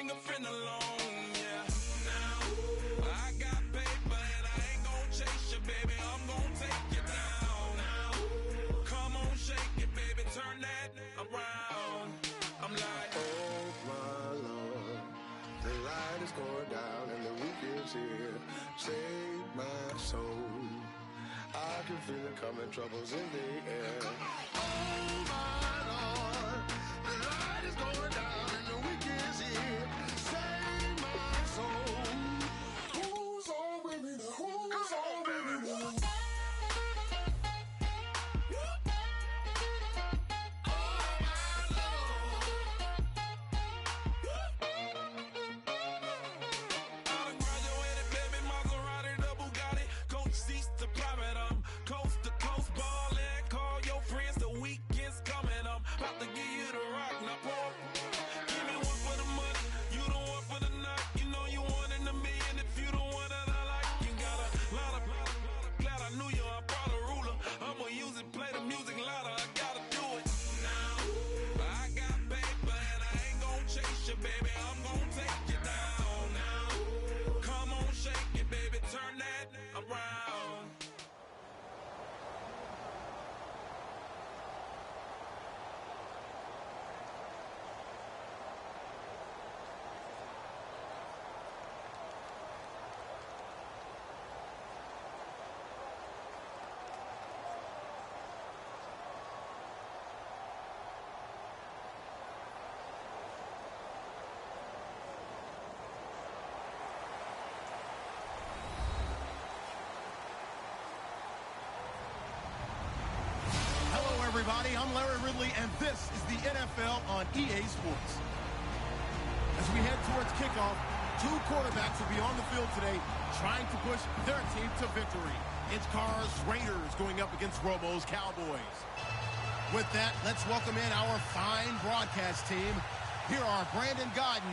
bring a friend along, yeah. Now, I got paper and I ain't gon' chase you, baby. I'm gon' take you down. Now, come on, shake it, baby. Turn that around. I'm like, oh my Lord, the light is going down and the week is here. Save my soul. I can feel it coming, troubles in the air. Oh my Lord, the light is going down and the week is here. Save my soul. Who's on with me now? Who's on with me now? Everybody, I'm Larry Ridley, and this is the NFL on EA Sports. As we head towards kickoff, two quarterbacks will be on the field today trying to push their team to victory. It's Carr's Raiders going up against Romo's Cowboys. With that, let's welcome in our fine broadcast team. Here are Brandon Godden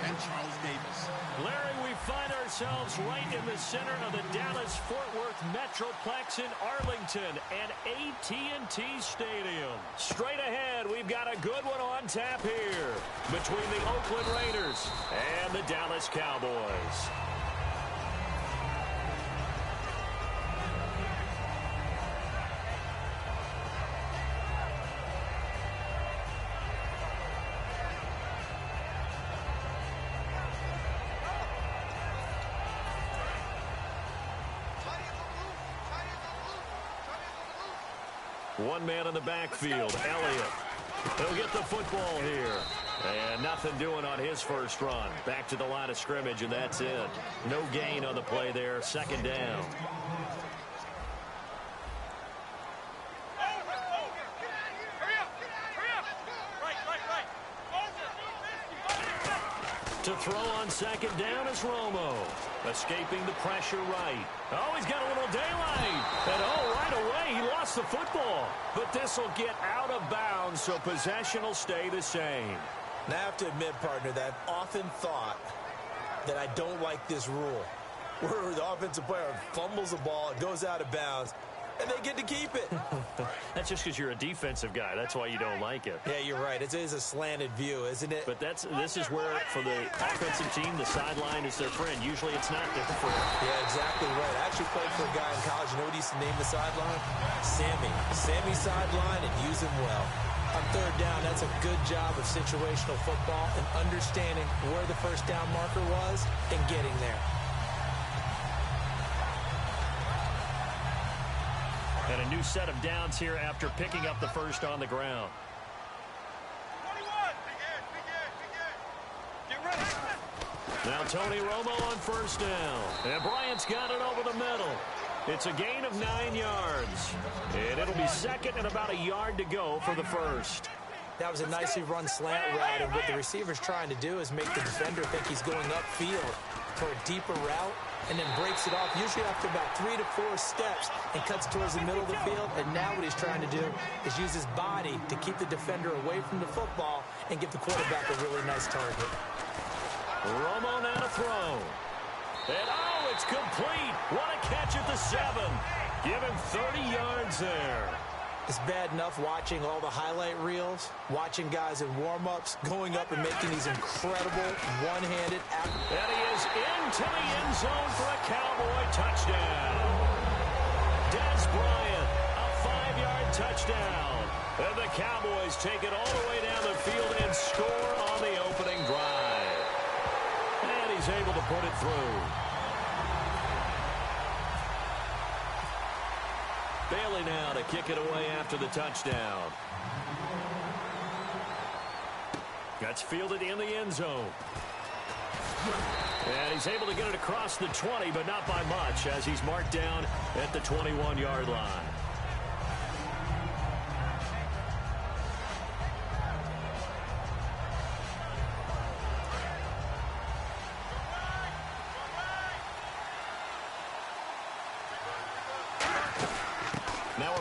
and Charles Davis. Larry, we find ourselves right in the center of the Dallas-Fort Worth Metroplex in Arlington and AT&T Stadium. Straight ahead, we've got a good one on tap here between the Oakland Raiders and the Dallas Cowboys. One man in the backfield, Elliott. He'll get the football here. And nothing doing on his first run. Back to the line of scrimmage, and that's it. No gain on the play there. Second down. To throw on second down is Romo. Escaping the pressure right. Oh, he's got a little daylight. And oh, right away, he lost the football. But this will get out of bounds, so possession will stay the same. Now, I have to admit, partner, that I've often thought that I don't like this rule, where the offensive player fumbles the ball, it goes out of bounds, and they get to keep it. That's just because you're a defensive guy. That's why you don't like it. Yeah, you're right. It is a slanted view, isn't it? But this is where, for the offensive team, the sideline is their friend. Usually it's not their friend. Yeah, exactly right. I actually played for a guy in college. You know what he used to name the sideline? Sammy. Sammy sideline, and use him well. On third down, that's a good job of situational football and understanding where the first down marker was and getting there. And a new set of downs here after picking up the first on the ground. 21, get ready. Now Tony Romo on first down. And Bryant's got it over the middle. It's a gain of 9 yards. And it'll be second and about a yard to go for the first. That was a nicely run slant route, and what the receiver's trying to do is make the defender think he's going upfield for a deeper route, and then breaks it off, usually after about 3 to 4 steps, and cuts towards the middle of the field. And now what he's trying to do is use his body to keep the defender away from the football and give the quarterback a really nice target. Romo now to throw. And oh, it's complete. What a catch at the 7. Give him 30 yards there. It's bad enough watching all the highlight reels, watching guys in warm-ups, going up and making these incredible one-handed... And he is into the end zone for a Cowboy touchdown. Des Bryant, a 5-yard touchdown. And the Cowboys take it all the way down the field and score on the opening drive. And he's able to put it through. Bailey now to kick it away after the touchdown. That's fielded in the end zone. And he's able to get it across the 20, but not by much, as he's marked down at the 21-yard line.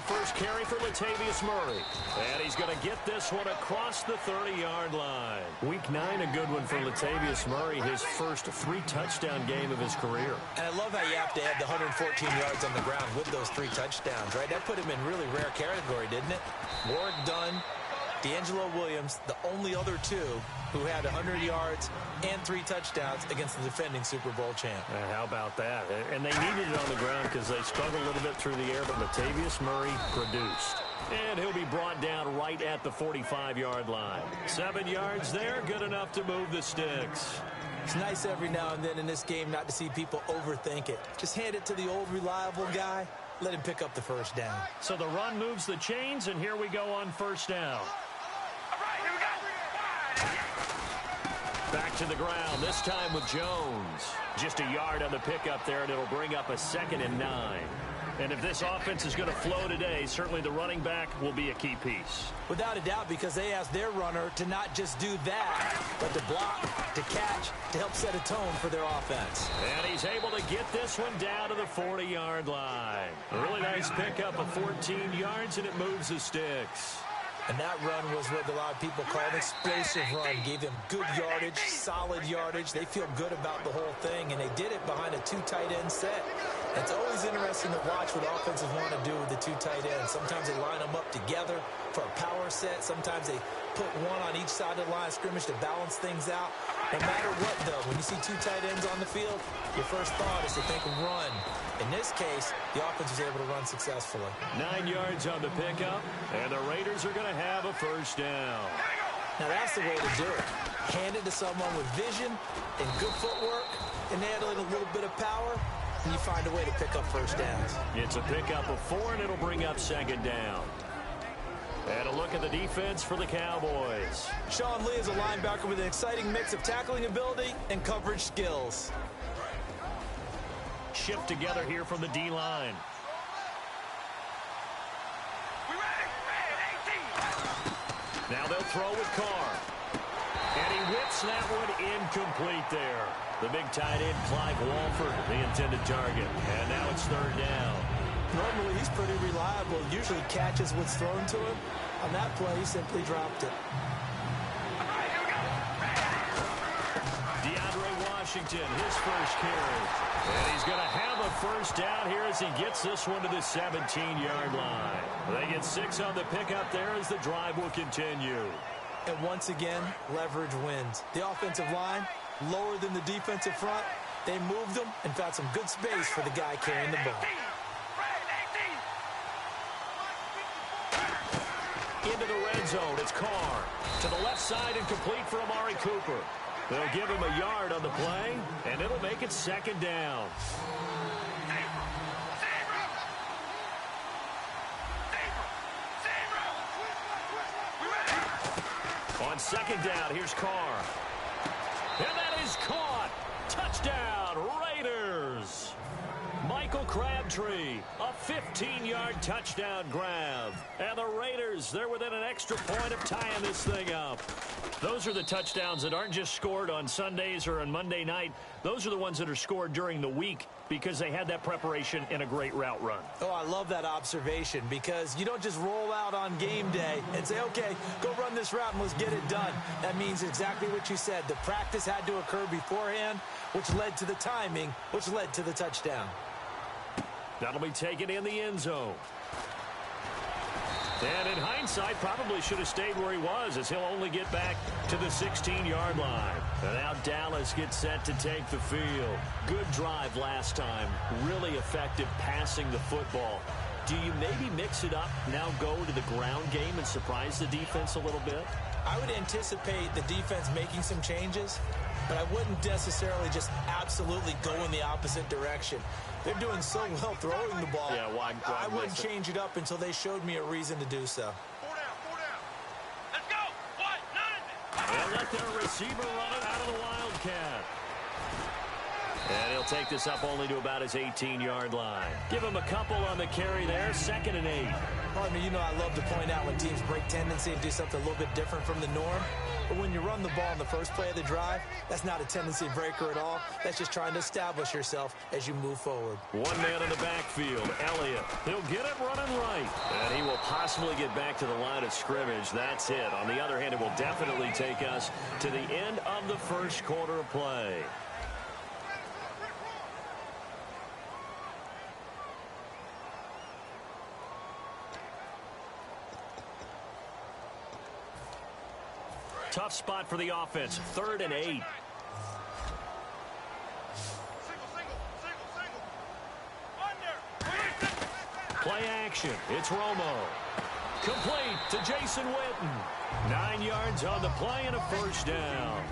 First carry for Latavius Murray. And he's going to get this one across the 30-yard line. Week 9, a good one for Latavius Murray, his first 3-touchdown game of his career. And I love how you have to add the 114 yards on the ground with those 3 touchdowns, right? That put him in really rare category, didn't it? Warwick Dunn, D'Angelo Williams, the only other 2 who had 100 yards and 3 touchdowns against the defending Super Bowl champ. How about that? And they needed it on the ground because they struggled a little bit through the air, but Latavius Murray produced. And he'll be brought down right at the 45-yard line. 7 yards there, good enough to move the sticks. It's nice every now and then in this game not to see people overthink it. Just hand it to the old reliable guy, let him pick up the first down. So the run moves the chains, and here we go on first down. Back to the ground, this time with Jones. Just a yard on the pickup there, and it'll bring up a 2nd and 9. And if this offense is going to flow today, certainly the running back will be a key piece. Without a doubt, because they asked their runner to not just do that, but to block, to catch, to help set a tone for their offense. And he's able to get this one down to the 40-yard line. A really nice pickup of 14 yards, and it moves the sticks. And that run was what a lot of people call an explosive run. Gave them good yardage, solid yardage. They feel good about the whole thing, and they did it behind a 2 tight end set. It's always interesting to watch what offenses want to do with the 2 tight ends. Sometimes they line them up together for a power set. Sometimes they put one on each side of the line of scrimmage to balance things out. No matter what, though, when you see 2 tight ends on the field, your first thought is to think run. In this case, the offense was able to run successfully. 9 yards on the pickup, and the Raiders are going to have a first down. Now, that's the way to do it. Hand it to someone with vision and good footwork, and add a little bit of power, and you find a way to pick up first downs. It's a pickup of 4, and it'll bring up 2nd down. And a look at the defense for the Cowboys. Sean Lee is a linebacker with an exciting mix of tackling ability and coverage skills. Shift together here from the D-line. Now they'll throw with Carr. And he whips that one incomplete there. The big tight end, Clyde Walford, the intended target. And now it's 3rd down. Normally, he's pretty reliable. Usually catches what's thrown to him. On that play, he simply dropped it. Washington, his first carry. And he's going to have a first down here as he gets this one to the 17-yard line. They get 6 on the pickup there as the drive will continue. And once again, leverage wins. The offensive line, lower than the defensive front. They moved them and found some good space for the guy carrying the ball. Into the red zone, it's Carr. To the left side and complete for Amari Cooper. They'll give him a yard on the play, and it'll make it 2nd down. On 2nd down, here's Carr. And that is caught. Touchdown, Raiders. Michael Crabtree, a 15-yard touchdown grab. And the Raiders, they're within an extra point of tying this thing up. Those are the touchdowns that aren't just scored on Sundays or on Monday night. Those are the ones that are scored during the week because they had that preparation in a great route run. Oh, I love that observation because you don't just roll out on game day and say, okay, go run this route and let's get it done. That means exactly what you said. The practice had to occur beforehand, which led to the timing, which led to the touchdown. That'll be taken in the end zone. And in hindsight, probably should have stayed where he was, as he'll only get back to the 16-yard line. And now Dallas gets set to take the field. Good drive last time. Really effective passing the football. Do you maybe mix it up, now go to the ground game and surprise the defense a little bit? I would anticipate the defense making some changes, but I wouldn't necessarily just absolutely go in the opposite direction. They're doing so well throwing the ball. Yeah, why I wouldn't change it up until they showed me a reason to do so. 4 down, 4 down. Let's go. What? None. They'll let their receiver run it out of the Wildcat. And he'll take this up only to about his 18-yard line. Give him a couple on the carry there, 2nd and 8. Partner, you know I love to point out when teams break tendency and do something a little bit different from the norm. But when you run the ball in the first play of the drive, that's not a tendency breaker at all. That's just trying to establish yourself as you move forward. One man in the backfield, Elliott. He'll get it running right. And he will possibly get back to the line of scrimmage. That's it. On the other hand, it will definitely take us to the end of the first quarter of play. Tough spot for the offense. 3rd and 8. Single. Under. Play action. It's Romo. Complete to Jason Witten. 9 yards on the play and a first down.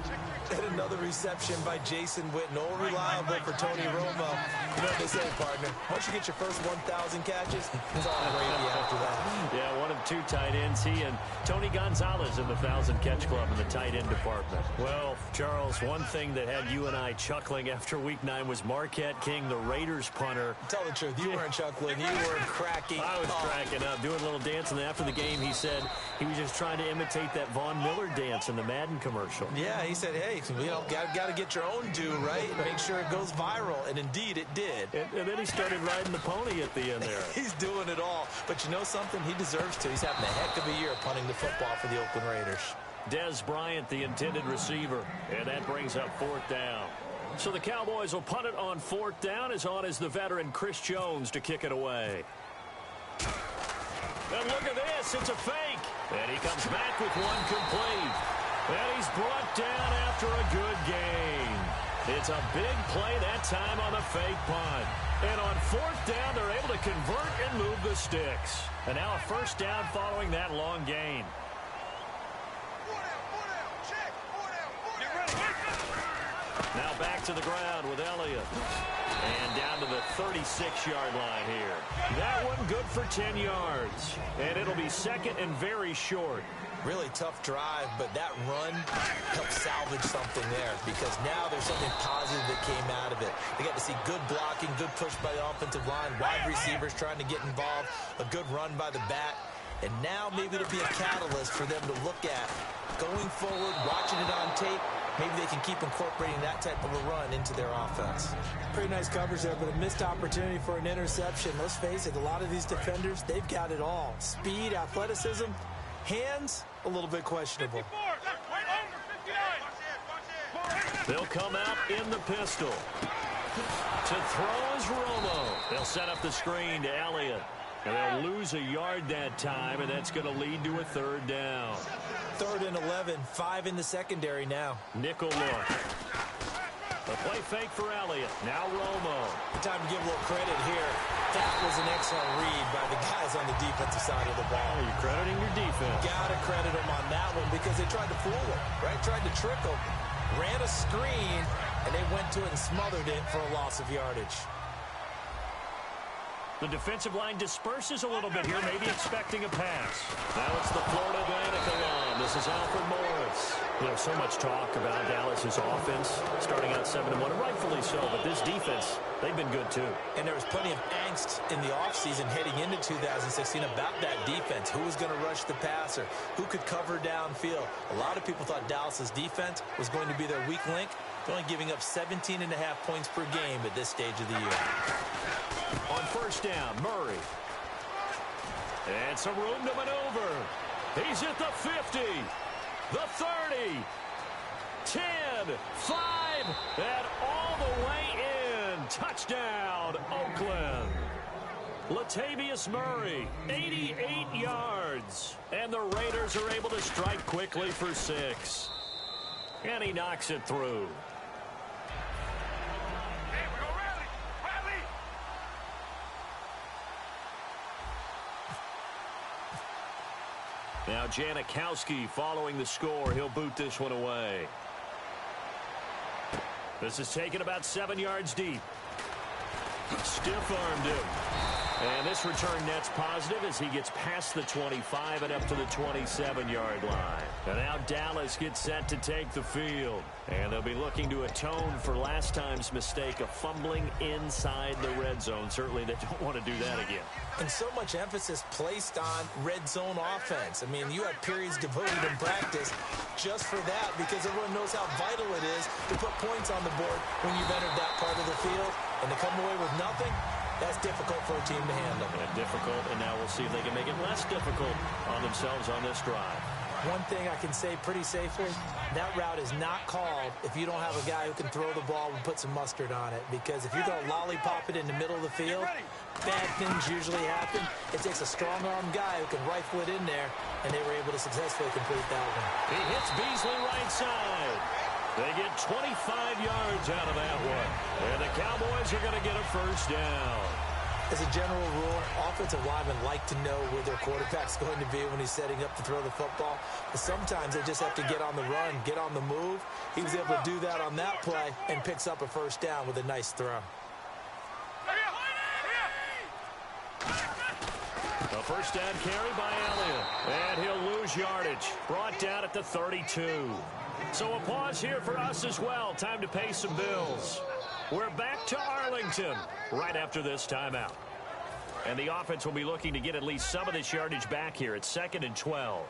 And another reception by Jason Witten. All reliable for Tony Romo. You know what they say, partner. Once you get your first 1,000 catches, it's all gravy after that. Yeah, one of 2 tight ends. He and Tony Gonzalez in the 1,000-catch club in the tight end department. Well, Charles, one thing that had you and I chuckling after Week 9 was Marquette King, the Raiders punter. Tell the truth, you weren't chuckling. You were cracking I was up. cracking up, doing a little dance, and after the game, he said he was just trying to imitate that Von Miller dance in the Madden commercial. Yeah, he said, hey, you know, got to get your own due, right? Make sure it goes viral. And indeed, it did. And then he started riding the pony at the end there. He's doing it all. But you know something? He deserves to. He's having a heck of a year punting the football for the Oakland Raiders. Des Bryant, the intended receiver. And that brings up 4th down. So the Cowboys will punt it on 4th down. As on is the veteran Chris Jones to kick it away. And look at this. It's a fake. And he comes back with one complete. And he's brought down after a good gain. It's a big play that time on the fake punt. And on 4th down, they're able to convert and move the sticks. And now a first down following that long gain. 4 down. Check. 4 down. Get ready. Now back to the ground with Elliott. And down to the 36-yard line here. That one good for 10 yards. And it'll be 2nd and very short. Really tough drive, but that run helped salvage something there because now there's something positive that came out of it. They got to see good blocking, good push by the offensive line, wide receivers trying to get involved, a good run by the back, and now maybe it'll be a catalyst for them to look at going forward, watching it on tape. Maybe they can keep incorporating that type of a run into their offense. Pretty nice coverage there, but a missed opportunity for an interception. Let's face it, a lot of these defenders, they've got it all. Speed, athleticism, hands, a little bit questionable. They'll come out in the pistol. To throw is Romo. They'll set up the screen to Elliott. And they'll lose a yard that time, and that's going to lead to a 3rd down. 3rd and 11, 5 in the secondary now. Nickel look. The play fake for Elliott. Now Romo. Time to give a little credit here. That was an excellent read by the guys on the defensive side of the ball. Oh, you're crediting your defense. Gotta credit them on that one because they tried to fool them, right? Tried to trick them. Ran a screen, and they went to it and smothered it for a loss of yardage. The defensive line disperses a little bit here, maybe expecting a pass. Now it's the Florida Atlantic alum. This is Alfred Morris. You know, so much talk about Dallas's offense starting out 7-1, and rightfully so, but this defense, they've been good too. And there was plenty of angst in the offseason heading into 2016 about that defense. Who was going to rush the passer? Who could cover downfield? A lot of people thought Dallas's defense was going to be their weak link. They're only giving up 17.5 points per game at this stage of the year. On first down, Murray. And some room to maneuver. He's at the 50, the 30, 10, 5, and all the way in. Touchdown, Oakland. Latavius Murray, 88 yards. And the Raiders are able to strike quickly for 6. And he knocks it through. Hey, we go rally! Rally! Now Janikowski following the score. He'll boot this one away. This is taken about 7 yards deep. Stiff-armed him. And this return net's positive as he gets past the 25 and up to the 27-yard line. And now Dallas gets set to take the field. And they'll be looking to atone for last time's mistake of fumbling inside the red zone. Certainly they don't want to do that again. And so much emphasis placed on red zone offense. I mean, you have periods devoted in practice just for that because everyone knows how vital it is to put points on the board when you've entered that part of the field. And to come away with nothing, that's difficult for a team to handle. And difficult, and now we'll see if they can make it less difficult on themselves on this drive. One thing I can say pretty safely, that route is not called if you don't have a guy who can throw the ball and put some mustard on it. Because if you're going to lollipop it in the middle of the field, bad things usually happen. It takes a strong-armed guy who can rifle it in there, and they were able to successfully complete that one. He hits Beasley right side. They get 25 yards out of that one. And the Cowboys are going to get a first down. As a general rule, offensive linemen like to know where their quarterback's going to be when he's setting up to throw the football. But sometimes they just have to get on the run, get on the move. He was able to do that on that play and picks up a first down with a nice throw. A first down carry by Elliott. And he'll lose yardage. Brought down at the 32. So a pause here for us as well. Time to pay some bills. We're back to Arlington right after this timeout. And the offense will be looking to get at least some of this yardage back here. It's 2nd and 12.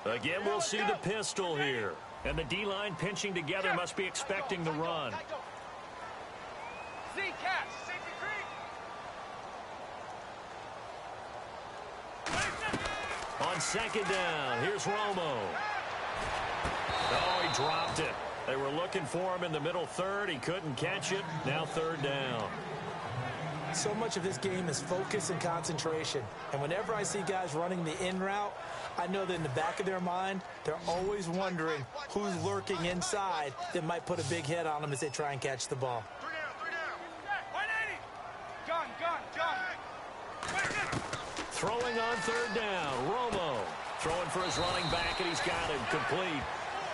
Again, we'll see the pistol here. And the D-line pinching together must be expecting the run. On 2nd down, here's Romo. Oh, he dropped it. They were looking for him in the middle third. He couldn't catch it. Now 3rd down. So much of this game is focus and concentration. And whenever I see guys running the in route, I know that in the back of their mind, they're always wondering who's lurking inside that might put a big hit on them as they try and catch the ball. 180. Throwing on 3rd down. Romo throwing for his running back, and he's got him complete.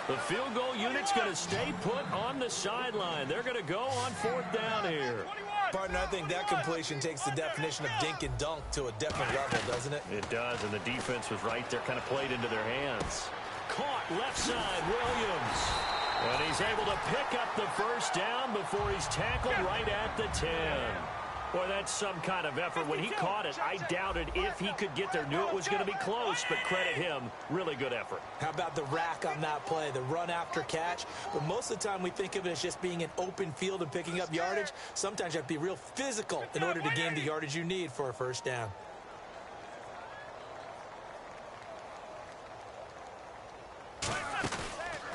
The field goal unit's going to stay put on the sideline. They're going to go on 4th down here. Partner, I think that completion takes the definition of dink and dunk to a different level, doesn't it? It does, and the defense was right there, kind of played into their hands. Caught left side, Williams. And he's able to pick up the first down before he's tackled right at the 10. Boy, that's some kind of effort. When he caught it, I doubted if he could get there. Knew it was going to be close, but credit him. Really good effort. How about the rack on that play, the run after catch? But most of the time we think of it as just being an open field and picking up yardage. Sometimes you have to be real physical in order to gain the yardage you need for a first down.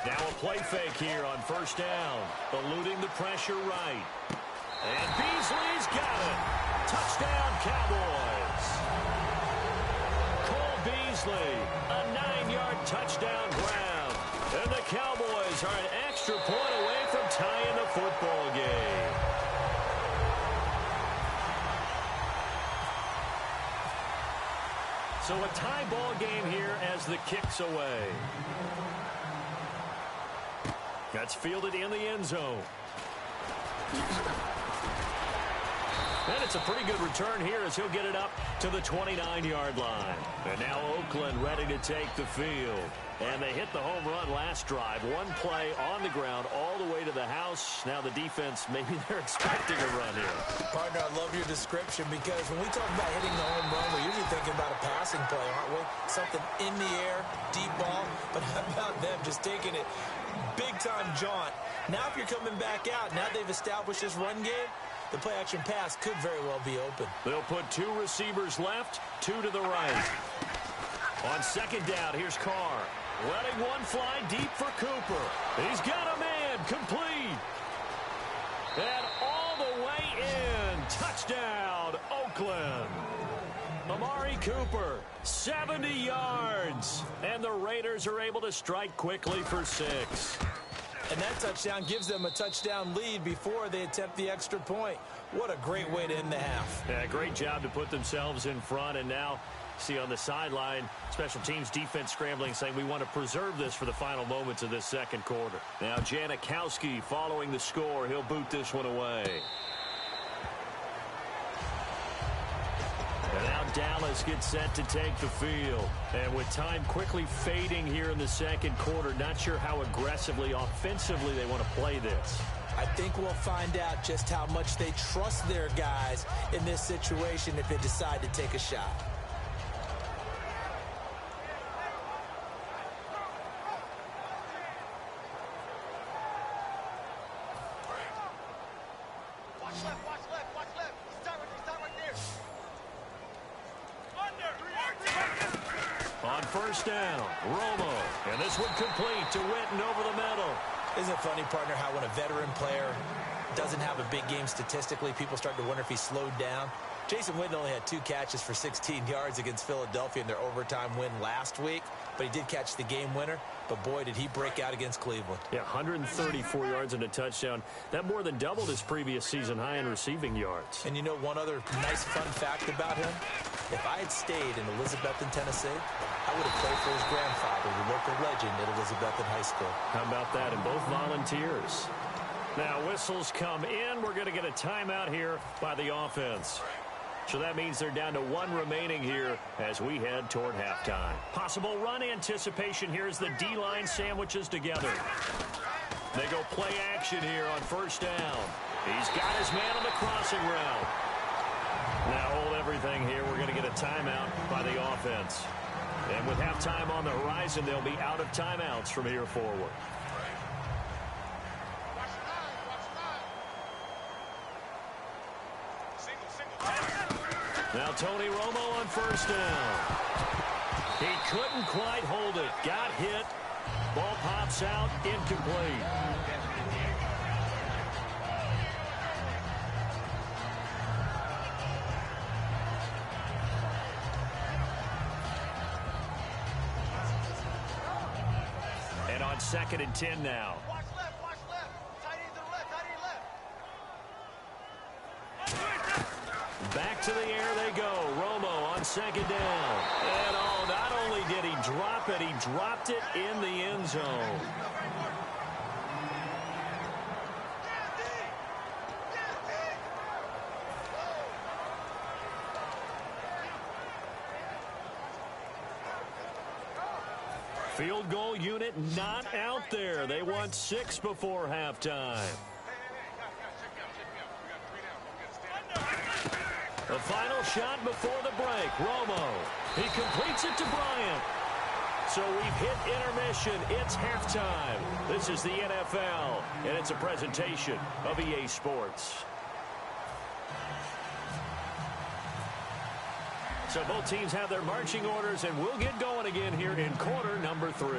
Now a play fake here on 1st down. Eluding the pressure right. And Beasley's got it. Touchdown, Cowboys. Cole Beasley, a 9-yard touchdown grab. And the Cowboys are an extra point away from tying the football game. So a tie ball game here as the kick's away. That's fielded in the end zone. And it's a pretty good return here as he'll get it up to the 29-yard line. And now Oakland ready to take the field. And they hit the home run last drive. One play on the ground all the way to the house. Now the defense, maybe they're expecting a run here. Partner, I love your description because when we talk about hitting the home run, we're usually thinking about a passing play, aren't we? Something in the air, deep ball. But how about them just taking it big-time jaunt? Now if you're coming back out, now they've established this run game, the play-action pass could very well be open. They'll put 2 receivers left, 2 to the right. On 2nd down, here's Carr. Letting one fly deep for Cooper. He's got a man, complete. And all the way in. Touchdown, Brooklyn. Amari Cooper, 70 yards. And the Raiders are able to strike quickly for 6. And that touchdown gives them a touchdown lead before they attempt the extra point. What a great way to end the half. Yeah, great job to put themselves in front. And now, see on the sideline, special teams defense scrambling, saying we want to preserve this for the final moments of this second quarter. Now, Janikowski following the score. He'll boot this one away. And now Dallas gets set to take the field. And with time quickly fading here in the second quarter, not sure how aggressively, offensively they want to play this. I think we'll find out just how much they trust their guys in this situation if they decide to take a shot. On first down, Romo. And this one complete to Witten over the middle. Isn't it funny, partner, how when a veteran player doesn't have a big game statistically, people start to wonder if he slowed down? Jason Witten only had 2 catches for 16 yards against Philadelphia in their overtime win last week, but he did catch the game winner. But, boy, did he break out against Cleveland. Yeah, 134 yards and a touchdown. That more than doubled his previous season high in receiving yards. And you know one other nice fun fact about him? If I had stayed in Elizabethton, Tennessee, I would have played for his grandfather, the local legend at Elizabethton High School. How about that? And both volunteers. Now, whistles come in. We're going to get a timeout here by the offense. So that means they're down to 1 remaining here as we head toward halftime. Possible run anticipation here as the D-line sandwiches together. They go play action here on first down. He's got his man on the crossing route. Now hold everything here. We're going to get a timeout by the offense. And with halftime on the horizon, they'll be out of timeouts from here forward. Now Tony Romo on first down. He couldn't quite hold it. Got hit. Ball pops out. Incomplete. And on 2nd and 10 now. Watch left, watch left. Tight end to the left, tight end left. Back to the air they go. Romo on 2nd down. And oh, not only did he drop it, he dropped it in the end zone. Field goal unit not out there. They want 6 before halftime. The final shot before the break. Romo. He completes it to Bryant. So we've hit intermission. It's halftime. This is the NFL, and it's a presentation of EA Sports. So both teams have their marching orders, and we'll get going again here in quarter number 3.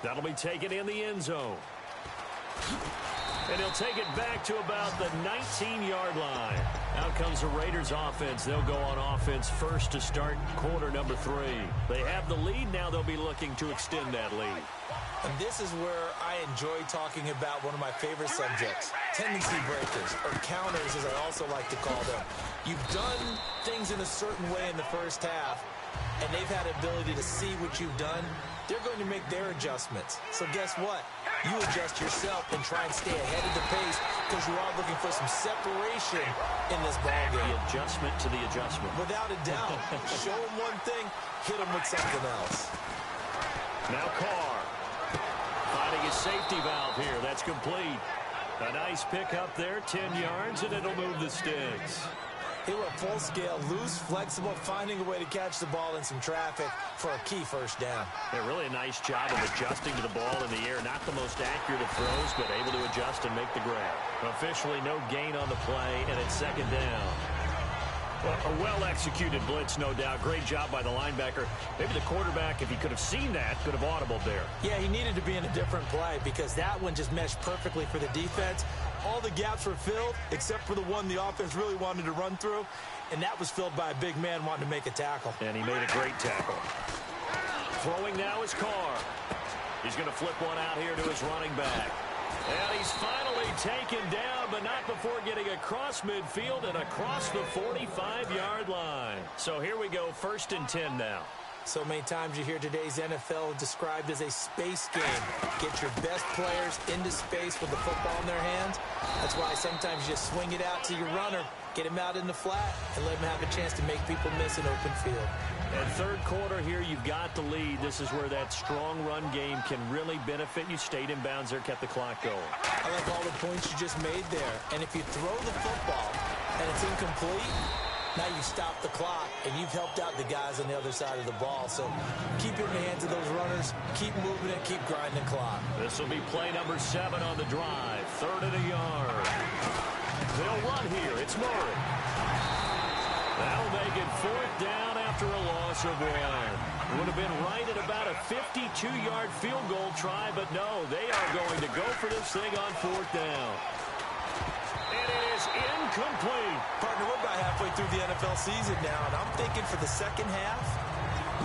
That'll be taken in the end zone. And he'll take it back to about the 19-yard line. Out comes the Raiders offense. They'll go on offense first to start quarter number 3. They have the lead. Now they'll be looking to extend that lead. And this is where I enjoy talking about one of my favorite subjects, tendency breakers, or counters as I also like to call them. You've done things in a certain way in the first half, and they've had the ability to see what you've done. They're going to make their adjustments. So guess what? You adjust yourself and try and stay ahead of the pace because you are looking for some separation in this ballgame. The adjustment to the adjustment. Without a doubt. Show them one thing, hit them with something else. Now Carr finding his safety valve here. That's complete. A nice pickup there, 10 yards, and it'll move the sticks. They were full scale, loose, flexible, finding a way to catch the ball in some traffic for a key first down. Yeah, really a nice job of adjusting to the ball in the air. Not the most accurate of throws, but able to adjust and make the grab. Officially no gain on the play, and it's 2nd down. Well, a well-executed blitz, no doubt. Great job by the linebacker. Maybe the quarterback, if he could have seen that, could have audibled there. Yeah, he needed to be in a different play because that one just meshed perfectly for the defense. All the gaps were filled except for the one the offense really wanted to run through, and that was filled by a big man wanting to make a tackle. And he made a great tackle. Throwing now is Carr. He's going to flip one out here to his running back. And he's finally taken down, but not before getting across midfield and across the 45-yard line. So here we go, 1st and 10 now. So many times you hear today's NFL described as a space game. Get your best players into space with the football in their hands. That's why sometimes you just swing it out to your runner, get him out in the flat, and let him have a chance to make people miss an open field. And third quarter here, you've got the lead. This is where that strong run game can really benefit you. Stayed in bounds there, kept the clock going. I like all the points you just made there. And if you throw the football and it's incomplete, now you stop the clock, and you've helped out the guys on the other side of the ball. So keep it in the hands of those runners, keep moving it, keep grinding the clock. This will be play number 7 on the drive. 3rd and a yard. They'll run here. It's Murray. That'll make it 4th down after a loss of 1. Would have been right at about a 52-yard field goal try, but no, they are going to go for this thing on 4th down. And it is incomplete. Partner, we're about halfway through the NFL season now, and I'm thinking for the second half,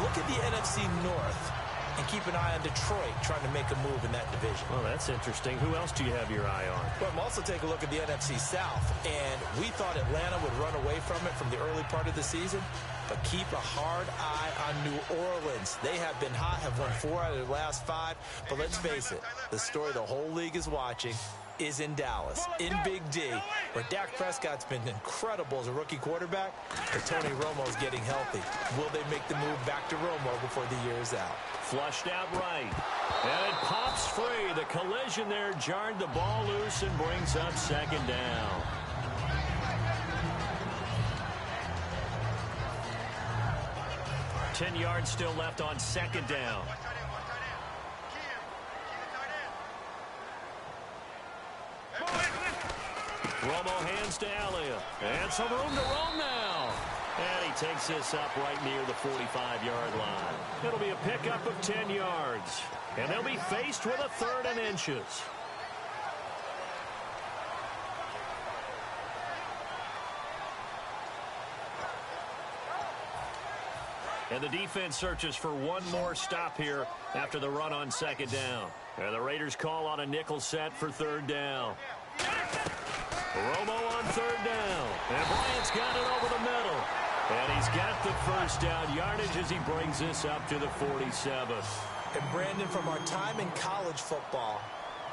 look at the NFC North and keep an eye on Detroit trying to make a move in that division. Well, that's interesting. Who else do you have your eye on? Well, I'm also taking a look at the NFC South, and we thought Atlanta would run away from it from the early part of the season, but keep a hard eye on New Orleans. They have been hot, have won 4 out of their last 5, but let's face it, the story the whole league is watching is in Dallas, in Big D, where Dak Prescott's been incredible as a rookie quarterback, but Tony Romo's getting healthy. Will they make the move back to Romo before the year is out? Flushed out right. And it pops free. The collision there jarred the ball loose and brings up 2nd down. Ten yards still left on 2nd down. Romo hands to Elliott. And some room to roam now. And he takes this up right near the 45-yard line. It'll be a pickup of 10 yards. And they'll be faced with a 3rd and inches. And the defense searches for one more stop here after the run on 2nd down. And the Raiders call on a nickel set for 3rd down. Romo on 3rd down. And Bryant's got it over the middle. And he's got the 1st down yardage as he brings this up to the 47. And Brandon, from our time in college football,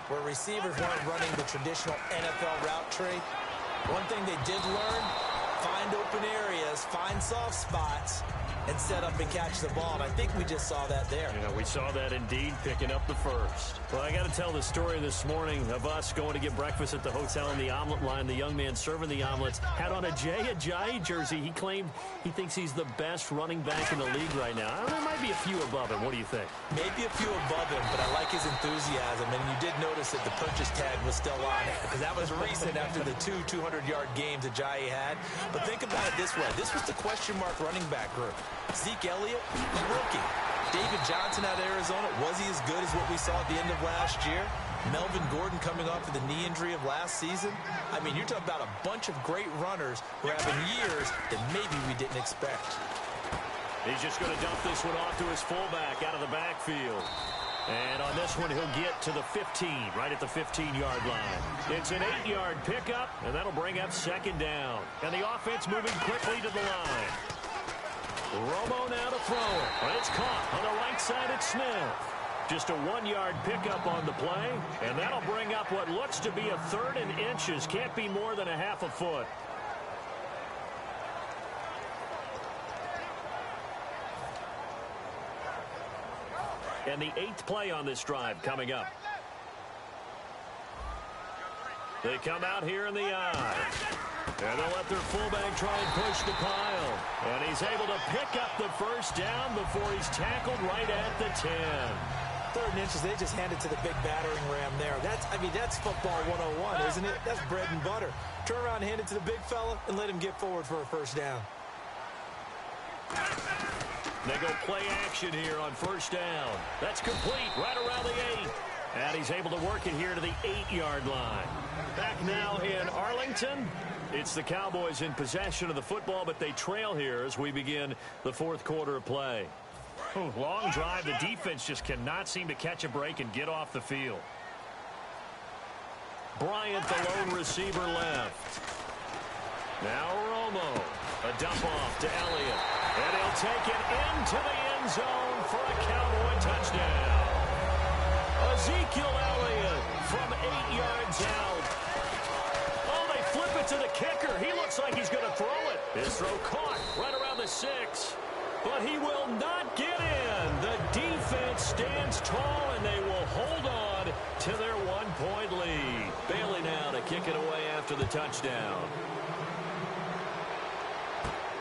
where receivers weren't running the traditional NFL route tree, one thing they did learn, find open areas, find soft spots, and set up and catch the ball. And I think we just saw that there. Yeah, we saw that indeed, picking up the 1st. Well, I got to tell the story this morning of us going to get breakfast at the hotel in the omelet line. The young man serving the omelets had on a Jay Ajayi jersey. He claimed he thinks he's the best running back in the league right now. There might be a few above him. What do you think? Maybe a few above him, but I like his enthusiasm. And you did notice that the purchase tag was still on it, because that was recent after the 200-yard games Ajayi had. But think about it this way. This was the question mark running back group. Zeke Elliott, rookie. David Johnson out of Arizona, was he as good as what we saw at the end of last year? Melvin Gordon coming off of the knee injury of last season. I mean, you're talking about a bunch of great runners who are having years that maybe we didn't expect. He's just going to dump this one off to his fullback out of the backfield. And on this one, he'll get to the 15, right at the 15-yard line. It's an 8-yard pickup, and that'll bring up 2nd down. And the offense moving quickly to the line. Romo now to throw it. But it's caught on the right side at Smith. Just a 1-yard pickup on the play, and that'll bring up what looks to be a 3rd and inches. Can't be more than a half a foot. And the 8th play on this drive coming up. They come out here in the eye. And they'll let their fullback try and push the pile. And he's able to pick up the 1st down before he's tackled right at the 10. 3rd and inches, they just hand it to the big battering ram there. That's football 101, isn't it? That's bread and butter. Turn around and hand it to the big fella and let him get forward for a first down. They go play action here on first down. That's complete right around the 8. And he's able to work it here to the 8-yard line. Back now in Arlington. It's the Cowboys in possession of the football, but they trail here as we begin the 4th quarter of play. Long drive. The defense just cannot seem to catch a break and get off the field. Bryant, the lone receiver, left. Now Romo. A dump off to Elliott. And he'll take it into the end zone for a Cowboy touchdown. Ezekiel Elliott from 8 yards out. Oh, they flip it to the kicker. He looks like he's going to throw it. His throw caught right around the 6. But he will not get in. The defense stands tall, and they will hold on to their 1-point lead. Bailey now to kick it away after the touchdown.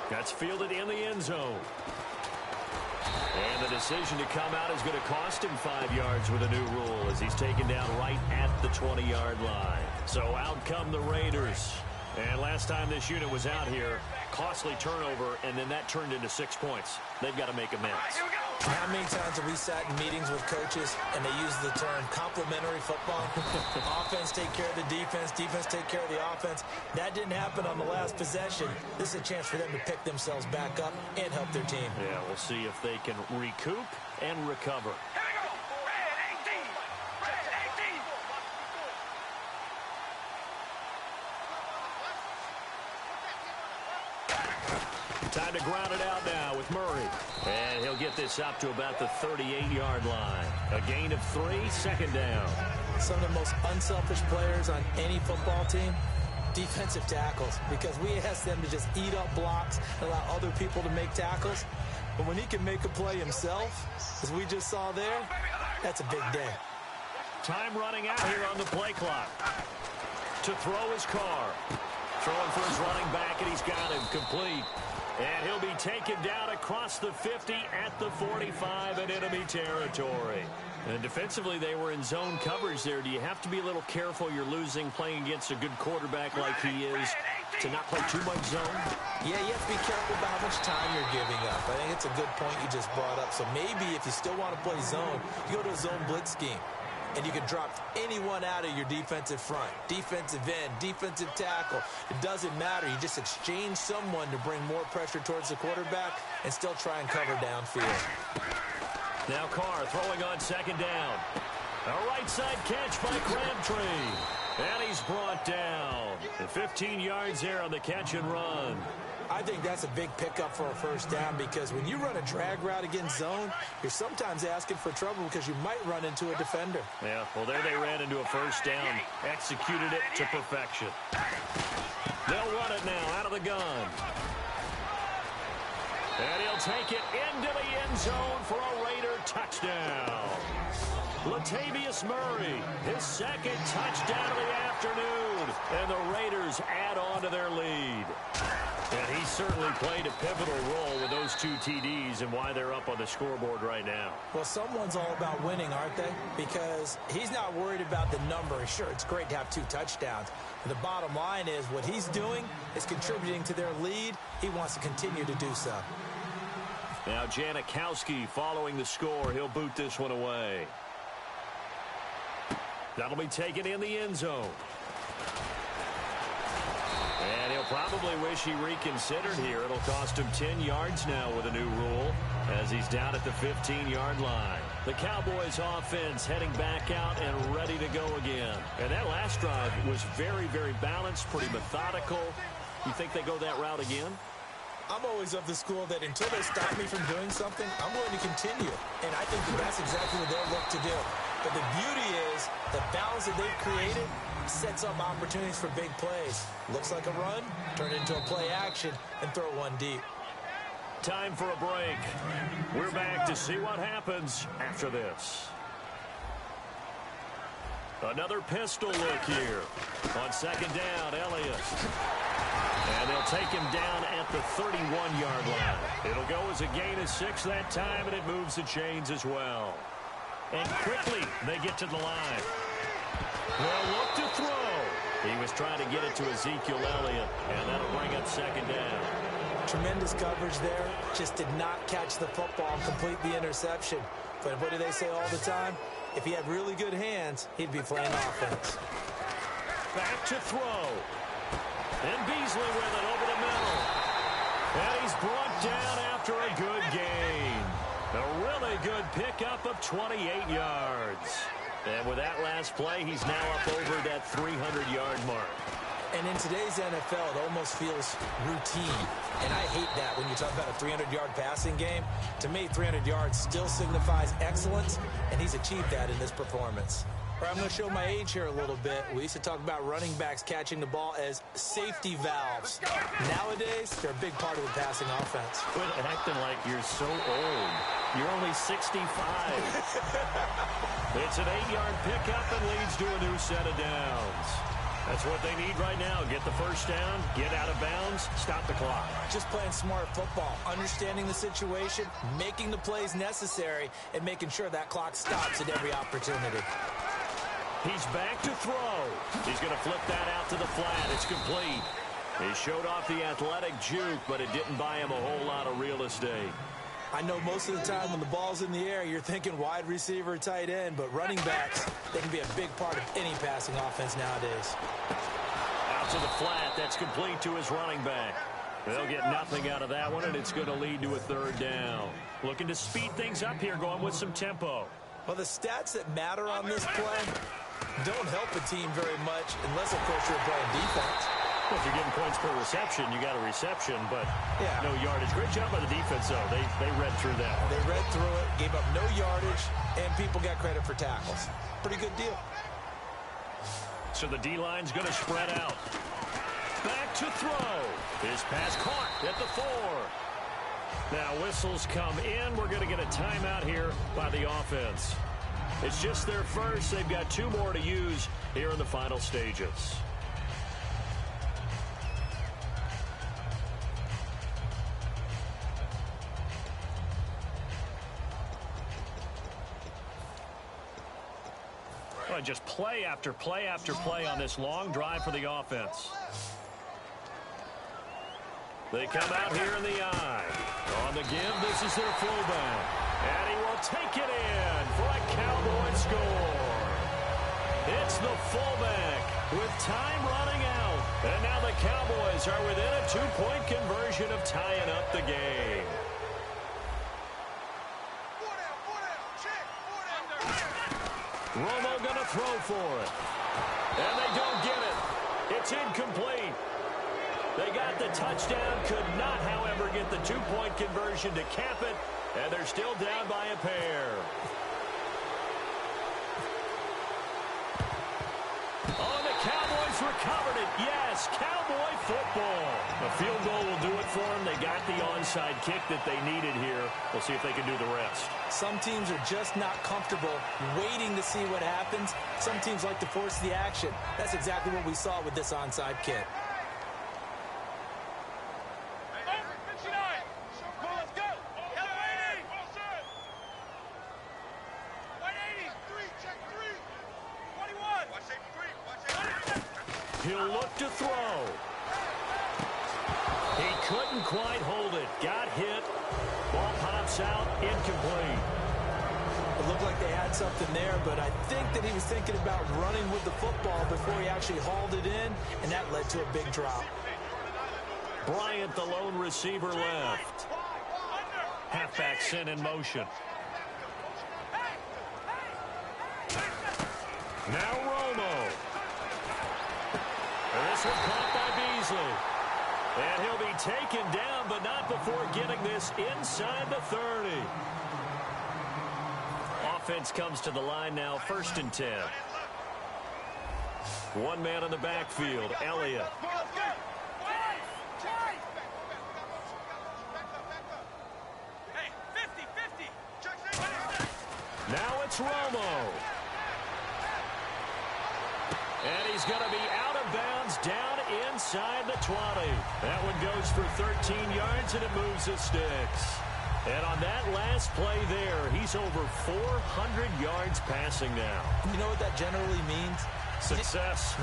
That's fielded in the end zone. And the decision to come out is going to cost him 5 yards with a new rule as he's taken down right at the 20-yard line. So out come the Raiders. And last time this unit was out here, costly turnover, and then that turned into 6 points. They've got to make amends. How many times have we sat in meetings with coaches and they use the term complementary football? Offense take care of the defense, defense take care of the offense. That didn't happen on the last possession. This is a chance for them to pick themselves back up and help their team. Yeah, we'll see if they can recoup and recover. Time to ground it out now with Murray. And he'll get this up to about the 38-yard line. A gain of 3, 2nd down. Some of the most unselfish players on any football team, defensive tackles, because we ask them to just eat up blocks and allow other people to make tackles. But when he can make a play himself, as we just saw there, that's a big day. Time running out here on the play clock. To throw his car. Throwing for his running back, and he's got him complete. And he'll be taken down across the 50 at the 45 in enemy territory. And defensively, they were in zone coverage there. Do you have to be a little careful you're losing playing against a good quarterback like he is to not play too much zone? Yeah, you have to be careful about how much time you're giving up. I think it's a good point you just brought up. So maybe if you still want to play zone, you go to a zone blitz scheme. And you can drop anyone out of your defensive front, defensive end, defensive tackle. It doesn't matter. You just exchange someone to bring more pressure towards the quarterback and still try and cover downfield. Now Carr throwing on 2nd down. A right side catch by Crabtree. And he's brought down. And 15 yards there on the catch and run. I think that's a big pickup for a first down because when you run a drag route against zone, you're sometimes asking for trouble because you might run into a defender. Yeah, well, there they ran into a first down. Executed it to perfection. They'll run it now out of the gun. And he'll take it into the end zone for a Raider touchdown. Latavius Murray, his 2nd touchdown of the afternoon. And the Raiders add on to their lead. And he certainly played a pivotal role with those 2 TDs and why they're up on the scoreboard right now. Well, someone's all about winning, aren't they? Because he's not worried about the number. Sure, it's great to have 2 touchdowns. But the bottom line is what he's doing is contributing to their lead. He wants to continue to do so. Now Janikowski following the score. He'll boot this one away. That'll be taken in the end zone. And he'll probably wish he reconsidered here. It'll cost him 10 yards now with a new rule as he's down at the 15-yard line. The Cowboys offense heading back out and ready to go again. And that last drive was very, very balanced, pretty methodical. You think they go that route again? I'm always of the school that until they stop me from doing something, I'm going to continue. And I think that that's exactly what they'll look to do. But the beauty is the balance that they've created sets up opportunities for big plays. Looks like a run, turn it into a play action, and throw one deep. Time for a break. We're back to see what happens after this. Another pistol look here. On 2nd down, Elliott. And they'll take him down at the 31-yard line. It'll go as a gain of 6 that time, and it moves the chains as well. And quickly, they get to the line. They'll look to throw. He was trying to get it to Ezekiel Elliott, and that'll bring up second down. Tremendous coverage there. Just did not catch the football and complete the interception. But what do they say all the time? If he had really good hands, he'd be playing offense. Back to throw. And Beasley with it over the middle. And he's brought down after a good gain. A really good pickup of 28 yards. And with that last play, he's now up over that 300-yard mark. And in today's NFL, it almost feels routine. And I hate that when you talk about a 300-yard passing game. To me, 300 yards still signifies excellence, and he's achieved that in this performance. I'm going to show my age here a little bit. We used to talk about running backs catching the ball as safety valves. Nowadays, they're a big part of the passing offense. Quit acting like you're so old. You're only 65. It's an 8-yard pickup and leads to a new set of downs. That's what they need right now. Get the first down, get out of bounds, stop the clock. Just playing smart football, understanding the situation, making the plays necessary, and making sure that clock stops at every opportunity. He's back to throw. He's going to flip that out to the flat. It's complete. He showed off the athletic juke, but it didn't buy him a whole lot of real estate. I know most of the time when the ball's in the air, you're thinking wide receiver, tight end, but running backs, they can be a big part of any passing offense nowadays. Out to the flat. That's complete to his running back. They'll get nothing out of that one, and it's going to lead to a third down. Looking to speed things up here, going with some tempo. Well, the stats that matter on this play don't help a team very much unless, of course, you're playing defense. Well, if you're getting points per reception, you got a reception, but no yardage. Great job by the defense, though. They read through that. They read through it, gave up no yardage, and people got credit for tackles. Pretty good deal. So the D-line's going to spread out. Back to throw. His pass caught at the 4. Now whistles come in. We're going to get a timeout here by the offense. It's just their first. They've got 2 more to use here in the final stages. Well, just play after play after play on this long drive for the offense. They come out here in the eye. On the give, this is their fullback. And he will take it in for a Cowboy score. It's the fullback with time running out. And now the Cowboys are within a 2-point conversion of tying up the game. Romo going to throw for it. And they don't get it. It's incomplete. They got the touchdown, could not, however, get the 2-point conversion to cap it, and they're still down by a pair. Oh, the Cowboys recovered it. Yes, Cowboy football. A field goal will do it for them. They got the onside kick that they needed here. We'll see if they can do the rest. Some teams are just not comfortable waiting to see what happens. Some teams like to force the action. That's exactly what we saw with this onside kick. He'll look to throw. He couldn't quite hold it. Got hit. Ball pops out. Incomplete. It looked like they had something there, but I think that he was thinking about running with the football before he actually hauled it in, and that led to a big drop. Bryant, the lone receiver, left. Halfback sent in motion. Now Romo. This one caught by Beasley. And he'll be taken down, but not before getting this inside the 30. Offense comes to the line now, 1st and 10. One man in the backfield, Elliott. Hey, 50-50. Now it's Romo. And he's going to be out of bounds down inside the 20. That one goes for 13 yards, and it moves the sticks. And on that last play there, he's over 400 yards passing now. You know what that generally means? Success.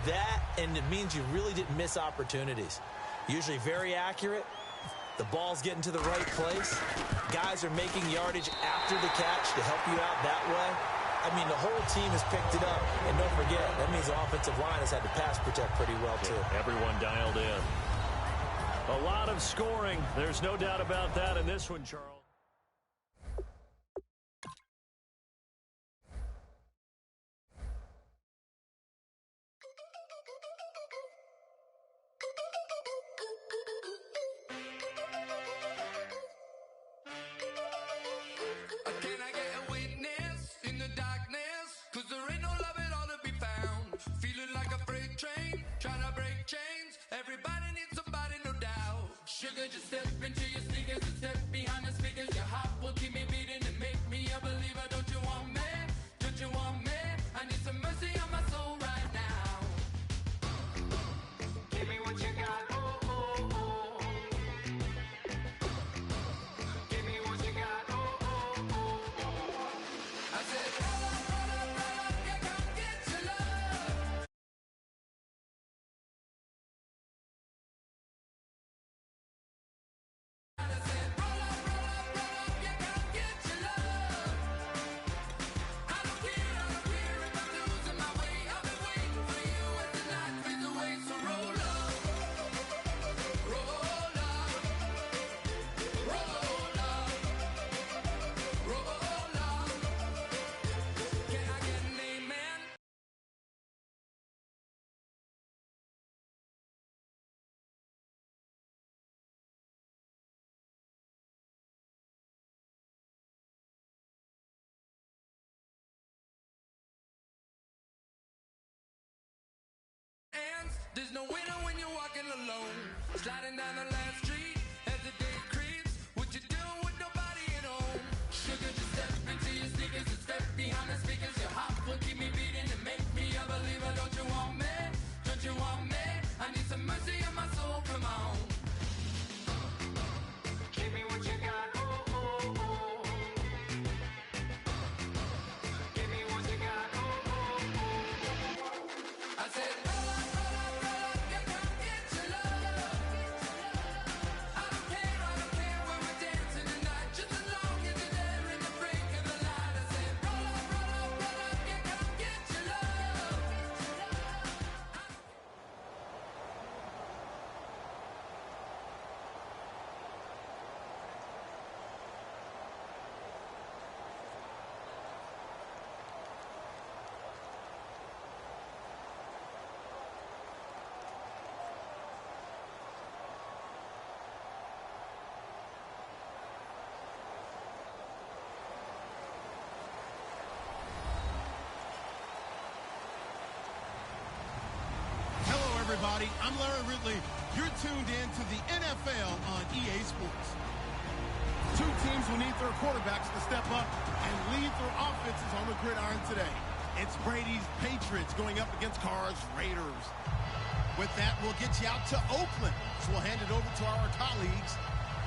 That, and it means you really didn't miss opportunities. Usually very accurate. The ball's getting to the right place. Guys are making yardage after the catch to help you out that way. I mean, the whole team has picked it up. And don't forget, that means the offensive line has had to pass protect pretty well, too. Yeah, everyone dialed in. A lot of scoring. There's no doubt about that in this one, Charles. Can I get a witness in the darkness? 'Cause there ain't no love at all to be found. Feeling like a freight train, trying to break chains. Everybody needs somebody, no doubt. Sugar, just step into your sneakers and step behind the speakers. Your heart will keep me beating and make me a believer. Don't you want me? Don't you want me? I need some mercy on my soul right now. Give me what you got, oh, oh, oh. Give me what you got, oh, oh, oh. I said, roll up, yeah, come get your love. I said, roll up, yeah, come get your love. I don't care if I'm losing my way. I've been waiting for you as the night fades away. So roll up, roll up, roll up, roll up. Can I get an amen? There's no winner when you're walking alone. Sliding down the last street as the day creeps. What you doing with nobody at home? Sugar, just step into your sneakers and step behind the speakers. Your heart will keep me beating and make me a believer. Don't you want me? Don't you want me? I need some mercy on my soul. Come on. Give me what you got. Oh, oh, oh. Give me what you got. Oh, oh, oh. I said, roll up, yeah, come get your love. I don't care when we're dancing tonight. Just as long as you're there in the break of the light. I said, roll up, yeah, come get your love. Hello, everybody. I'm Larry Ridley. You're tuned in to the NFL on EA Sports. Two teams will need their quarterbacks to step up and lead their offenses on the gridiron today. It's Brady's Patriots going up against Carr's Raiders. With that, we'll get you out to Oakland. So we'll hand it over to our colleagues,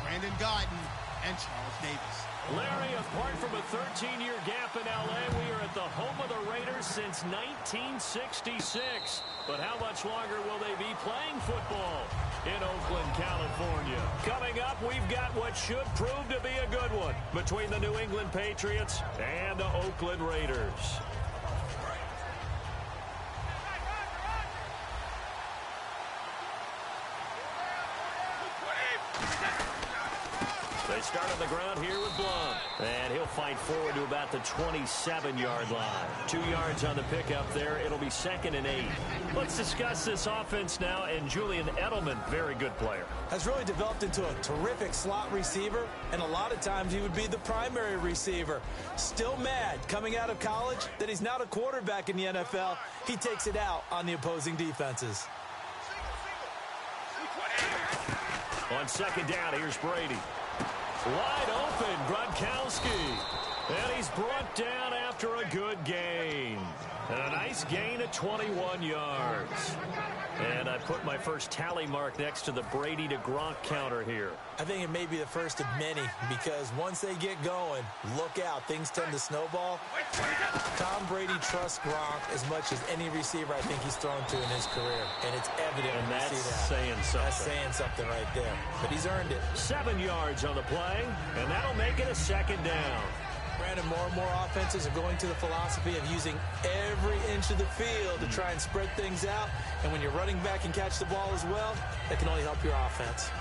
Brandon Guyton and Charles Davis. Larry, apart from a 13-year gap in L.A., we are at the home of the Raiders since 1966. But how much longer will they be playing football in Oakland, California? Coming up, we've got what should prove to be a good one between the New England Patriots and the Oakland Raiders. They start on the ground here with Blunt. And he'll fight forward to about the 27-yard line. 2 yards on the pickup there. It'll be 2nd and 8. Let's discuss this offense now. And Julian Edelman, very good player. Has really developed into a terrific slot receiver, and a lot of times he would be the primary receiver. Still mad coming out of college that he's not a quarterback in the NFL. He takes it out on the opposing defenses. On 2nd down, here's Brady. Wide open, Gronkowski. And he's brought down after a good gain. And a nice nice gain of 21 yards. And I put my first tally mark next to the Brady to Gronk counter here. I think it may be the first of many because once they get going, look out. Things tend to snowball. Tom Brady trusts Gronk as much as any receiver I think he's thrown to in his career. And it's evident And when you that's see that. saying something. That's saying something right there. But he's earned it. 7 yards on the play, and that'll make it a second down. Brandon, more and more offenses are going to the philosophy of using every inch of the field to try and spread things out. And when you're running back and catch the ball as well, that can only help your offense.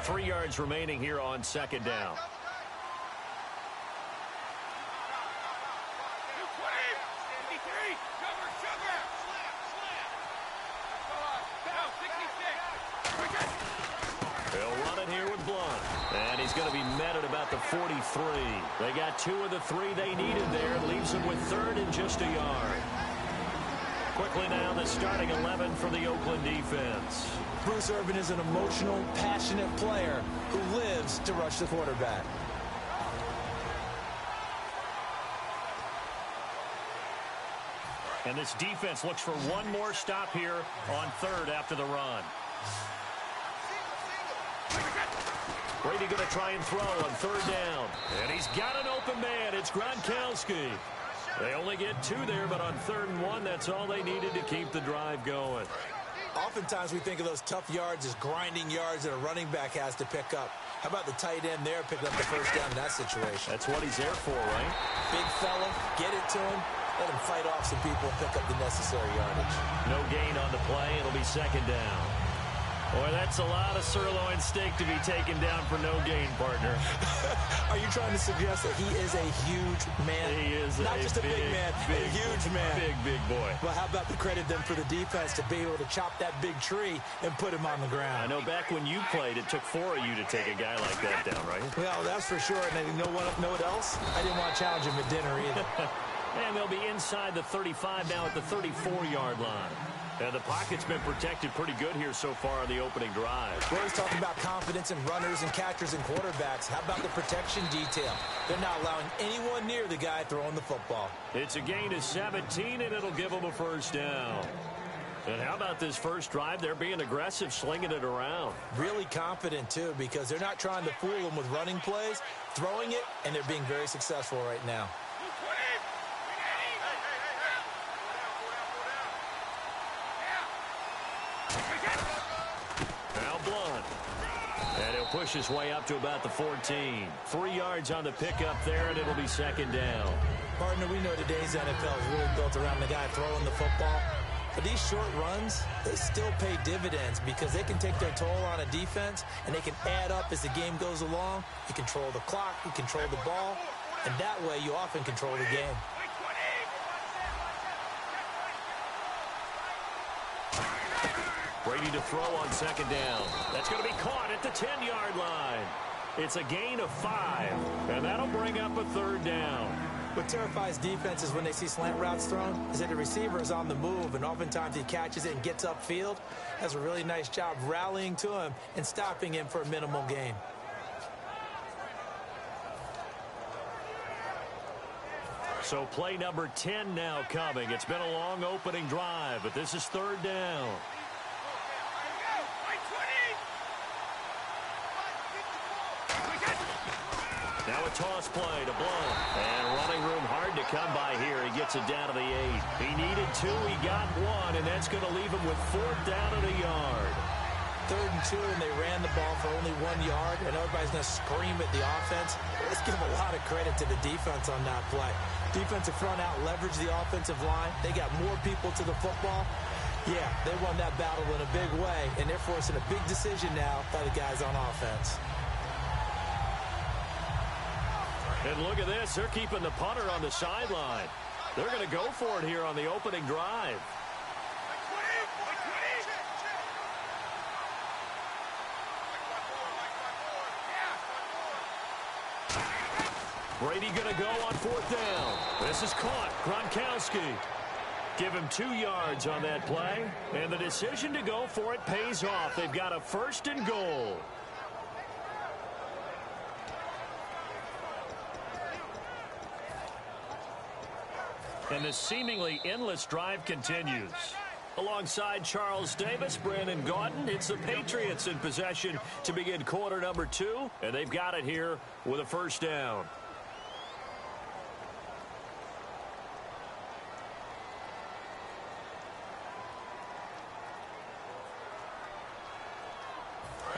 Three yards remaining here on second down. He'll run it here with Blunt. And he's going to be met at about the 43. They got 2 of the 3 they needed there. Leaves them with third and just a yard. Quickly now, the starting 11 for the Oakland defense. Bruce Irvin is an emotional, passionate player who lives to rush the quarterback. And this defense looks for one more stop here on third after the run. Brady going to try and throw on third down. And he's got an open man. It's Gronkowski. They only get 2 there, but on 3rd and 1, that's all they needed to keep the drive going. Oftentimes we think of those tough yards as grinding yards that a running back has to pick up. How about the tight end there picking up the first down in that situation? That's what he's there for, right? Big fella, get it to him, let him fight off some people and pick up the necessary yardage. No gain on the play. It'll be second down. Boy, that's a lot of sirloin steak to be taken down for no gain, partner. Are you trying to suggest that he is a huge man? He is not just a big man, a huge man. Big boy. Well, how about the credit then for the defense to be able to chop that big tree and put him on the ground? I know back when you played, it took 4 of you to take a guy like that down, right? Well, that's for sure. And you know what else? I didn't want to challenge him at dinner either. And they'll be inside the 35 now at the 34-yard line. And the pocket's been protected pretty good here so far on the opening drive. We're always talking about confidence in runners and catchers and quarterbacks. How about the protection detail? They're not allowing anyone near the guy throwing the football. It's a gain of 17, and it'll give them a first down. And how about this first drive? They're being aggressive, slinging it around. Really confident, too, because they're not trying to fool them with running plays, throwing it, and they're being very successful right now. And he'll push his way up to about the 14. 3 yards on the pickup there, and it'll be second down. Partner, we know today's NFL is really built around the guy throwing the football. But these short runs, they still pay dividends because they can take their toll on a defense, and they can add up as the game goes along. You control the clock, you control the ball, and that way you often control the game. Brady to throw on second down. That's going to be caught at the 10-yard line. It's a gain of 5, and that'll bring up a third down. What terrifies defenses when they see slant routes thrown is that the receiver is on the move, and oftentimes he catches it and gets upfield. Does a really nice job rallying to him and stopping him for a minimal gain. So play number 10 now coming. It's been a long opening drive, but this is third down. Now a toss play to Blunt. And running room hard to come by here. He gets it down to the 8. He needed 2. He got 1, and that's going to leave him with 4th down and a yard. 3rd and 2, and they ran the ball for only 1 yard, and everybody's going to scream at the offense. Let's give a lot of credit to the defense on that play. Defensive front out leveraged the offensive line. They got more people to the football. Yeah, they won that battle in a big way, and they're forcing a big decision now by the guys on offense. And look at this. They're keeping the punter on the sideline. They're going to go for it here on the opening drive. Brady going to go on 4th down. This is caught. Gronkowski. Give him 2 yards on that play, and the decision to go for it pays off. They've got a 1st and goal. And the seemingly endless drive continues. Alongside Charles Davis, Brandon Gaudin, it's the Patriots in possession to begin quarter number 2, and they've got it here with a 1st down.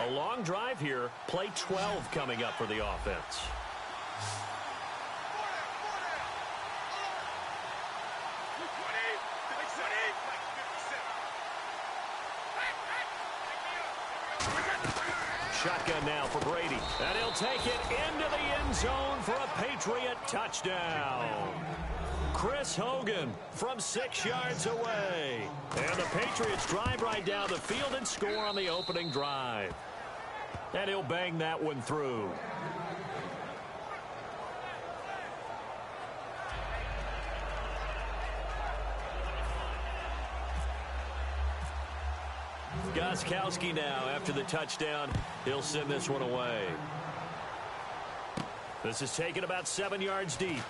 A long drive here, play 12 coming up for the offense. Shotgun now for Brady. And he'll take it into the end zone for a Patriot touchdown. Chris Hogan from 6 yards away. And the Patriots drive right down the field and score on the opening drive. And he'll bang that one through. Gostkowski now after the touchdown. He'll send this one away. This is taken about 7 yards deep.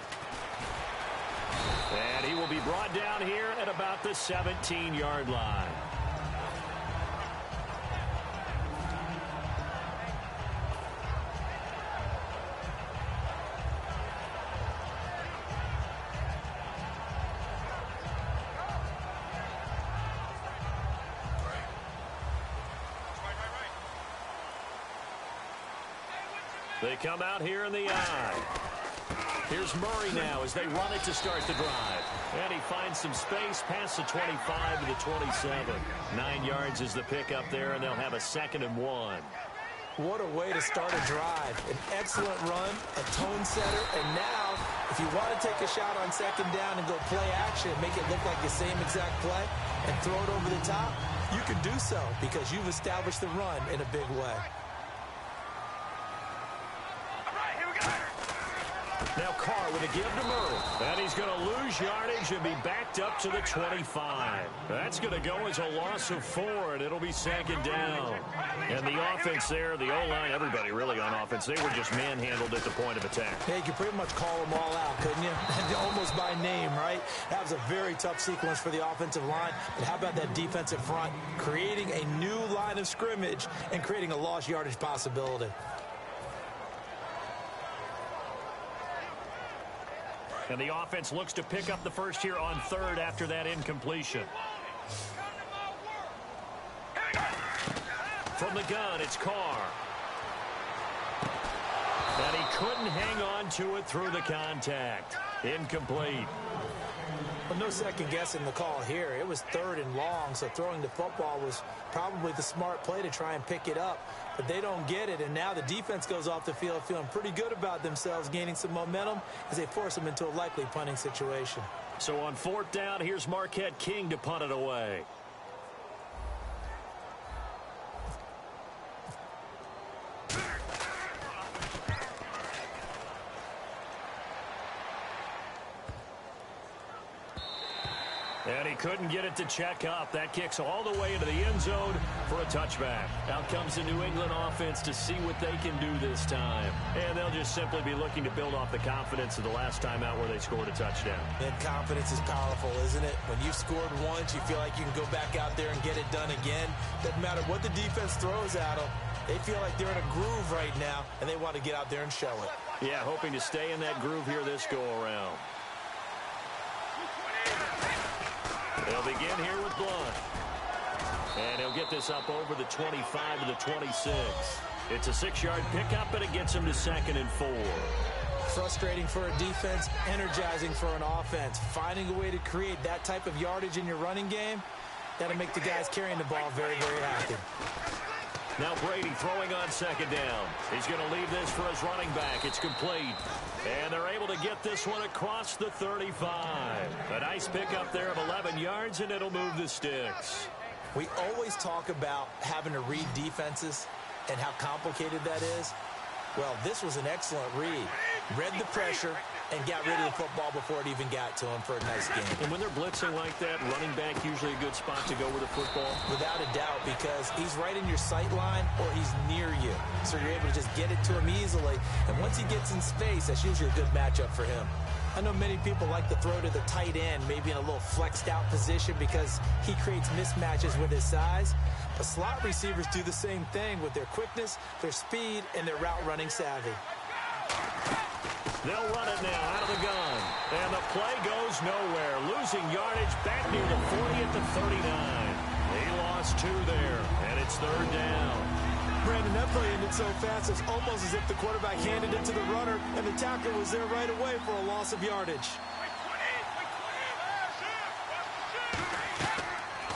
And he will be brought down here at about the 17-yard line. They come out here in the eye. Here's Murray now as they run it to start the drive. And he finds some space past the 25 to the 27. 9 yards is the pickup there, and they'll have a 2nd and 1. What a way to start a drive. An excellent run, a tone setter, and now if you want to take a shot on 2nd down and go play action, make it look like the same exact play, and throw it over the top, you can do so because you've established the run in a big way. Now Carr with a give to Murray. And he's going to lose yardage and be backed up to the 25. That's going to go as a loss of 4, and it'll be 2nd down. And the offense there, the O-line, everybody really on offense, they were just manhandled at the point of attack. Yeah, you could pretty much call them all out, couldn't you? Almost by name, right? That was a very tough sequence for the offensive line. But how about that defensive front creating a new line of scrimmage and creating a lost yardage possibility? And the offense looks to pick up the first here on 3rd after that incompletion. From the gun, it's Carr. And he couldn't hang on to it through the contact. Incomplete. Well, no second guessing the call here. It was 3rd and long, so throwing the football was probably the smart play to try and pick it up. But they don't get it, and now the defense goes off the field feeling pretty good about themselves, gaining some momentum as they force them into a likely punting situation. So on 4th down, here's Marquette King to punt it away. And he couldn't get it to check up. That kicks all the way into the end zone for a touchback. Out comes the New England offense to see what they can do this time. And they'll just simply be looking to build off the confidence of the last time out where they scored a touchdown. And confidence is powerful, isn't it? When you've scored once, you feel like you can go back out there and get it done again. Doesn't matter what the defense throws at them. They feel like they're in a groove right now, and they want to get out there and show it. Yeah, hoping to stay in that groove here this go-around. They'll begin here with Blunt. And he'll get this up over the 25 to the 26. It's a 6-yard pickup, and it gets him to 2nd and 4. Frustrating for a defense, energizing for an offense. Finding a way to create that type of yardage in your running game, that'll make the guys carrying the ball very, very happy. Now Brady throwing on 2nd down. He's going to leave this for his running back. It's complete. And they're able to get this one across the 35. A nice pickup there of 11 yards, and it'll move the sticks. We always talk about having to read defenses and how complicated that is. Well, this was an excellent read. Read the pressure and got rid of the football before it even got to him for a nice game. And when they're blitzing like that, running back usually a good spot to go with the football? Without a doubt, because he's right in your sight line or he's near you. So you're able to just get it to him easily. And once he gets in space, that's usually a good matchup for him. I know many people like to throw to the tight end, maybe in a little flexed out position because he creates mismatches with his size. But slot receivers do the same thing with their quickness, their speed, and their route running savvy. They'll run it now out of the gun. And the play goes nowhere. Losing yardage back near the 40 at the 39. He lost 2 there, and it's 3rd down. Brandon, that play ended so fast, it's almost as if the quarterback handed it to the runner, and the tackler was there right away for a loss of yardage.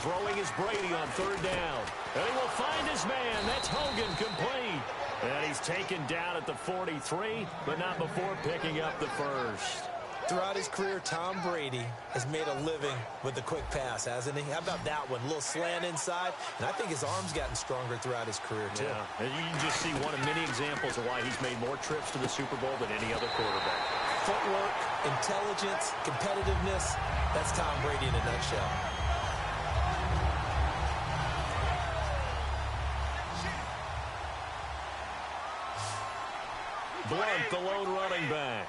Throwing is Brady on 3rd down. And he will find his man. That's Hogan, complete. And he's taken down at the 43, but not before picking up the first. Throughout his career, Tom Brady has made a living with the quick pass, hasn't he? How about that one? A little slant inside, and I think his arm's gotten stronger throughout his career, too. Yeah, and you can just see one of many examples of why he's made more trips to the Super Bowl than any other quarterback. Footwork, intelligence, competitiveness, that's Tom Brady in a nutshell. Blunt, the lone running back.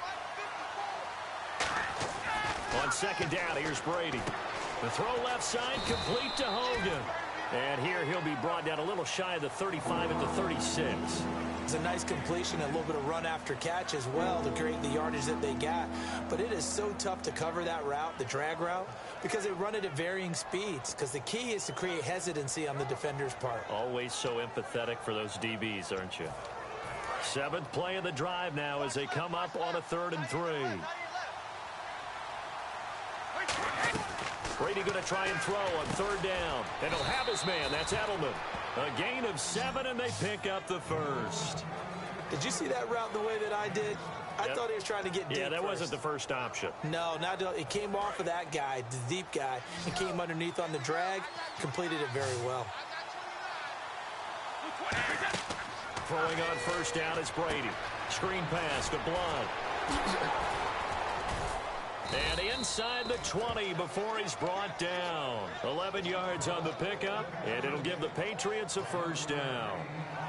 On 2nd down, here's Brady. The throw left side, complete to Hogan. And here he'll be brought down a little shy of the 35 at the 36. It's a nice completion, a little bit of run after catch as well to create the yardage that they got. But it is so tough to cover that route, the drag route, because they run it at varying speeds. Because the key is to create hesitancy on the defender's part. Always so empathetic for those DBs, aren't you? 7th play of the drive now as they come up on a 3rd and 3. Brady going to try and throw on 3rd down. And he'll have his man. That's Edelman. A gain of 7, and they pick up the first. Did you see that route the way that I did? I thought he was trying to get deep. Yeah, that first. wasn't the first option. No, it came off of that guy, the deep guy, and came underneath on the drag. Completed it very well. Throwing on 1st down is Brady. Screen pass to Blunt. And inside the 20 before he's brought down. 11 yards on the pickup, and it'll give the Patriots a 1st down.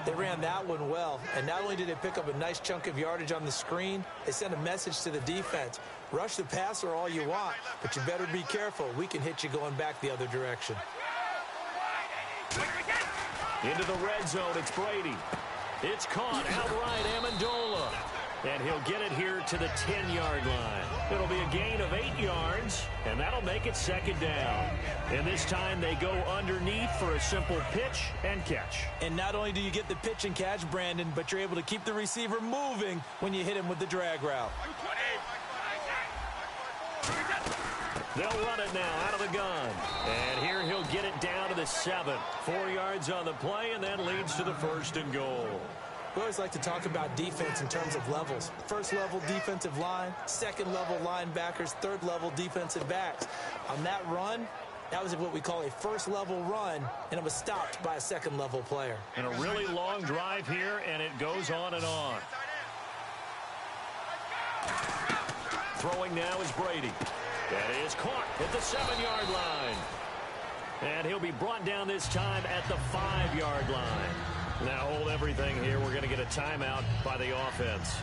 They ran that one well, and not only did they pick up a nice chunk of yardage on the screen, they sent a message to the defense. Rush the passer all you want, but you better be careful. We can hit you going back the other direction. Into the red zone, it's Brady. It's caught outright, Amendola. And he'll get it here to the 10-yard line. It'll be a gain of 8 yards, and that'll make it 2nd down. And this time they go underneath for a simple pitch and catch. And not only do you get the pitch and catch, Brandon, but you're able to keep the receiver moving when you hit him with the drag route. They'll run it now out of the gun. And here he'll get it down to the 7. 4 yards on the play, and that leads to the 1st and goal. We always like to talk about defense in terms of levels. 1st level defensive line, 2nd level linebackers, 3rd level defensive backs. On that run, that was what we call a 1st level run, and it was stopped by a 2nd level player. And a really long drive here, and it goes on and on. Throwing now is Brady. That is caught at the 7-yard line. And he'll be brought down this time at the 5-yard line. Now hold everything here. We're going to get a timeout by the offense.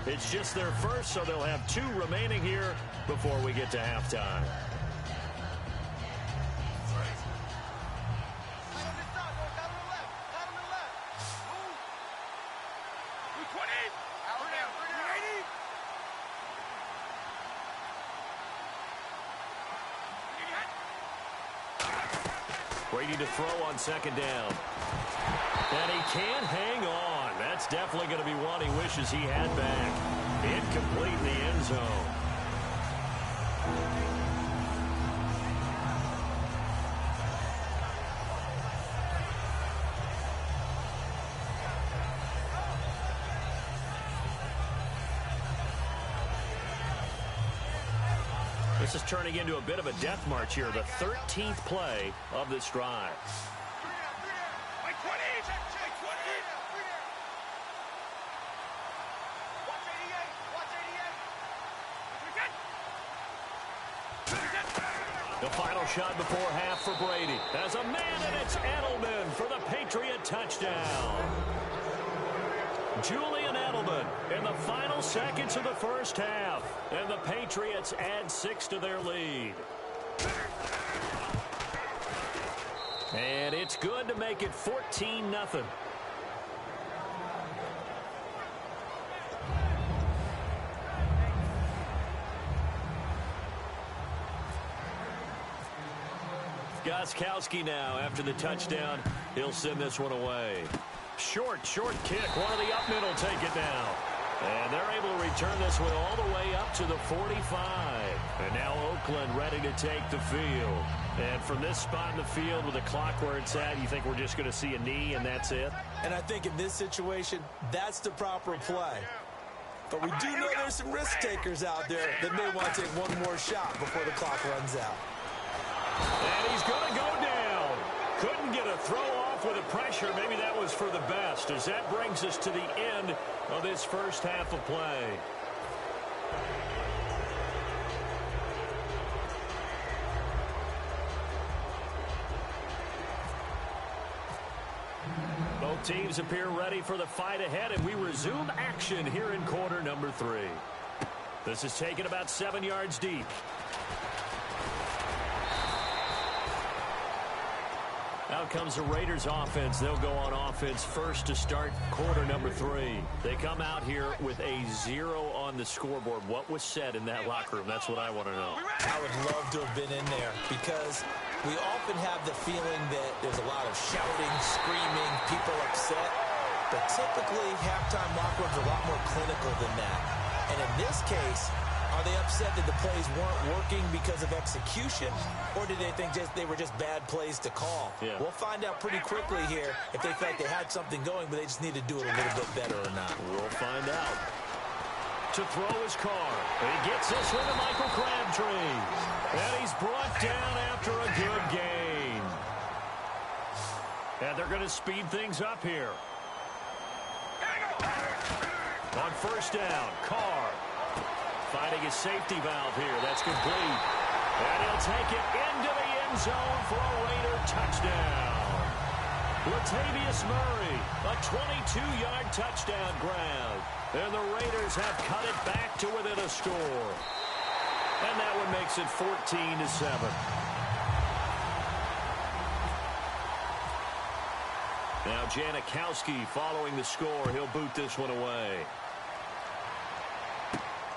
It's just their first, so they'll have 2 remaining here before we get to halftime. Brady to throw on 2nd down. And he can't hang on. That's definitely going to be one he wishes he had back. Incomplete in the end zone. This is turning into a bit of a death march here, the 13th play of this drive. The final shot before half for Brady. As a man, and it's Edelman for the Patriot touchdown. Julian Edelman in the final seconds of the first half. And the Patriots add 6 to their lead. And it's good to make it 14-0. Gostkowski now after the touchdown. He'll send this one away. Short kick. One of the up middle take it down. And they're able to return this one all the way up to the 45. And now Oakland ready to take the field. And from this spot in the field with the clock where it's at, you think we're just going to see a knee and that's it? And I think in this situation, that's the proper play. But we do know there's some risk takers out there that may want to take one more shot before the clock runs out. And he's going to go down. Couldn't get a throw off with the pressure. Maybe that was for the best, as that brings us to the end of this first half of play. Both teams appear ready for the fight ahead, and we resume action here in quarter number 3. This is taken about 7 yards deep. Out comes the Raiders offense. They'll go on offense first to start quarter number 3. They come out here with a 0 on the scoreboard. What was said in that locker room? That's what I want to know. I would love to have been in there because we often have the feeling that there's a lot of shouting, screaming, people upset. But typically, halftime locker rooms are a lot more clinical than that. And in this case, are they upset that the plays weren't working because of execution, or did they think they were just bad plays to call? Yeah. We'll find out pretty quickly here if they felt they had something going, but they just need to do it a little bit better or not. We'll find out. To throw his car. He gets this one to Michael Crabtree. And he's brought down after a good gain. And they're going to speed things up here. On first down, Carr. Finding his safety valve here. That's complete. And he'll take it into the end zone for a Raider touchdown. Latavius Murray, a 22-yard touchdown grab. And the Raiders have cut it back to within a score. And that one makes it 14-7. Now Janikowski following the score. He'll boot this one away.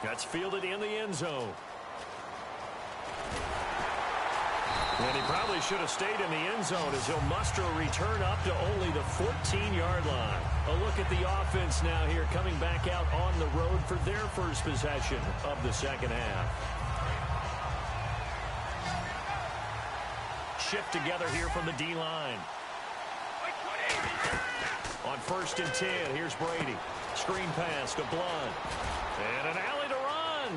That's fielded in the end zone. And he probably should have stayed in the end zone as he'll muster a return up to only the 14-yard line. A look at the offense now here coming back out on the road for their first possession of the second half. Shift together here from the D-line. On first and 10, here's Brady. Screen pass to Blunt. And an alley to run.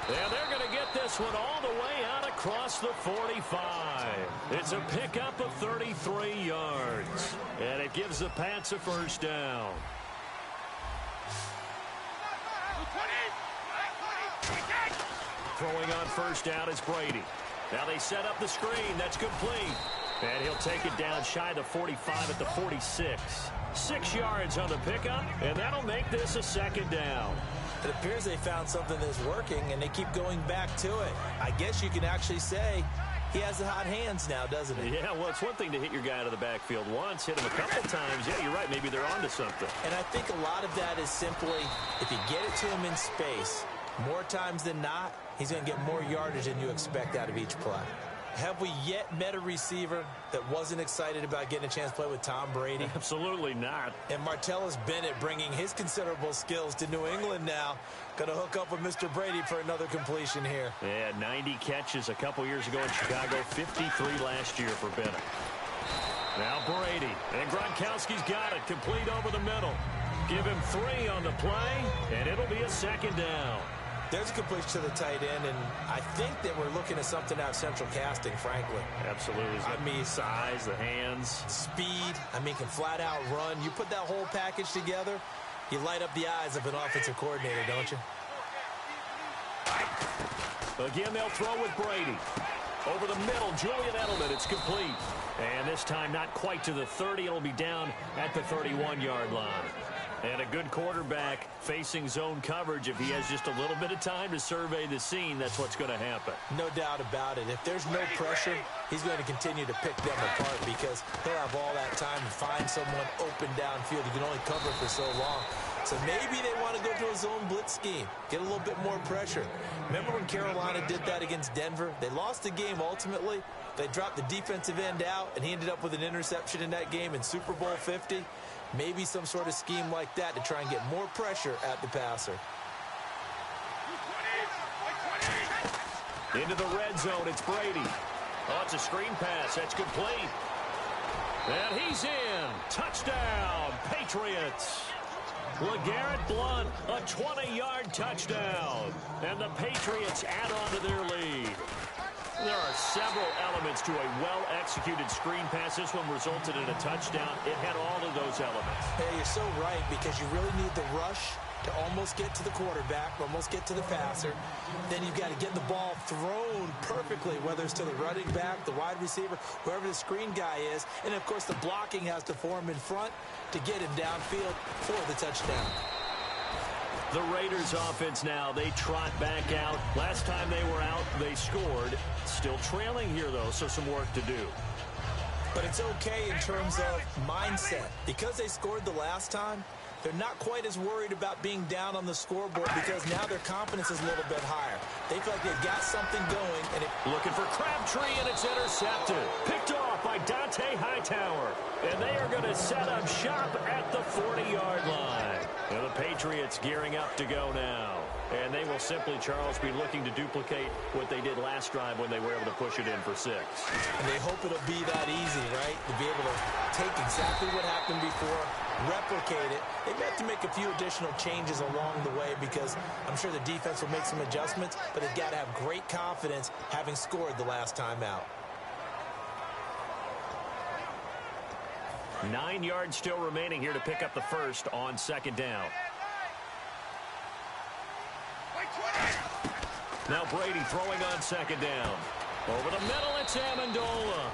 And they're going to get this one all the way out across the 45. It's a pickup of 33 yards. And it gives the Pats a first down. Throwing on first down is Brady. Now they set up the screen. That's complete. And he'll take it down shy of the 45 at the 46. 6 yards on the pickup, and that'll make this a second down. It appears they found something that's working, and they keep going back to it. I guess you can actually say he has the hot hands now, doesn't he? Yeah, well, it's one thing to hit your guy out of the backfield once, hit him a couple times. Yeah, you're right. Maybe they're onto something. And I think a lot of that is simply if you get it to him in space, more times than not, he's going to get more yardage than you expect out of each play. Have we yet met a receiver that wasn't excited about getting a chance to play with Tom Brady? Absolutely not. And Martellus Bennett bringing his considerable skills to New England now. Going to hook up with Mr. Brady for another completion here. Yeah, 90 catches a couple years ago in Chicago, 53 last year for Bennett. Now Brady, and Gronkowski's got it, complete over the middle. Give him 3 on the play, and it'll be a second down. There's a completion to the tight end, and I think that we're looking at something out of central casting, frankly. Absolutely. I mean, size, the hands. Speed, can flat out run. You put that whole package together, you light up the eyes of an offensive coordinator, don't you? Again, they'll throw with Brady. Over the middle, Julian Edelman. It's complete. And this time not quite to the 30. It'll be down at the 31-yard line. And a good quarterback facing zone coverage. If he has just a little bit of time to survey the scene, that's what's going to happen. No doubt about it. If there's no pressure, he's going to continue to pick them apart because he'll have all that time to find someone open downfield. He can only cover for so long. So maybe they want to go to a zone blitz scheme, get a little bit more pressure. Remember when Carolina did that against Denver? They lost the game ultimately. They dropped the defensive end out, and he ended up with an interception in that game in Super Bowl 50. Maybe some sort of scheme like that to try and get more pressure at the passer. Into the red zone, it's Brady. Oh, it's a screen pass. That's complete. And he's in. Touchdown, Patriots. LeGarrette Blount, a 20-yard touchdown. And the Patriots add on to their lead. There are several elements to a well-executed screen pass. This one resulted in a touchdown. It had all of those elements. Hey, you're so right because you really need the rush to almost get to the quarterback, almost get to the passer. Then you've got to get the ball thrown perfectly, whether it's to the running back, the wide receiver, whoever the screen guy is. And, of course, the blocking has to form in front to get him downfield for the touchdown. The Raiders offense now, they trot back out. Last time they were out, they scored. Still trailing here, though, so some work to do. But it's okay in terms of mindset. Because they scored the last time, they're not quite as worried about being down on the scoreboard because now their confidence is a little bit higher. They feel like they've got something going. And looking for Crabtree, and it's intercepted. Picked off by Dante Hightower. And they are going to set up shop at the 40-yard line. And the Patriots gearing up to go now. And they will simply, Charles, be looking to duplicate what they did last drive when they were able to push it in for 6. And they hope it'll be that easy, right? To be able to take exactly what happened before, replicate it. They may have to make a few additional changes along the way because I'm sure the defense will make some adjustments, but they've got to have great confidence having scored the last time out. 9 yards still remaining here to pick up the first on second down. Now Brady throwing on second down. Over the middle, it's Amendola.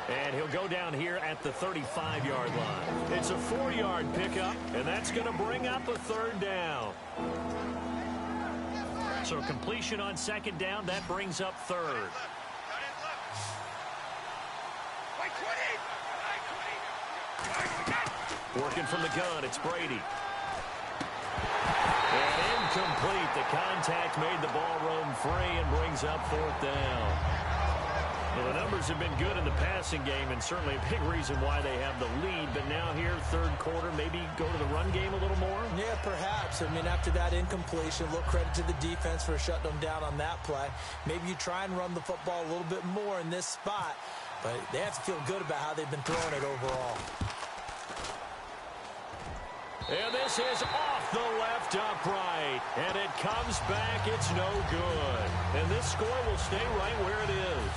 And he'll go down here at the 35-yard line. It's a 4-yard pickup, and that's going to bring up a third down. So completion on second down, that brings up third. Working from the gun, it's Brady. And incomplete. The contact made the ball roam free and brings up fourth down. Well, the numbers have been good in the passing game and certainly a big reason why they have the lead. But now here, third quarter, maybe go to the run game a little more? Yeah, perhaps. I mean, after that incompletion, a little credit to the defense for shutting them down on that play. Maybe you try and run the football a little bit more in this spot. But they have to feel good about how they've been throwing it overall. And this is off the left upright. And it comes back. It's no good. And this score will stay right where it is.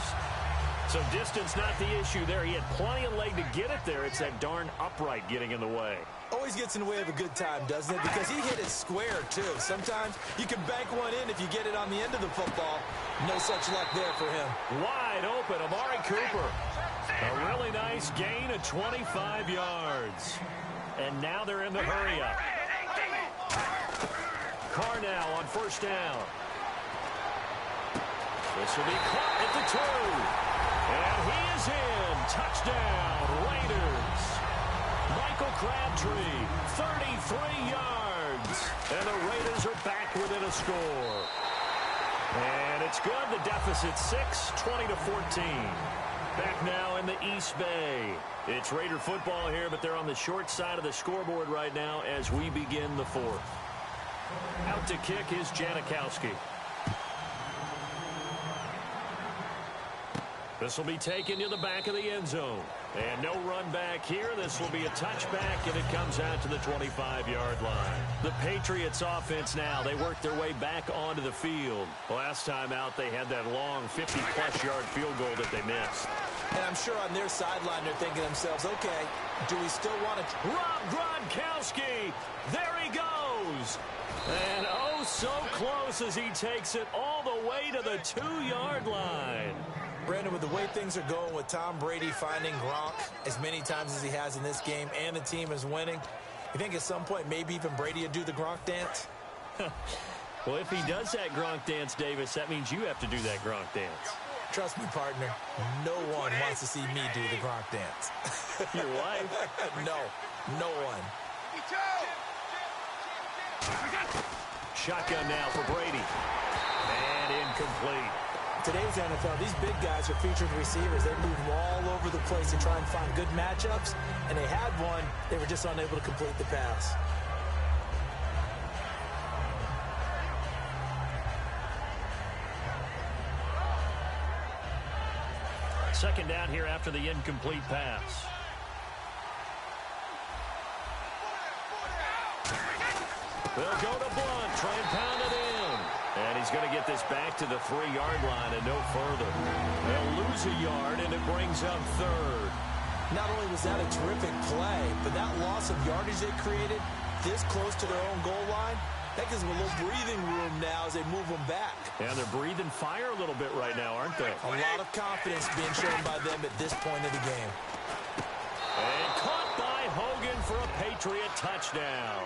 So distance not the issue there. He had plenty of leg to get it there. It's that darn upright getting in the way. Always gets in the way of a good time, doesn't it? Because he hit it square, too. Sometimes you can bank one in if you get it on the end of the football. No such luck there for him. Wide open, Amari Cooper. A really nice gain of 25 yards. And now they're in the hurry-up. Carr now on first down. This will be caught at the 2. And he is in. Touchdown, Raiders. Michael Crabtree, 33 yards. And the Raiders are back within a score. And it's good. The deficit 6, 20-14. Back now in the East Bay. It's Raider football here, but they're on the short side of the scoreboard right now as we begin the fourth. Out to kick is Janikowski. This will be taken to the back of the end zone. And no run back here. This will be a touchback, and it comes out to the 25-yard line. The Patriots offense now, they work their way back onto the field. Last time out, they had that long 50-plus yard field goal that they missed. And I'm sure on their sideline they're thinking to themselves, okay, do we still want to... Rob Gronkowski, there he goes. And oh, so close as he takes it all the way to the 2-yard line. Brandon, with the way things are going with Tom Brady finding Gronk as many times as he has in this game and the team is winning, you think at some point maybe even Brady would do the Gronk dance? Well, if he does that Gronk dance, Davis, that means you have to do that Gronk dance. Trust me, partner, no one wants to see me do the Gronk dance. Your wife? No one. Shotgun now for Brady. And incomplete. Today's NFL, these big guys are featured receivers. They move all over the place to try and find good matchups, and they had one. They were just unable to complete the pass. Second down here after the incomplete pass. They'll go to Blunt, try and pound it in. And he's going to get this back to the 3-yard line and no further. They'll lose a yard, and it brings up third. Not only was that a terrific play, but that loss of yardage they created this close to their own goal line, that gives them a little breathing room now as they move them back. And they're breathing fire a little bit right now, aren't they? A lot of confidence being shown by them at this point of the game. And caught by Hogan for a Patriot touchdown.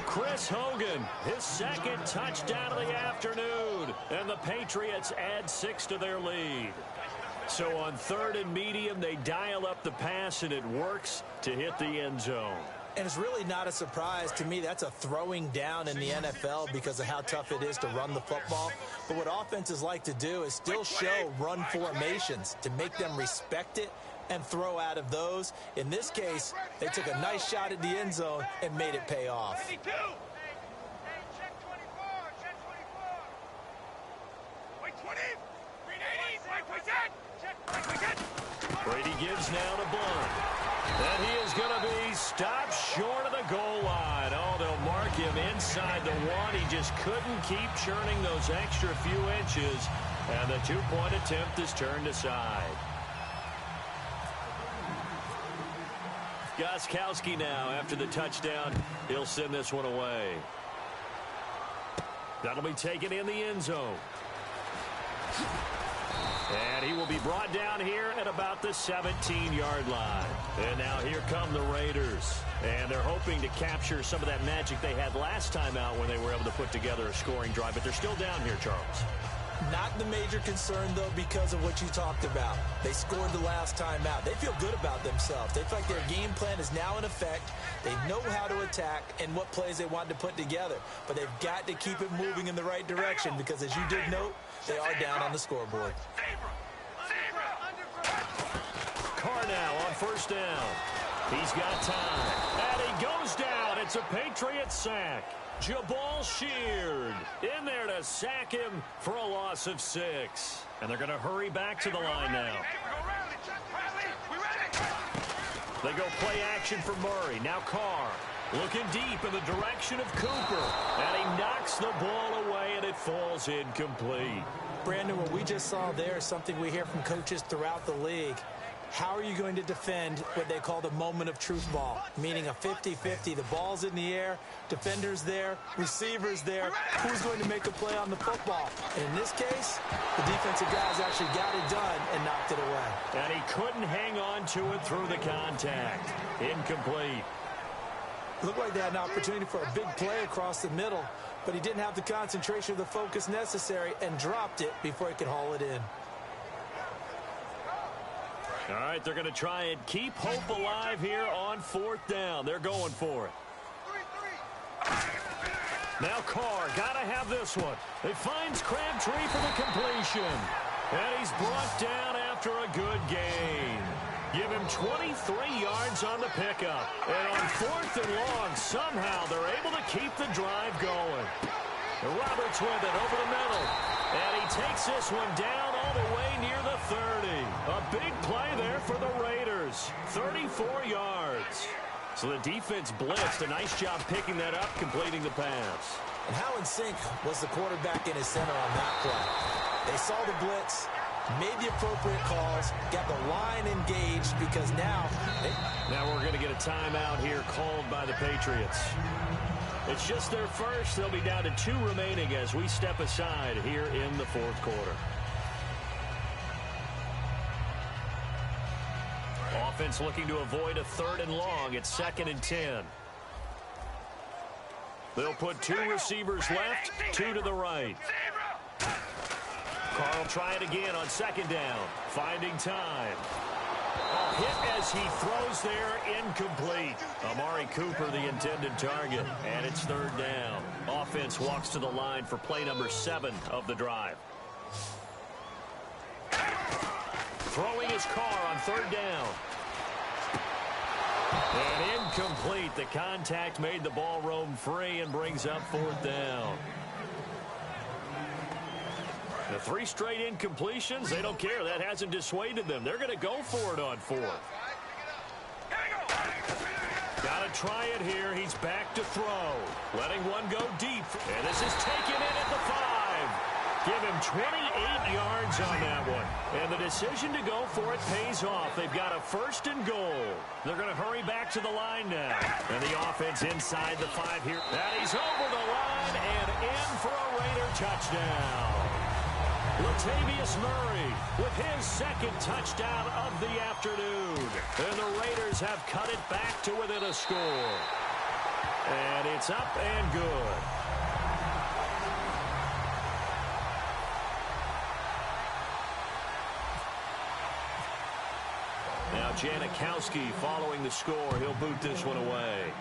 Chris Hogan, his second touchdown of the afternoon. And the Patriots add 6 to their lead. So on 3rd and medium, they dial up the pass, and it works to hit the end zone. And it's really not a surprise to me. That's a throwing down in the NFL because of how tough it is to run the football. But what offenses like to do is still show run formations to make them respect it and throw out of those. In this case, they took a nice shot at the end zone and made it pay off. Brady gives now to Blunt. And he is going to be stopped short of the goal line. Oh, they'll mark him inside the 1. He just couldn't keep churning those extra few inches. And the 2-point attempt is turned aside. Gostkowski now after the touchdown. He'll send this one away. That'll be taken in the end zone. And he will be brought down here at about the 17-yard line. And now here come the Raiders. And they're hoping to capture some of that magic they had last time out when they were able to put together a scoring drive. But they're still down here, Charles. Not the major concern, though, because of what you talked about. They scored the last time out. They feel good about themselves. They feel like their game plan is now in effect. They know how to attack and what plays they want to put together. But they've got to keep it moving in the right direction because, as you did note, they are down on the scoreboard. Carr now on first down. He's got time. And he goes down. It's a Patriot sack. Jabal Sheard in there to sack him for a loss of 6. And they're going to hurry back to the line now. They go play action for Murray. Now Carr looking deep in the direction of Cooper. And he knocks the ball away, and it falls incomplete. Brandon, what we just saw there is something we hear from coaches throughout the league. How are you going to defend what they call the moment of truth ball, meaning a 50-50? The ball's in the air, defenders there, receivers there. Who's going to make a play on the football? And in this case, the defensive guys actually got it done and knocked it away. And he couldn't hang on to it through the contact. Incomplete. Looked like they had an opportunity for a big play across the middle, but he didn't have the concentration or the focus necessary and dropped it before he could haul it in. All right, they're going to try and keep hope alive here on 4th down. They're going for it. Now Carr, got to have this one. He finds Crabtree for the completion. And he's brought down after a good gain. Give him 23 yards on the pickup. And on 4th and long, somehow they're able to keep the drive going. Roberts with it over the middle. And he takes this one down all the way near the 30. A big play there for the Raiders. 34 yards. So the defense blitzed. A nice job picking that up, completing the pass. And how in sync was the quarterback in his center on that play? They saw the blitz. made the appropriate calls, got the line engaged because now... Now we're going to get a timeout here called by the Patriots. It's just their first. They'll be down to 2 remaining as we step aside here in the fourth quarter. Offense looking to avoid a 3rd and long. It's 2nd and 10. They'll put 2 receivers left, 2 to the right. Carl try it again on 2nd down. Finding time. A hit as he throws there, incomplete. Amari Cooper, the intended target, and it's 3rd down. Offense walks to the line for play number 7 of the drive. Throwing his car on 3rd down. And incomplete. The contact made the ball roam free and brings up 4th down. The 3 straight incompletions, they don't care. That hasn't dissuaded them. They're going to go for it on 4th. Got to try it here. He's back to throw. Letting one go deep. And this is taken in at the 5. Give him 28 yards on that one. And the decision to go for it pays off. They've got a 1st and goal. They're going to hurry back to the line now. And the offense inside the 5 here. And he's over the line and in for a Raider touchdown. Latavius Murray with his 2nd touchdown of the afternoon. And the Raiders have cut it back to within a score. And it's up and good. Now Janikowski following the score. He'll boot this one away.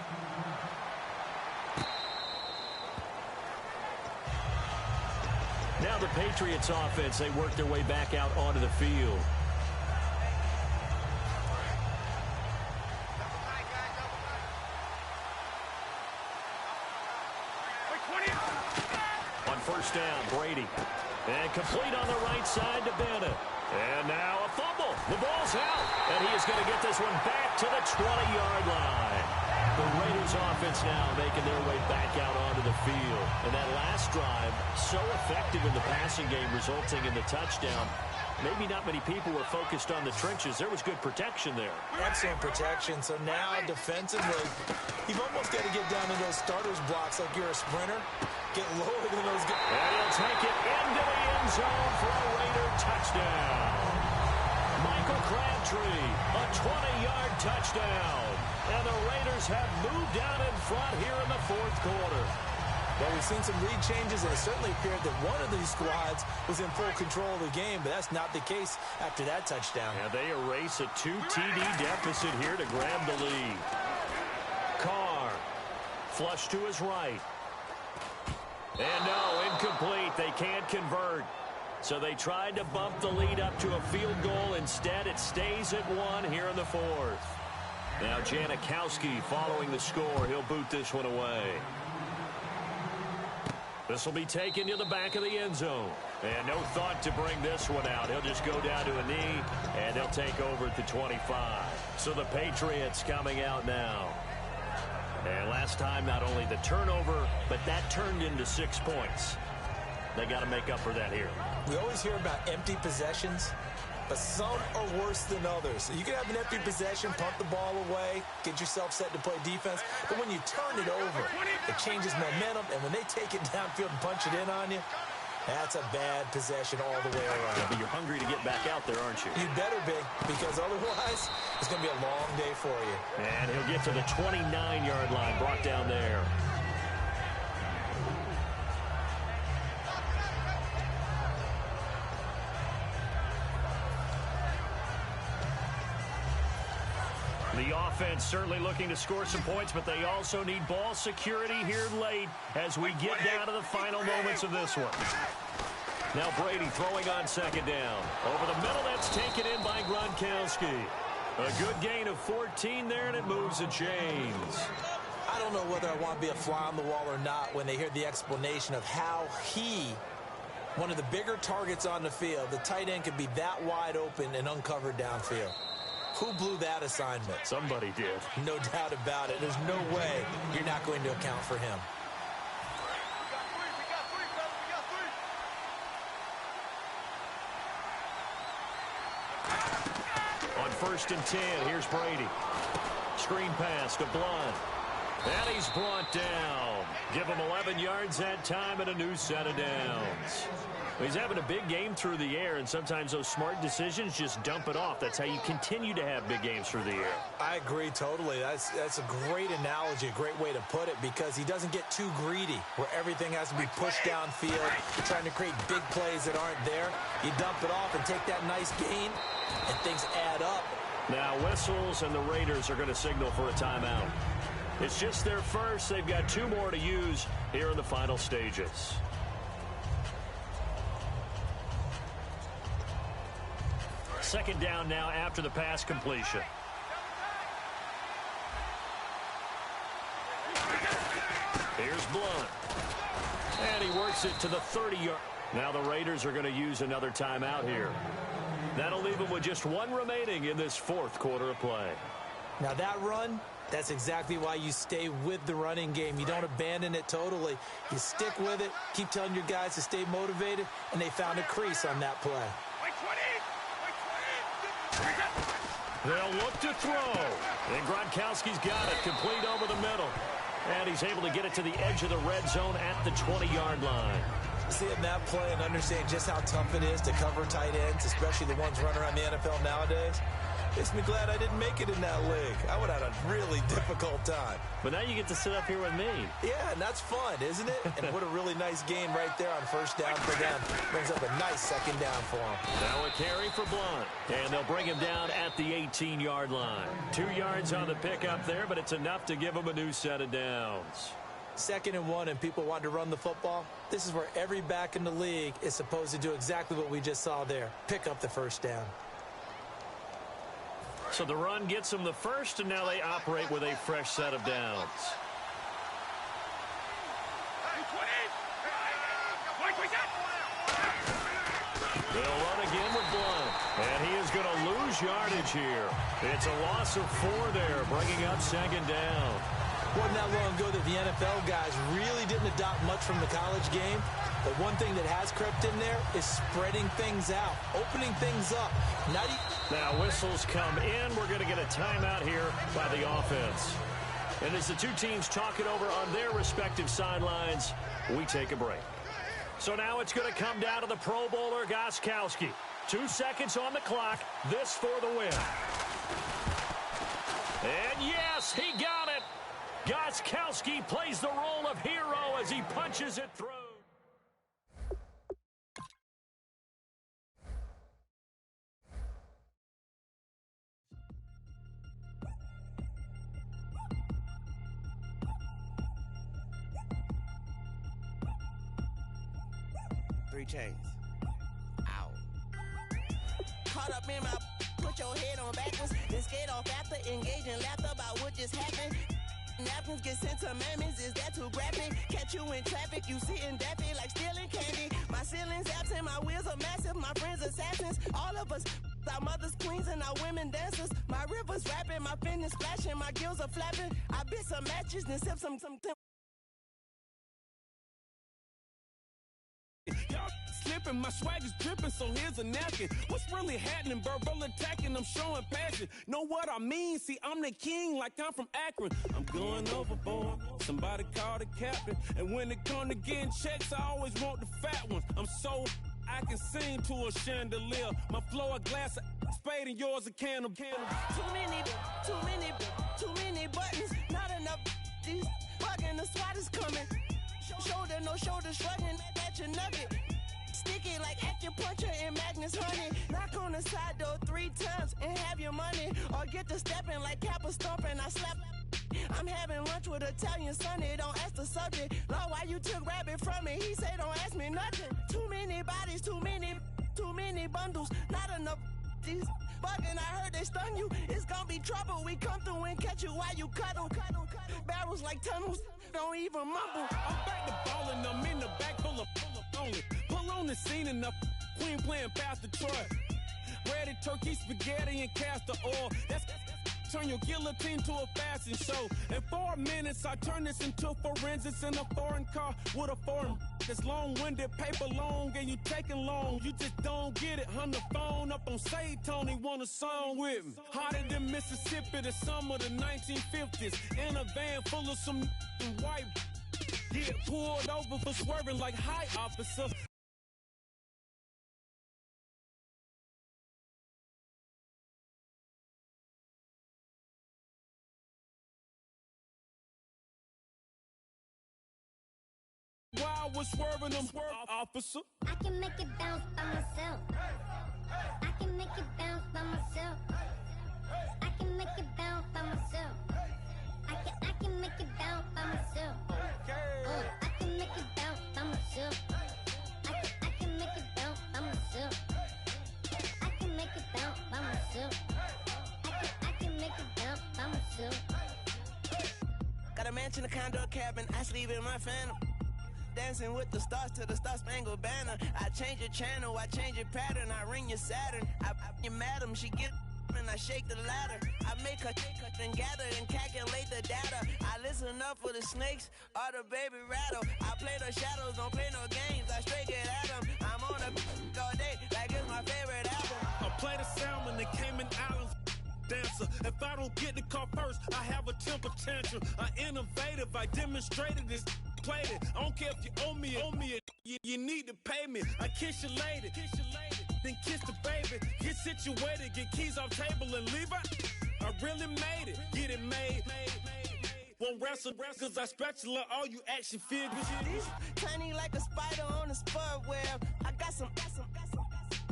Now the Patriots offense, they work their way back out onto the field. On 1st down, Brady. And complete on the right side to Bennett. And now a fumble. The ball's out. And he is going to get this one back to the 20-yard line. The Raiders offense now making their way back out onto the field. And that last drive, so effective in the passing game, resulting in the touchdown. Maybe not many people were focused on the trenches. There was good protection there. Excellent protection. So now defensively, you've almost got to get down to those starters blocks like you're a sprinter. Get lower than those guys. And he'll take it into the end zone for a Raider touchdown. Michael Crabtree, a 20-yard touchdown. And the Raiders have moved out in front here in the fourth quarter. Well, we've seen some lead changes, and it certainly appeared that one of these squads was in full control of the game, but that's not the case after that touchdown. Yeah, they erase a 2 TD deficit here to grab the lead. Carr, flush to his right. And no, incomplete. They can't convert. So they tried to bump the lead up to a field goal. Instead, it stays at 1 here in the fourth. Now Janikowski following the score. He'll boot this one away. This will be taken to the back of the end zone. And no thought to bring this one out. He'll just go down to a knee, and they'll take over at the 25. So the Patriots coming out now. And last time, not only the turnover, but that turned into 6 points. They got to make up for that here. We always hear about empty possessions, but some are worse than others. You can have an empty possession, punt the ball away, get yourself set to play defense, but when you turn it over, it changes momentum, and when they take it downfield and punch it in on you, that's a bad possession all the way around. Yeah, but you're hungry to get back out there, aren't you? You better be, because otherwise, it's going to be a long day for you. And he'll get to the 29-yard line, brought down there. The offense certainly looking to score some points, but they also need ball security here late as we get down to the final moments of this one. Now Brady throwing on second down. Over the middle, that's taken in by Gronkowski. A good gain of 14 there, and it moves the chains. I don't know whether I want to be a fly on the wall or not when they hear the explanation of how he, one of the bigger targets on the field, the tight end could be that wide open and uncovered downfield. Who blew that assignment? Somebody did. No doubt about it. There's no way you're not going to account for him. 1st and 10. Here's Brady. Screen pass to Blunt. And he's brought down. Give him 11 yards that time and a new set of downs. He's having a big game through the air, and sometimes those smart decisions just dump it off. That's how you continue to have big games through the air. I agree totally. That's a great analogy, a great way to put it, because he doesn't get too greedy where everything has to be pushed downfield, trying to create big plays that aren't there. You dump it off and take that nice gain, and things add up. Now whistles, and the Raiders are going to signal for a timeout. It's just their first. They've got 2 more to use here in the final stages. Second down now after the pass completion. Here's Blunt. And he works it to the 30-yard. Now the Raiders are going to use another timeout here. That'll leave them with just 1 remaining in this 4th quarter of play. Now that run, that's exactly why you stay with the running game. You don't abandon it totally. You stick with it, keep telling your guys to stay motivated, and they found a crease on that play. They'll look to throw. And Gronkowski's got it, complete over the middle. And he's able to get it to the edge of the red zone at the 20-yard line. Seeing that play and understanding just how tough it is to cover tight ends, especially the ones running around the NFL nowadays, makes me glad I didn't make it in that league. I would have had a really difficult time. But now you get to sit up here with me. Yeah, and that's fun, isn't it? And what a really nice game right there on 1st down for them. Brings up a nice 2nd down for them. Now a carry for Blunt. And they'll bring him down at the 18-yard line. 2 yards on the pickup there, but it's enough to give him a new set of downs. 2nd and 1, and people want to run the football. This is where every back in the league is supposed to do exactly what we just saw there. Pick up the 1st down. So the run gets them the first, and now they operate with a fresh set of downs. They'll run again with Blunt. And he is going to lose yardage here. It's a loss of 4 there, bringing up 2nd down. Wasn't that long ago that the NFL guys really didn't adopt much from the college game. But one thing that has crept in there is spreading things out, opening things up. Now whistles come in. We're going to get a timeout here by the offense. And as the 2 teams talk it over on their respective sidelines, we take a break. So now it's going to come down to the Pro Bowler, Gostkowski. 2 seconds on the clock. This for the win. And yes, he got it. Gostkowski plays the role of hero as he punches it through. Three chains. Ow. Caught up in my, put your head on backwards, then skate off after engaging laughter about what just happened. Napkins get sent to mammies, is that too graphic? Catch you in traffic, you sitting daffy like stealing candy. My ceiling's absent, my wheels are massive, my friends assassins. All of us, our mothers queens and our women dancers. My rivers rapping, my finish splashing, my gills are flapping. I bit some matches, then sip some Y'all slipping, my swag is dripping, so here's a napkin. What's really happening? Verbal attacking, I'm showing passion. Know what I mean? See, I'm the king like I'm from Akron. I'm going overboard, somebody call the captain. And when it come to getting checks, I always want the fat ones. I'm so I can sing to a chandelier. My flow a glass of spade and yours a can of. Too many buttons, not enough. These bugging, the SWAT is coming. Shoulder, no shoulder, shrugging at your nugget. Sticky like acupuncture and Magnus honey. Knock on the side door 3 times and have your money. Or get to stepping like Kappa stomping. I slap. I'm having lunch with Italian Sonny. Don't ask the subject. Lord, why you took rabbit from me? He say don't ask me nothing. Too many bodies, too many bundles. Not enough. These bugging, I heard they stun you. It's gonna be trouble. We come through and catch you while you cuddle. Barrels like tunnels. Don't even mumble. I'm back to ballin', I'm in the back full of only. Pull on the scene enough. Queen playing Pastor Troy. Ready turkey, spaghetti, and castor oil. That's turn your guillotine to a fashion show. In 4 minutes, I turn this into forensics in a foreign car with a foreign. It's long-winded, paper long, and you taking long. You just don't get it. Hung the phone up on Say Tony, want a song with me. Hotter than Mississippi, the summer of the 1950s. In a van full of some white. Get pulled over for swerving like high officers. While I was swerving them, officer. I can make it bounce by myself. I can make it bounce by myself. I can make it bounce by myself. I can make it bounce by myself. Oh, I can make it bounce by myself. I can make it bounce by myself. I can make it bounce by myself. I can make it bounce by myself. Got a mansion, a condo, a cabin. I sleep in my phantom. Dancing with the stars to the Star-Spangled Banner. I change your channel, I change your pattern. I ring your Saturn. I your madam, she get and I shake the ladder. I make her and gather and calculate the data. I listen up for the snakes or the baby rattle. I play the shadows, don't play no games. I straight get at them. I'm on a all day like it's my favorite album. I play the salmon, the Cayman Islands dancer. If I don't get the car first, I have a temper tantrum. I innovative, I demonstrated this. Played it. I don't care if you owe me it. You need to pay me. I kiss your lady, then kiss the baby. Get situated, get keys off table and leave out. I really made it, get it made. Won't wrestle, cause I spatula all you action figures. Tiny like a spider on a spud web. I got some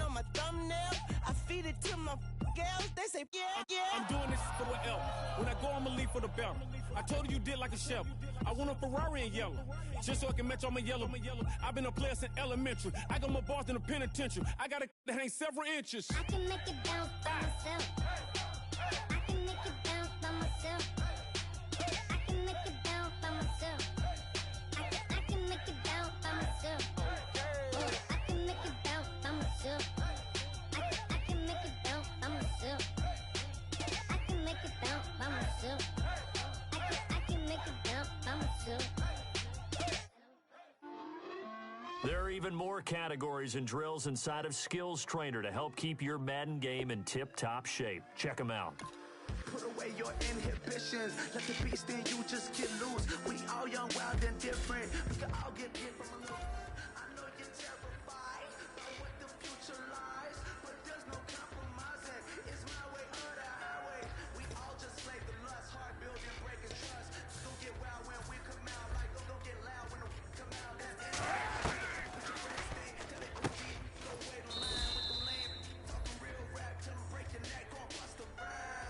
on my thumbnail. I feed it to my girls. They say, yeah. I'm doing this for the L. When I go, I'ma leave for the belt. I told you did like a shovel. I want a Ferrari in yellow, just so I can match all my yellow. I've been a player since elementary. I got more bars than a penitentiary. I got a that hang several inches. I can make it bounce by myself. I can make it bounce by myself. I can make it bounce by myself. I can make it bounce by myself. Oh, I can make it bounce by myself. I can make it bounce by myself. I can make it bounce by myself. I can make it bounce by myself. There are even more categories and drills inside of Skills Trainer to help keep your Madden game in tip-top shape. Check them out. Put away your inhibitions. Let the beast in you just get loose. We all young, wild, and different. We can all get hit from a loop. I know you're terrified by what the future lies, but there's no compromising. It's my way or the highway. We all just slave the lust, hard building, breaking trust. Don't get wild when we come out, like don't get loud when the come out. That's it. Put your friends thing, tell it OG. Go wait in line with them lame. Talking real rap till them break your neck, gon' bust the rhyme.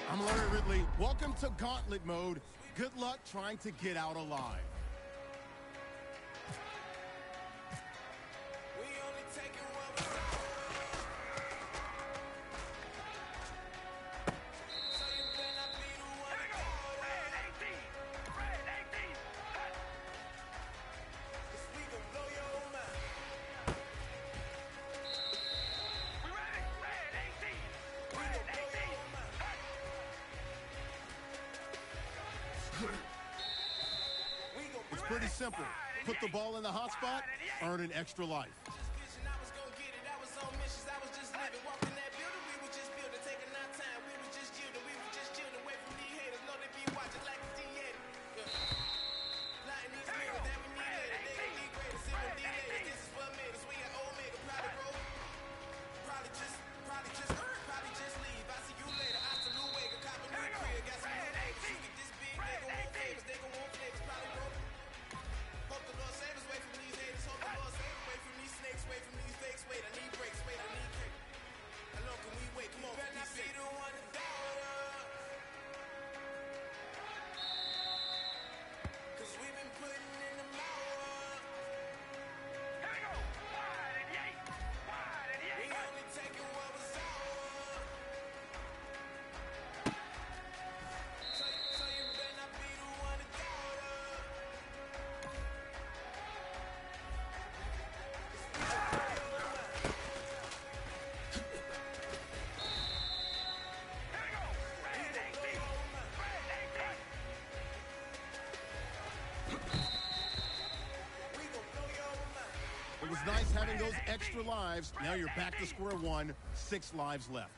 I'm Larry Ridley. Welcome to Gauntlet Mode. Good luck trying to get out alive. It's pretty simple. Put the ball in the hot spot, earn an extra life. It was nice having those extra lives. Now you're back to square one, 6 lives left.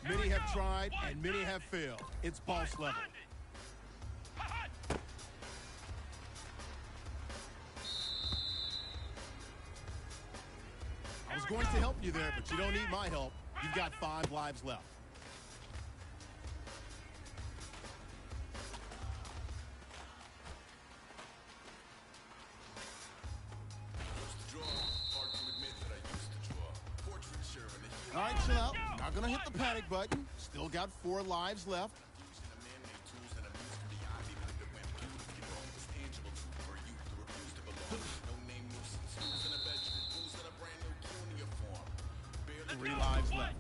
Many have tried and many have failed. It's boss level. I was going to help you there, but you don't need my help. You've got 5 lives left. All right, chill out. Not going to hit the panic button. Still got 4 lives left. Three lives left.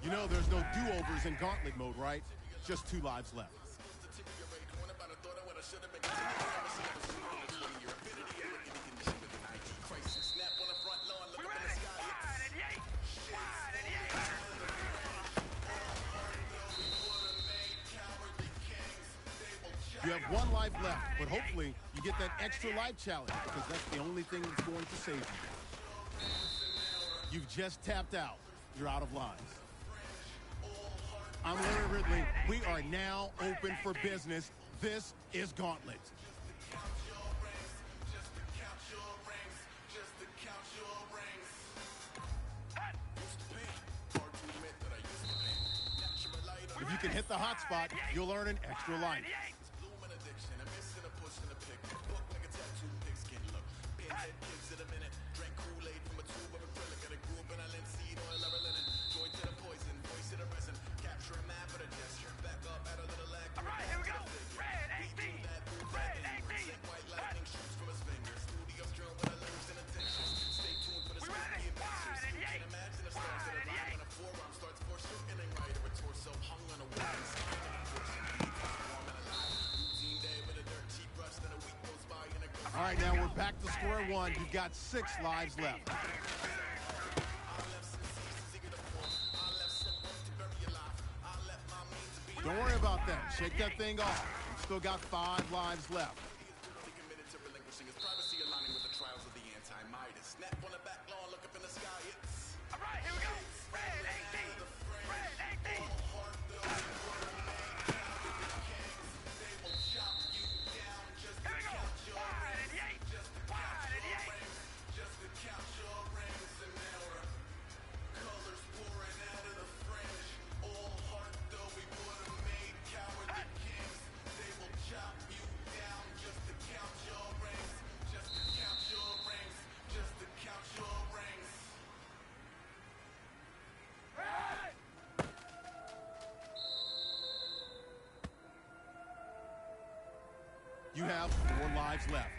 You know there's no do-overs in gauntlet mode, right? Just 2 lives left. You have 1 life left, but hopefully you get that extra life challenge because that's the only thing that's going to save you. You've just tapped out. You're out of lives. I'm Larry Ridley. We are now open for business. This is Gauntlet. If you can hit the hot spot, you'll earn an extra life. All right, now we're back to square one. You've got 6 lives left. Don't worry about that. Shake that thing off. We've still got 5 lives left. Committed to relinquishing his privacy, aligning with the trials of the anti-Midas. Snap on the back lawn, look up in the sky. It's All right, here we go. Red 18. Red 18. Here we go. Wide and eight. Wide and eight. just to count your rings and there were colors pouring out of the fringe. All heart though we would have made cowardly kings. They will chop you down just to count your rings. Just to count your rings. Just to count your rings. You have 4 lives left.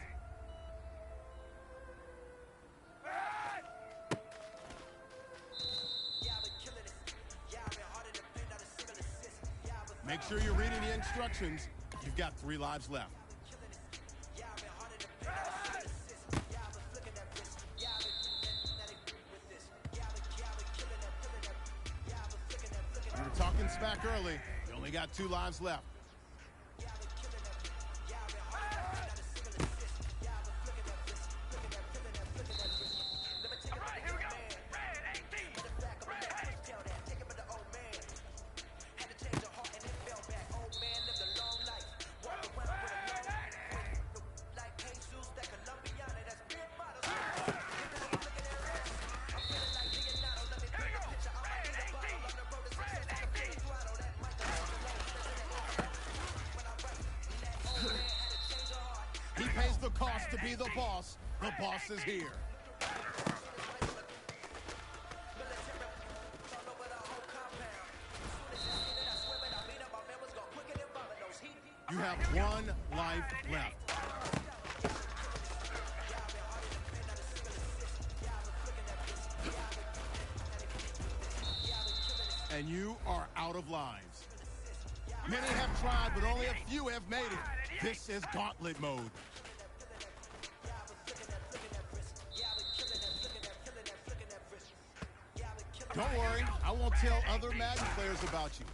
Make sure you're reading the instructions. You've got 3 lives left. We were talking smack early. You only got 2 lives left. He pays the cost to be the boss. The boss is here. You have 1 life left. And you are out of lives. Many have tried, but only a few have made it. This is gauntlet mode. Don't worry, I won't tell other Madden players about you.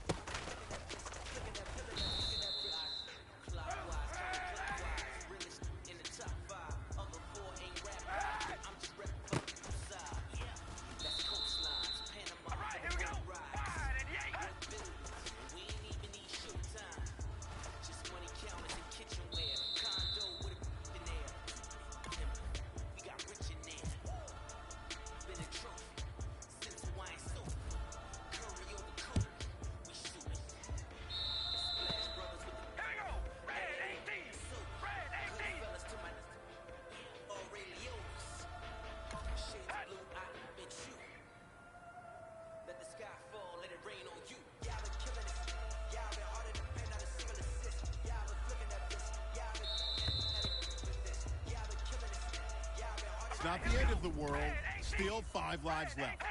It's not the end of the world. Still 5 lives left.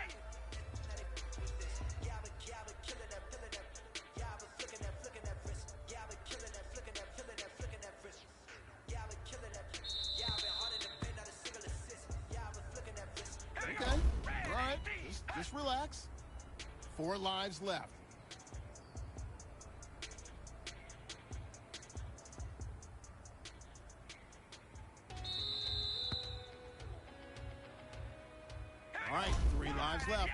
Okay, all right, just relax. 4 lives left. All right, 3 lives left.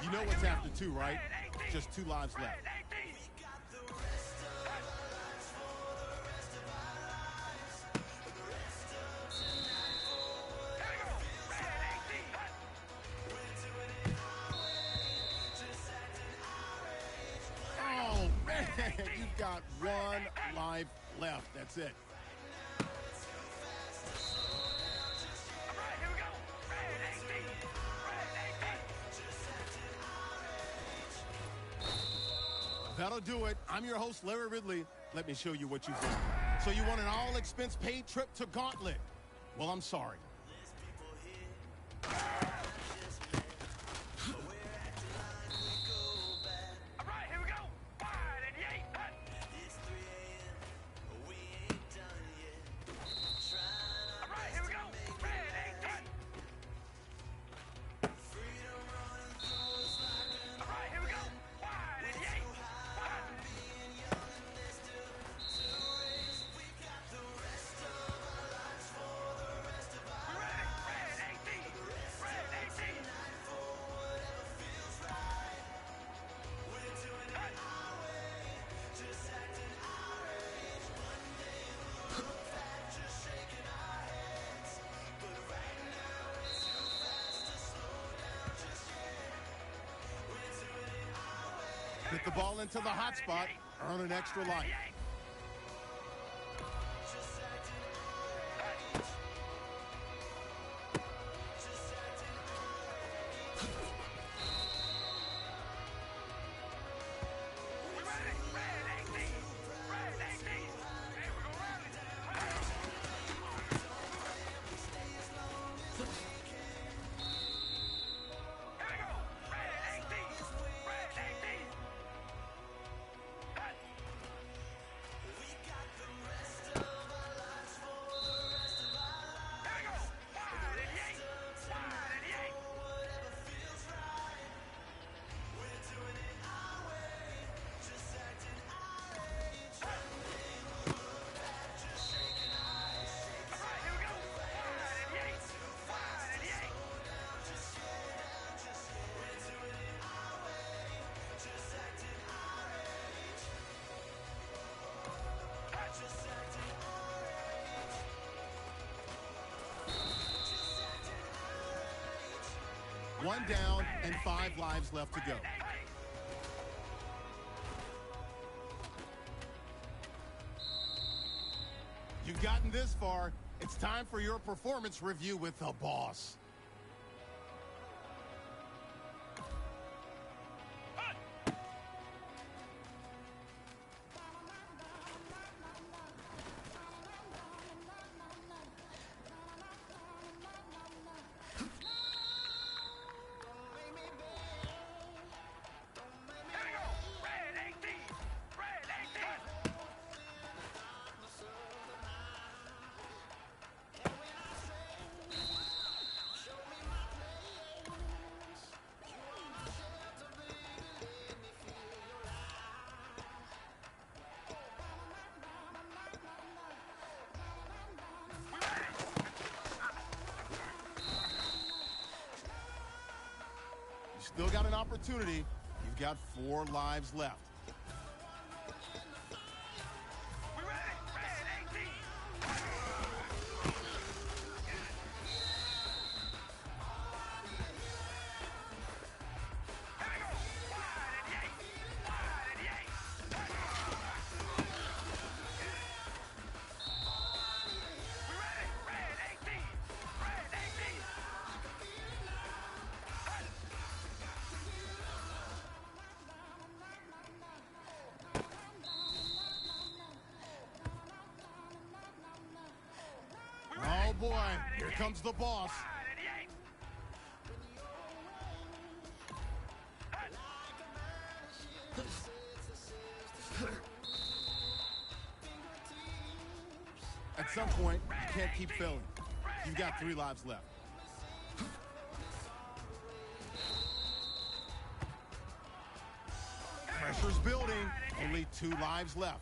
You know what's after 2, right? Just 2 lives left. Oh, man, you've got 1 life left. That's it. That'll do it. I'm your host, Larry Ridley. Let me show you what you've done. So you want an all-expense-paid trip to Gauntlet? Well, I'm sorry. Get the ball into the hot spot, earn an extra life. One down and 5 lives left to go. You've gotten this far. It's time for your performance review with the boss. Still got an opportunity. You've got 4 lives left. Oh boy, here comes the boss. At some point, you can't keep failing. You've got 3 lives left. Pressure's building. Only 2 lives left.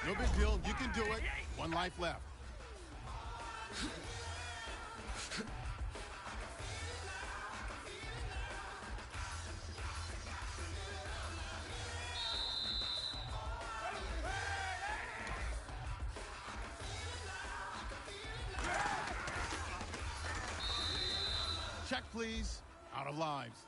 No big deal. You can do it. 1 life left. Check, please. Out of lives.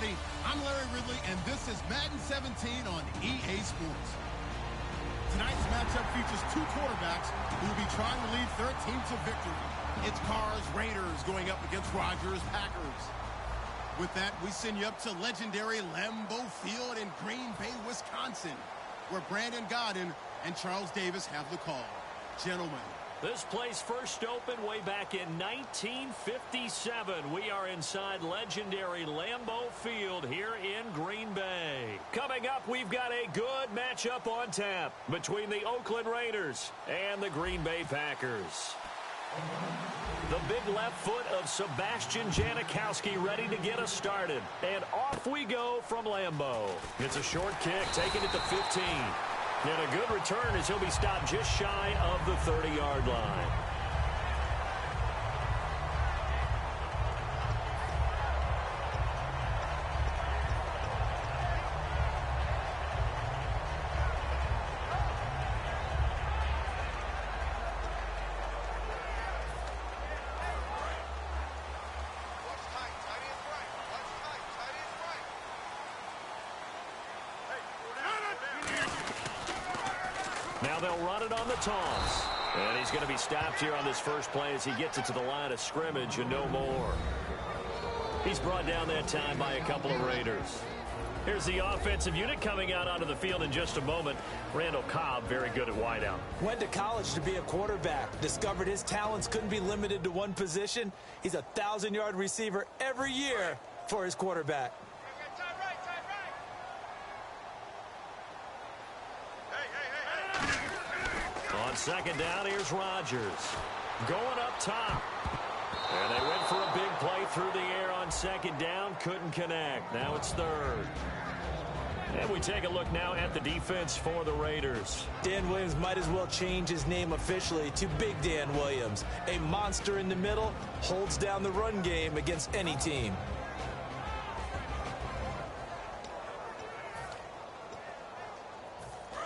everybody. I'm Larry Ridley, and this is Madden 17 on EA Sports. Tonight's matchup features two quarterbacks who will be trying to lead their team to victory. It's Carr's Raiders going up against Rodgers' Packers. With that, we send you up to legendary Lambeau Field in Green Bay, Wisconsin, where Brandon Gaudin and Charles Davis have the call. Gentlemen. This place first opened way back in 1957. We are inside legendary Lambeau Field here in Green Bay. Coming up, we've got a good matchup on tap between the Oakland Raiders and the Green Bay Packers. The big left foot of Sebastian Janikowski ready to get us started. And off we go from Lambeau. It's a short kick, taking it to 15. And a good return as he'll be stopped just shy of the 30-yard line. Now they'll run it on the toss. And he's going to be stopped here on this first play as he gets it to the line of scrimmage and no more. He's brought down that time by a couple of Raiders. Here's the offensive unit coming out onto the field in just a moment. Randall Cobb, very good at wideout. Went to college to be a quarterback. Discovered his talents couldn't be limited to one position. He's a 1,000-yard receiver every year for his quarterback. On second down, here's Rodgers. Going up top. And they went for a big play through the air on second down. Couldn't connect. Now it's third. And we take a look now at the defense for the Raiders. Dan Williams might as well change his name officially to Big Dan Williams. A monster in the middle, holds down the run game against any team.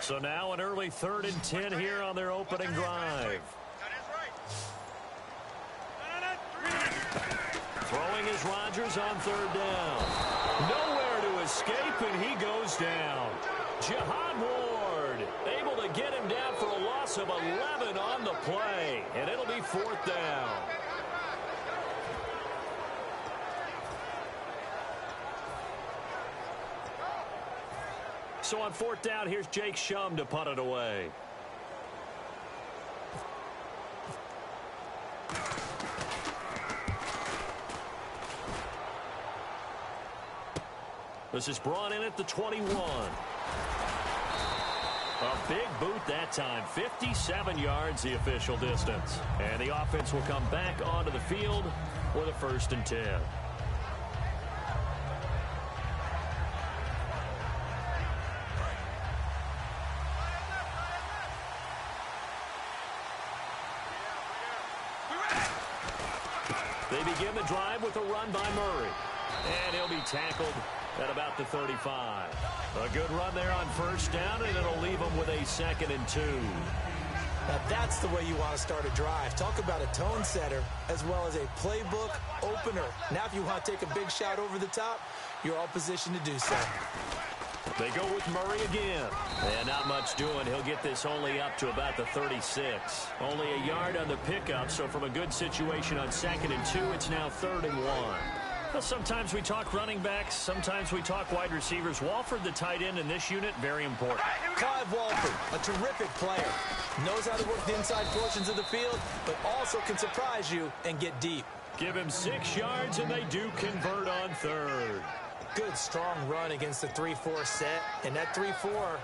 So now an early 3rd and 10 here on their opening drive. Throwing is Rodgers on 3rd down. Nowhere to escape, and he goes down. Jihad Ward able to get him down for a loss of 11 on the play, and it'll be 4th down. So on 4th down, here's Jake Shum to punt it away. This is brought in at the 21. A big boot that time. 57 yards the official distance. And the offense will come back onto the field with a 1st and 10. They begin the drive with a run by Murray. And he'll be tackled at about the 35. A good run there on 1st down, and it'll leave them with a 2nd and 2. Now that's the way you want to start a drive. Talk about a tone setter as well as a playbook opener. Now if you want to take a big shot over the top, you're all positioned to do so. They go with Murray again. And not much doing. He'll get this only up to about the 36. Only a yard on the pickup, so from a good situation on 2nd and 2, it's now 3rd and 1. Well, sometimes we talk running backs, sometimes we talk wide receivers. Walford, the tight end in this unit, very important. Clive Walford, a terrific player. Knows how to work the inside portions of the field, but also can surprise you and get deep. Give him 6 yards, and they do convert on 3rd. Good, strong run against the 3-4 set. And that 3-4,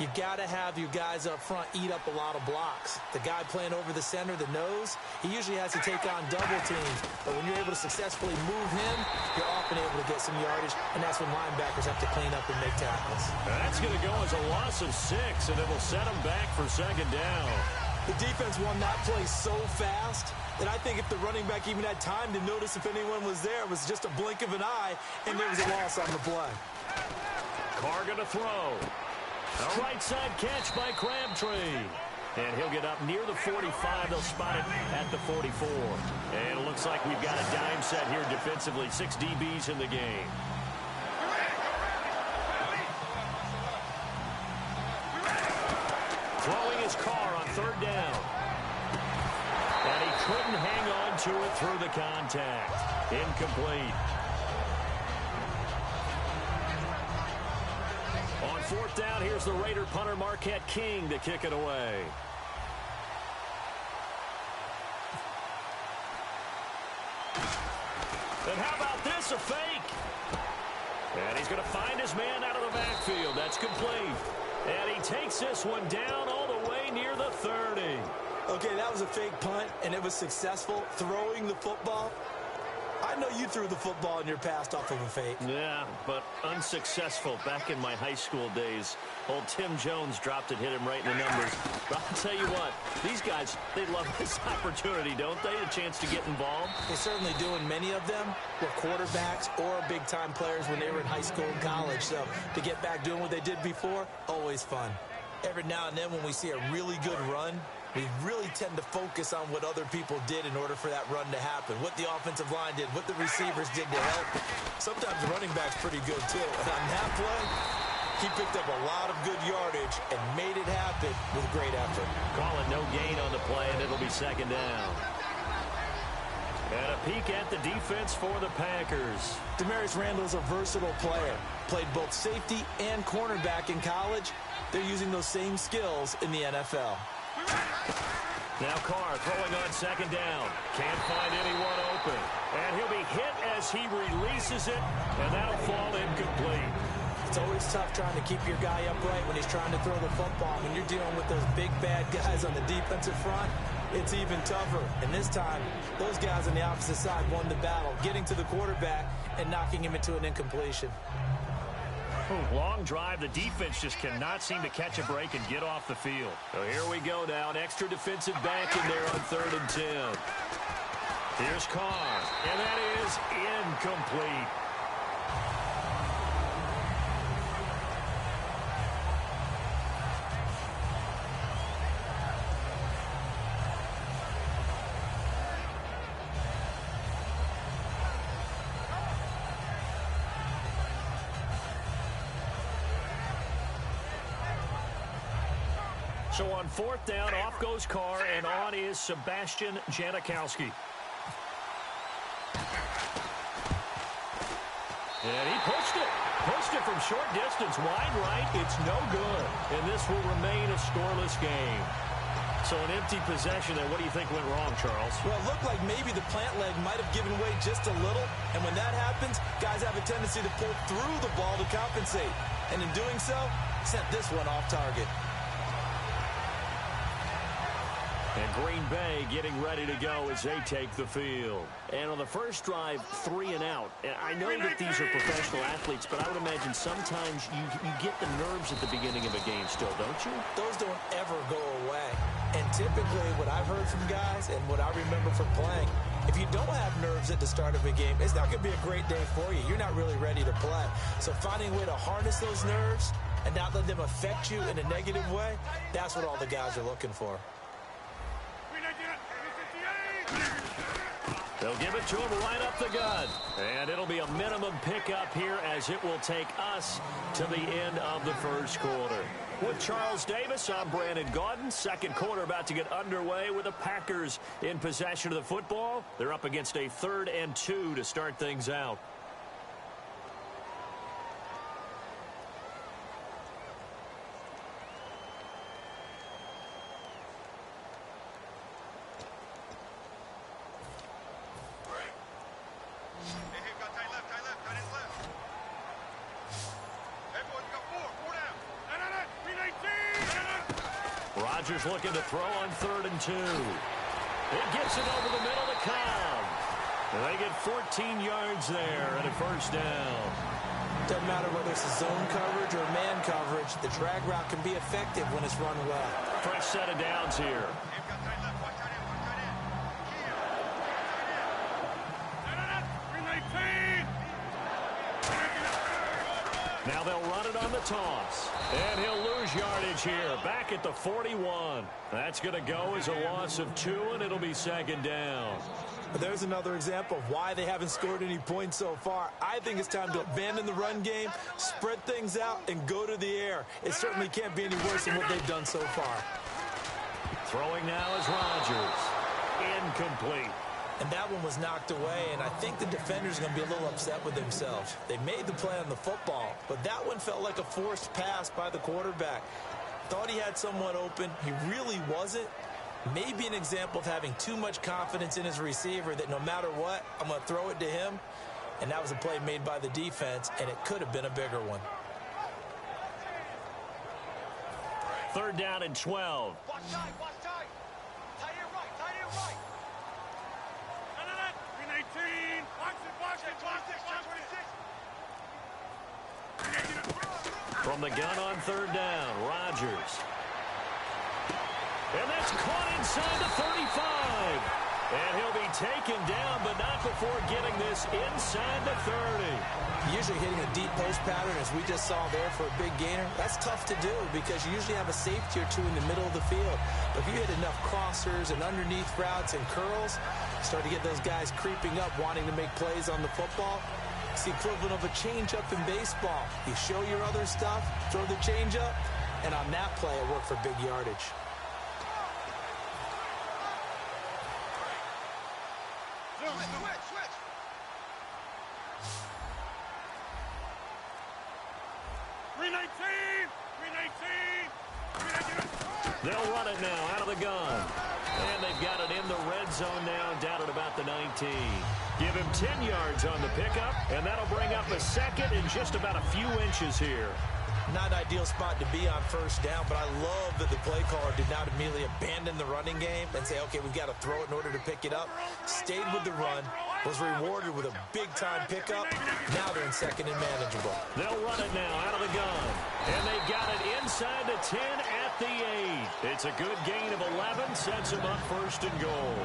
you've got to have your guys up front eat up a lot of blocks. The guy playing over the center, the nose, he usually has to take on double teams. But when you're able to successfully move him, you're often able to get some yardage, and that's when linebackers have to clean up and make tackles. That's going to go as a loss of 6, and it will set him back for 2nd down. The defense won that play so fast that I think if the running back even had time to notice if anyone was there, it was just a blink of an eye, and there was a loss on the play. Carr going to throw. A right side catch by Crabtree. And he'll get up near the 45. They'll spot it at the 44. And it looks like we've got a dime set here defensively. 6 DBs in the game. third down. And he couldn't hang on to it through the contact. Incomplete. On fourth down, here's the Raider punter Marquette King to kick it away. And how about this, a fake? And he's going to find his man out of the backfield. That's complete. And he takes this one down all the way near the 30. Okay, that was a fake punt, and it was successful throwing the football. I know you threw the football in your past off of a fake. Yeah, but unsuccessful back in my high school days. Old Tim Jones dropped it, hit him right in the numbers. But I'll tell you what, these guys, they love this opportunity, don't they? A chance to get involved. They certainly do, and many of them were quarterbacks or big-time players when they were in high school and college. So to get back doing what they did before, always fun. Every now and then when we see a really good run, we really tend to focus on what other people did in order for that run to happen, what the offensive line did, what the receivers did to help. Sometimes the running back's pretty good, too. And on that play, he picked up a lot of good yardage and made it happen with great effort. Call it no gain on the play, and it'll be second down. And a peek at the defense for the Packers. Demarius Randall's a versatile player. Played both safety and cornerback in college. They're using those same skills in the NFL. Now Carr throwing on second down. Can't find anyone open. And he'll be hit as he releases it, and that'll fall incomplete. It's always tough trying to keep your guy upright when he's trying to throw the football. When you're dealing with those big, bad guys on the defensive front, it's even tougher. And this time, those guys on the opposite side won the battle, getting to the quarterback and knocking him into an incompletion. Long drive. The defense just cannot seem to catch a break and get off the field. So here we go now. An extra defensive back in there on 3rd and 10. Here's Carr, and that is incomplete. So on 4th down, off goes Carr, and on is Sebastian Janikowski. And he pushed it from short distance, wide right. It's no good, and this will remain a scoreless game. So an empty possession, and what do you think went wrong, Charles? Well, it looked like maybe the plant leg might have given way just a little, and when that happens, guys have a tendency to pull through the ball to compensate, and in doing so, sent this one off target. And Green Bay getting ready to go as they take the field. And on the first drive, 3 and out. And I know that these are professional athletes, but I would imagine sometimes you get the nerves at the beginning of a game still, don't you? Those don't ever go away. And typically what I've heard from guys and what I remember from playing, if you don't have nerves at the start of a game, it's not going to be a great day for you. You're not really ready to play. So finding a way to harness those nerves and not let them affect you in a negative way, that's what all the guys are looking for. They'll give it to him right up the gut. And it'll be a minimum pickup here as it will take us to the end of the first quarter. With Charles Davis, I'm Brandon Gaudin. Second quarter about to get underway with the Packers in possession of the football. They're up against a 3rd and 2 to start things out. Rodgers looking to throw on 3rd and 2. It gets it over the middle to Cobb. And they get 14 yards there and a first down. Doesn't matter whether it's a zone coverage or man coverage, the drag route can be effective when it's run well. Fresh set of downs here. Now they'll run it on the toss. And he'll lose yardage here. Back at the 41. That's going to go as a loss of 2, and it'll be second down. There's another example of why they haven't scored any points so far. I think it's time to abandon the run game, spread things out, and go to the air. It certainly can't be any worse than what they've done so far. Throwing now is Rodgers. Incomplete. And that one was knocked away, and I think the defender's going to be a little upset with themselves. They made the play on the football, but that one felt like a forced pass by the quarterback. Thought he had someone open. He really wasn't. Maybe an example of having too much confidence in his receiver that no matter what, I'm going to throw it to him. And that was a play made by the defense, and it could have been a bigger one. 3rd down and 12. Watch tight, watch tight. Tight end right, tight end right. 319. Watch it. From the gun on 3rd down, Rodgers. And that's caught inside the 35. And he'll be taken down, but not before getting this inside the 30. Usually hitting a deep post pattern, as we just saw there for a big gainer, that's tough to do because you usually have a safety or two in the middle of the field. But if you hit enough crossers and underneath routes and curls, start to get those guys creeping up, wanting to make plays on the football. It's the equivalent of a changeup in baseball. You show your other stuff, throw the changeup, and on that play, it worked for big yardage. Switch. They'll run it now out of the gun. And they've got it in the red zone now, down at about the 19. Give him 10 yards on the pickup, and that'll bring up a second in just about a few inches here. Not an ideal spot to be on 1st down, but I love that the play caller did not immediately abandon the running game and say, okay, we've got to throw it in order to pick it up. Stayed with the run, was rewarded with a big-time pickup. Now they're in 2nd and manageable. They'll run it now out of the gun. And they've got it inside the 10 at the 8. It's a good gain of 11, sets them up 1st and goal.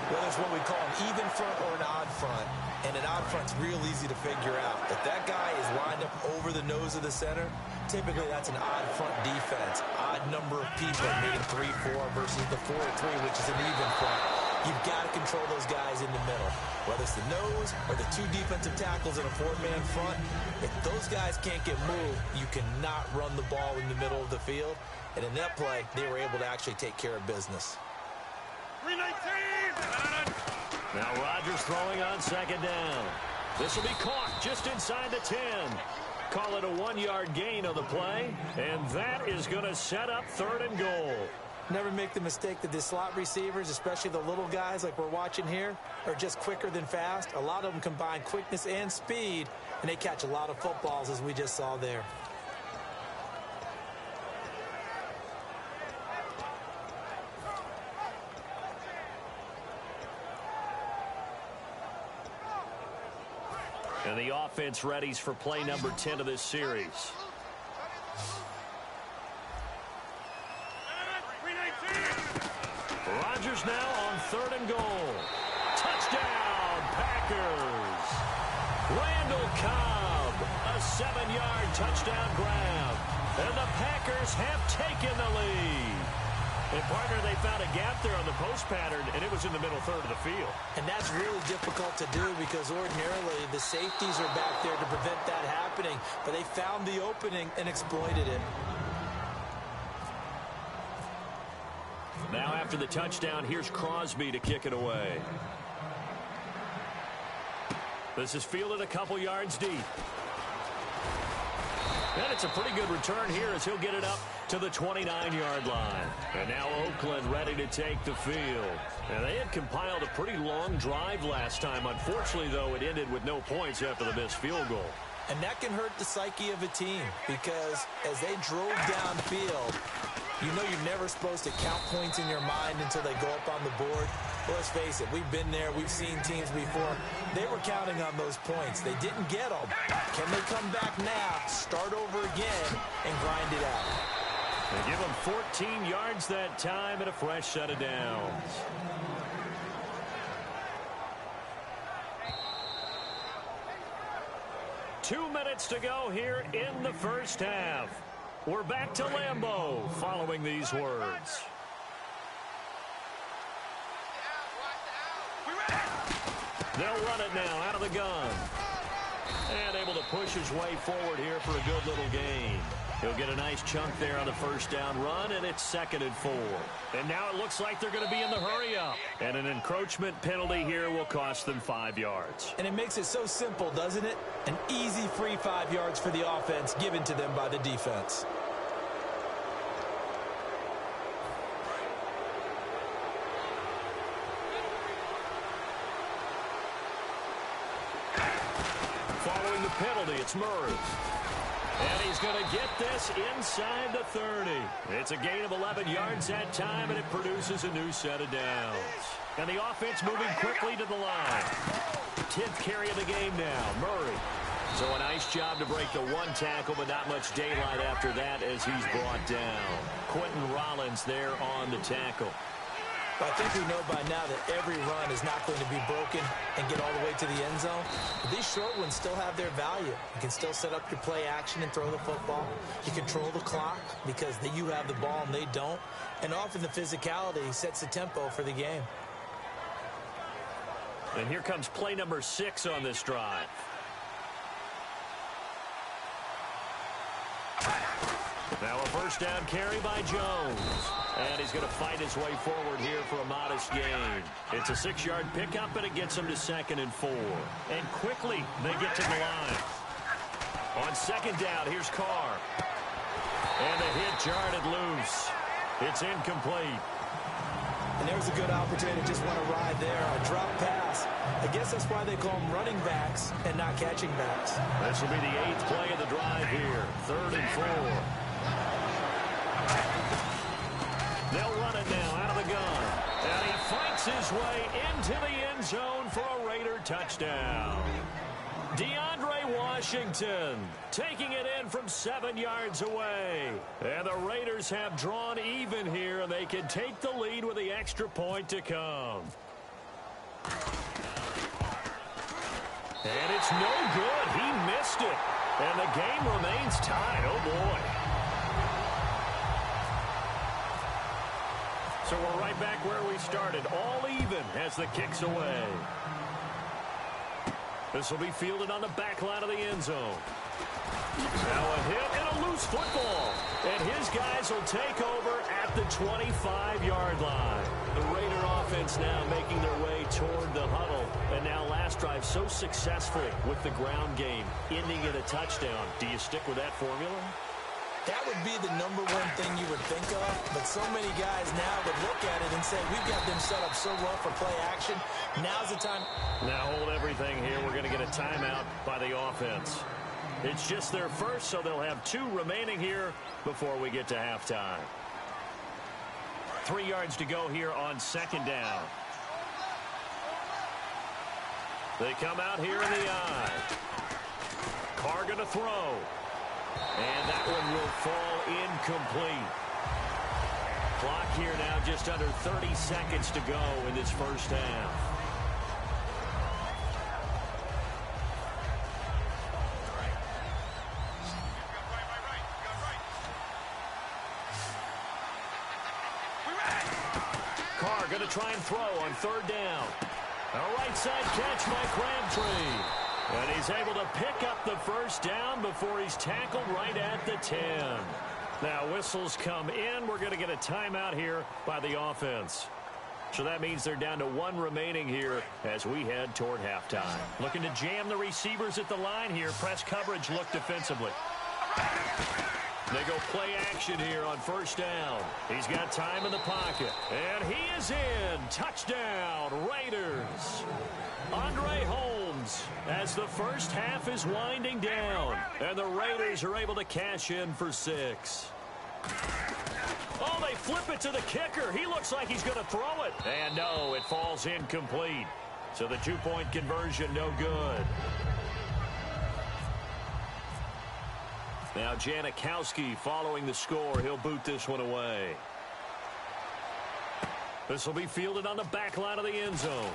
Well, there's what we call an even front or an odd front. And an odd front's real easy to figure out. If that guy is lined up over the nose of the center, typically that's an odd front defense. Odd number of people, meaning 3-4 versus the 4-3, which is an even front. You've got to control those guys in the middle. Whether it's the nose or the 2 defensive tackles in a 4-man front, if those guys can't get moved, you cannot run the ball in the middle of the field. And in that play, they were able to actually take care of business. 319. Now Rodgers throwing on 2nd down. This will be caught just inside the 10. Call it a 1-yard gain on the play, and that is going to set up 3rd and goal. Never make the mistake that the slot receivers, especially the little guys like we're watching here, are just quicker than fast. A lot of them combine quickness and speed, and they catch a lot of footballs, as we just saw there. And the offense readies for play number 10 of this series. Rodgers now on 3rd and goal. Touchdown, Packers. Randall Cobb, a 7-yard touchdown grab. And the Packers have taken the lead. And, partner, they found a gap there on the post pattern, and it was in the middle 3rd of the field. And that's really difficult to do because ordinarily the safeties are back there to prevent that happening. But they found the opening and exploited it. Now after the touchdown, here's Crosby to kick it away. This is fielded a couple yards deep. And it's a pretty good return here as he'll get it up to the 29-yard line. And now Oakland ready to take the field. And they had compiled a pretty long drive last time. Unfortunately, though, it ended with no points after the missed field goal. And that can hurt the psyche of a team because as they drove downfield, you know you're never supposed to count points in your mind until they go up on the board. Well, let's face it, we've been there. We've seen teams before. They were counting on those points. They didn't get them. Can they come back now, start over again, and grind it out? They give them 14 yards that time and a fresh set of downs. Two minutes to go here in the first half. We're back to Lambeau following these words. They'll run it now out of the gun. And able to push his way forward here for a good little gain. He'll get a nice chunk there on the first down run, and it's 2nd and 4. And now it looks like they're going to be in the hurry-up. And an encroachment penalty here will cost them 5 yards. And it makes it so simple, doesn't it? An easy free 5 yards for the offense given to them by the defense. Following the penalty, it's Murray. And he's going to get this inside the 30. It's a gain of 11 yards that time, and it produces a new set of downs. And the offense moving quickly to the line. 10th carry of the game now, Murray. So a nice job to break the one tackle, but not much daylight after that as he's brought down. Quentin Rollins there on the tackle. I think we know by now that every run is not going to be broken and get all the way to the end zone. But these short ones still have their value. You can still set up your play action and throw the football. You control the clock because you have the ball and they don't. And often the physicality sets the tempo for the game. And here comes play number 6 on this drive. Now a first down carry by Jones. And he's going to fight his way forward here for a modest gain. It's a 6-yard pickup, and it gets him to 2nd and 4. And quickly, they get to the line. On 2nd down, here's Carr. And the hit jarred it loose. It's incomplete. And there's a good opportunity to just want to ride there. A drop pass. I guess that's why they call them running backs and not catching backs. This will be the 8th play of the drive here. 3rd and 4. They'll run it now out of the gun. And he fights his way into the end zone for a Raider touchdown. DeAndre Washington taking it in from 7 yards away. And the Raiders have drawn even here, and they can take the lead with the extra point to come. And it's no good. He missed it. And the game remains tied. Oh, boy. So we're right back where we started, all even as the kick's away. This will be fielded on the back line of the end zone. Now a hit and a loose football. And his guys will take over at the 25-yard line. The Raider offense now making their way toward the huddle. And now last drive so successful with the ground game, ending in a touchdown. Do you stick with that formula? That would be the number one thing you would think of, but so many guys now would look at it and say, we've got them set up so well for play action. Now's the time. Now hold everything here. We're going to get a timeout by the offense. It's just their first, so they'll have 2 remaining here before we get to halftime. 3 yards to go here on 2nd down. They come out here in the eye. Carr going to throw. And that one will fall incomplete. Clock here now just under 30 seconds to go in this first half. Carr going to try and throw on 3rd down. A right side catch by Crabtree. And he's able to pick up the first down before he's tackled right at the 10. Now whistles come in. We're going to get a timeout here by the offense. So that means they're down to 1 remaining here as we head toward halftime. Looking to jam the receivers at the line here. Press coverage look defensively. They go play action here on 1st down. He's got time in the pocket. And he is in. Touchdown, Raiders. Andre Holmes as the first half is winding down. And the Raiders are able to cash in for 6. Oh, they flip it to the kicker. He looks like he's going to throw it. And no, it falls incomplete. So the 2-point conversion, no good. Now Janikowski following the score. He'll boot this one away. This will be fielded on the back line of the end zone.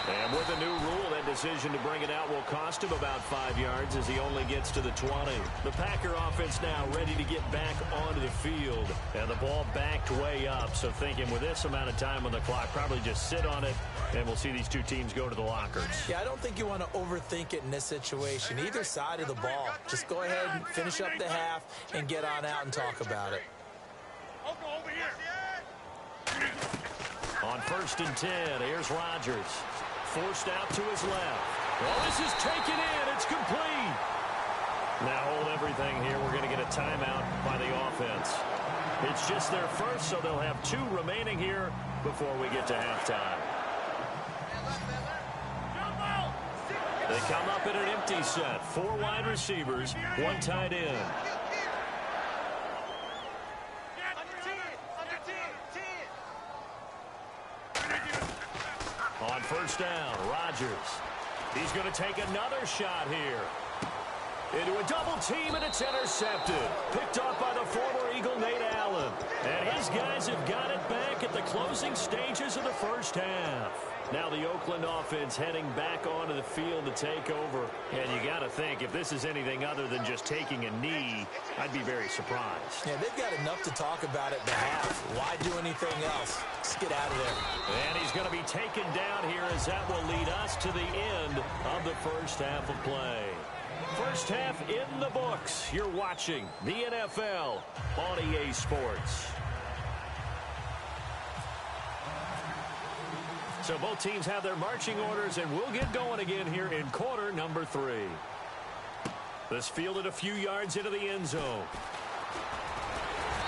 And with a new rule, that decision to bring it out will cost him about 5 yards as he only gets to the 20. The Packer offense now ready to get back onto the field. And the ball backed way up. So thinking with this amount of time on the clock, probably just sit on it, and we'll see these two teams go to the lockers. Yeah, I don't think you want to overthink it in this situation. Either side of the ball. Just go ahead and finish up the half and get on out and talk about it. Over here. On 1st and 10, here's Rodgers. Forced out to his left. Well, this is taken in. It's complete. Now hold everything here. We're going to get a timeout by the offense. It's just their first, so they'll have 2 remaining here before we get to halftime. They come up in an empty set. 4 wide receivers, 1 tight end. On 1st down, Rodgers. He's going to take another shot here. Into a double team, and it's intercepted. Picked off by the former Eagle, Nate Allen. And his guys have got it back at the closing stages of the first half. Now the Oakland offense heading back onto the field to take over. And you got to think, if this is anything other than just taking a knee, I'd be very surprised. Yeah, they've got enough to talk about at the half. Why do anything else? Just get out of there. And he's going to be taken down here as that will lead us to the end of the first half of play. First half in the books. You're watching the NFL on EA Sports. So both teams have their marching orders, and we'll get going again here in quarter number 3. This fielded a few yards into the end zone.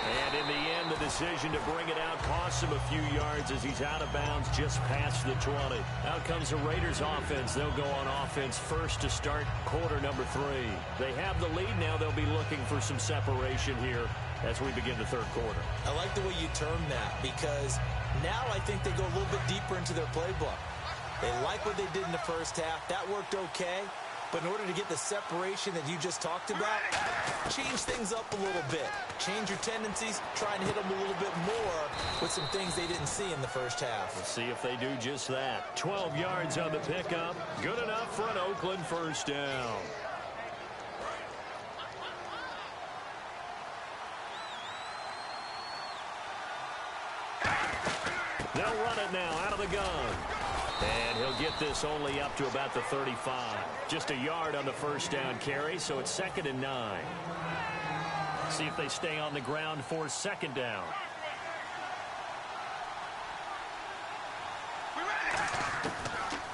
And in the end, the decision to bring it out costs him a few yards as he's out of bounds just past the 20. Out comes the Raiders offense. They'll go on offense first to start quarter number 3. They have the lead now. They'll be looking for some separation here as we begin the third quarter. I like the way you term that, because now I think they go a little bit deeper into their playbook. They like what they did in the first half. That worked okay. But in order to get the separation that you just talked about, change things up a little bit. Change your tendencies, try and hit them a little bit more with some things they didn't see in the first half. We'll see if they do just that. 12 yards on the pickup. Good enough for an Oakland first down. They'll run it now out of the gun. And he'll get this only up to about the 35. Just a yard on the first down carry, so it's 2nd and 9. See if they stay on the ground for 2nd down.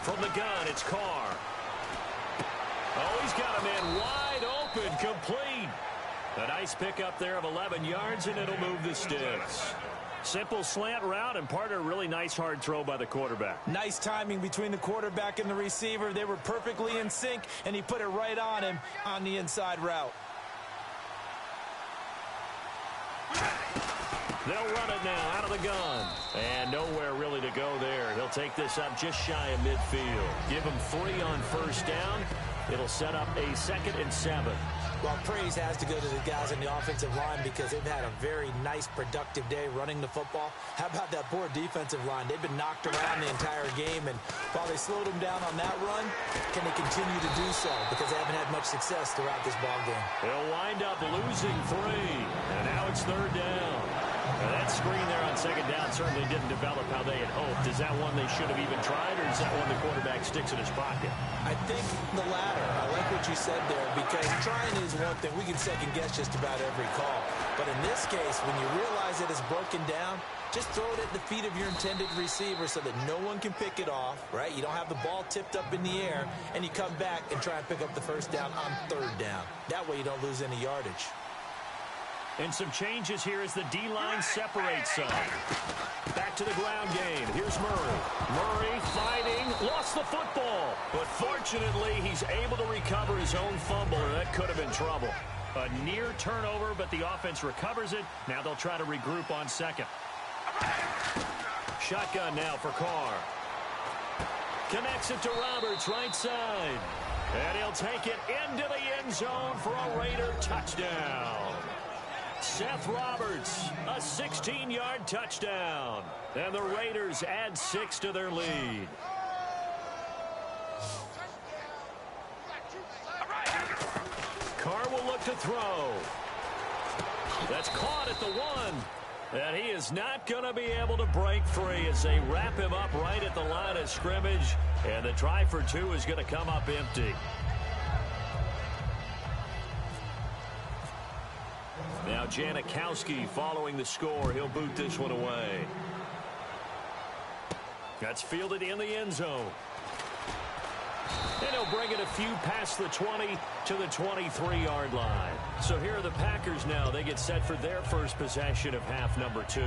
From the gun, it's Carr. Oh, he's got a man wide open, complete. A nice pickup there of 11 yards, and it'll move the sticks. Simple slant route, and part of a really nice hard throw by the quarterback. Nice timing between the quarterback and the receiver. They were perfectly in sync, and he put it right on him on the inside route. They'll run it now out of the gun. And nowhere really to go there. He'll take this up just shy of midfield. Give him 3 on first down. It'll set up a 2nd and 7. Well, praise has to go to the guys on the offensive line because they've had a very nice, productive day running the football. How about that poor defensive line? They've been knocked around the entire game, and while they slowed them down on that run, can they continue to do so? Because they haven't had much success throughout this ball game. They'll wind up losing 3, and now it's 3rd down. Now that screen there on 2nd down certainly didn't develop how they had hoped. Is that one they should have even tried, or is that one the quarterback sticks in his pocket? I think the latter. I like what you said there, because trying is one thing. We can second guess just about every call. But in this case, when you realize that it's broken down, just throw it at the feet of your intended receiver so that no one can pick it off, right? You don't have the ball tipped up in the air, and you come back and try and pick up the first down on 3rd down. That way you don't lose any yardage. And some changes here as the D-line separates some. Back to the ground game. Here's Murray. Murray fighting, lost the football. But fortunately, he's able to recover his own fumble, and that could have been trouble. A near turnover, but the offense recovers it. Now they'll try to regroup on 2nd. Shotgun now for Carr. Connects it to Roberts, right side. And he'll take it into the end zone for a Raider touchdown. Seth Roberts, a 16-yard touchdown. And the Raiders add 6 to their lead. will look to throw. That's caught at the 1. And he is not going to be able to break free as they wrap him up right at the line of scrimmage. And the try for 2 is going to come up empty. Now Janikowski following the score. He'll boot this one away. That's fielded in the end zone. And he'll bring it a few past the 20 to the 23-yard line. So here are the Packers now. They get set for their first possession of half number 2.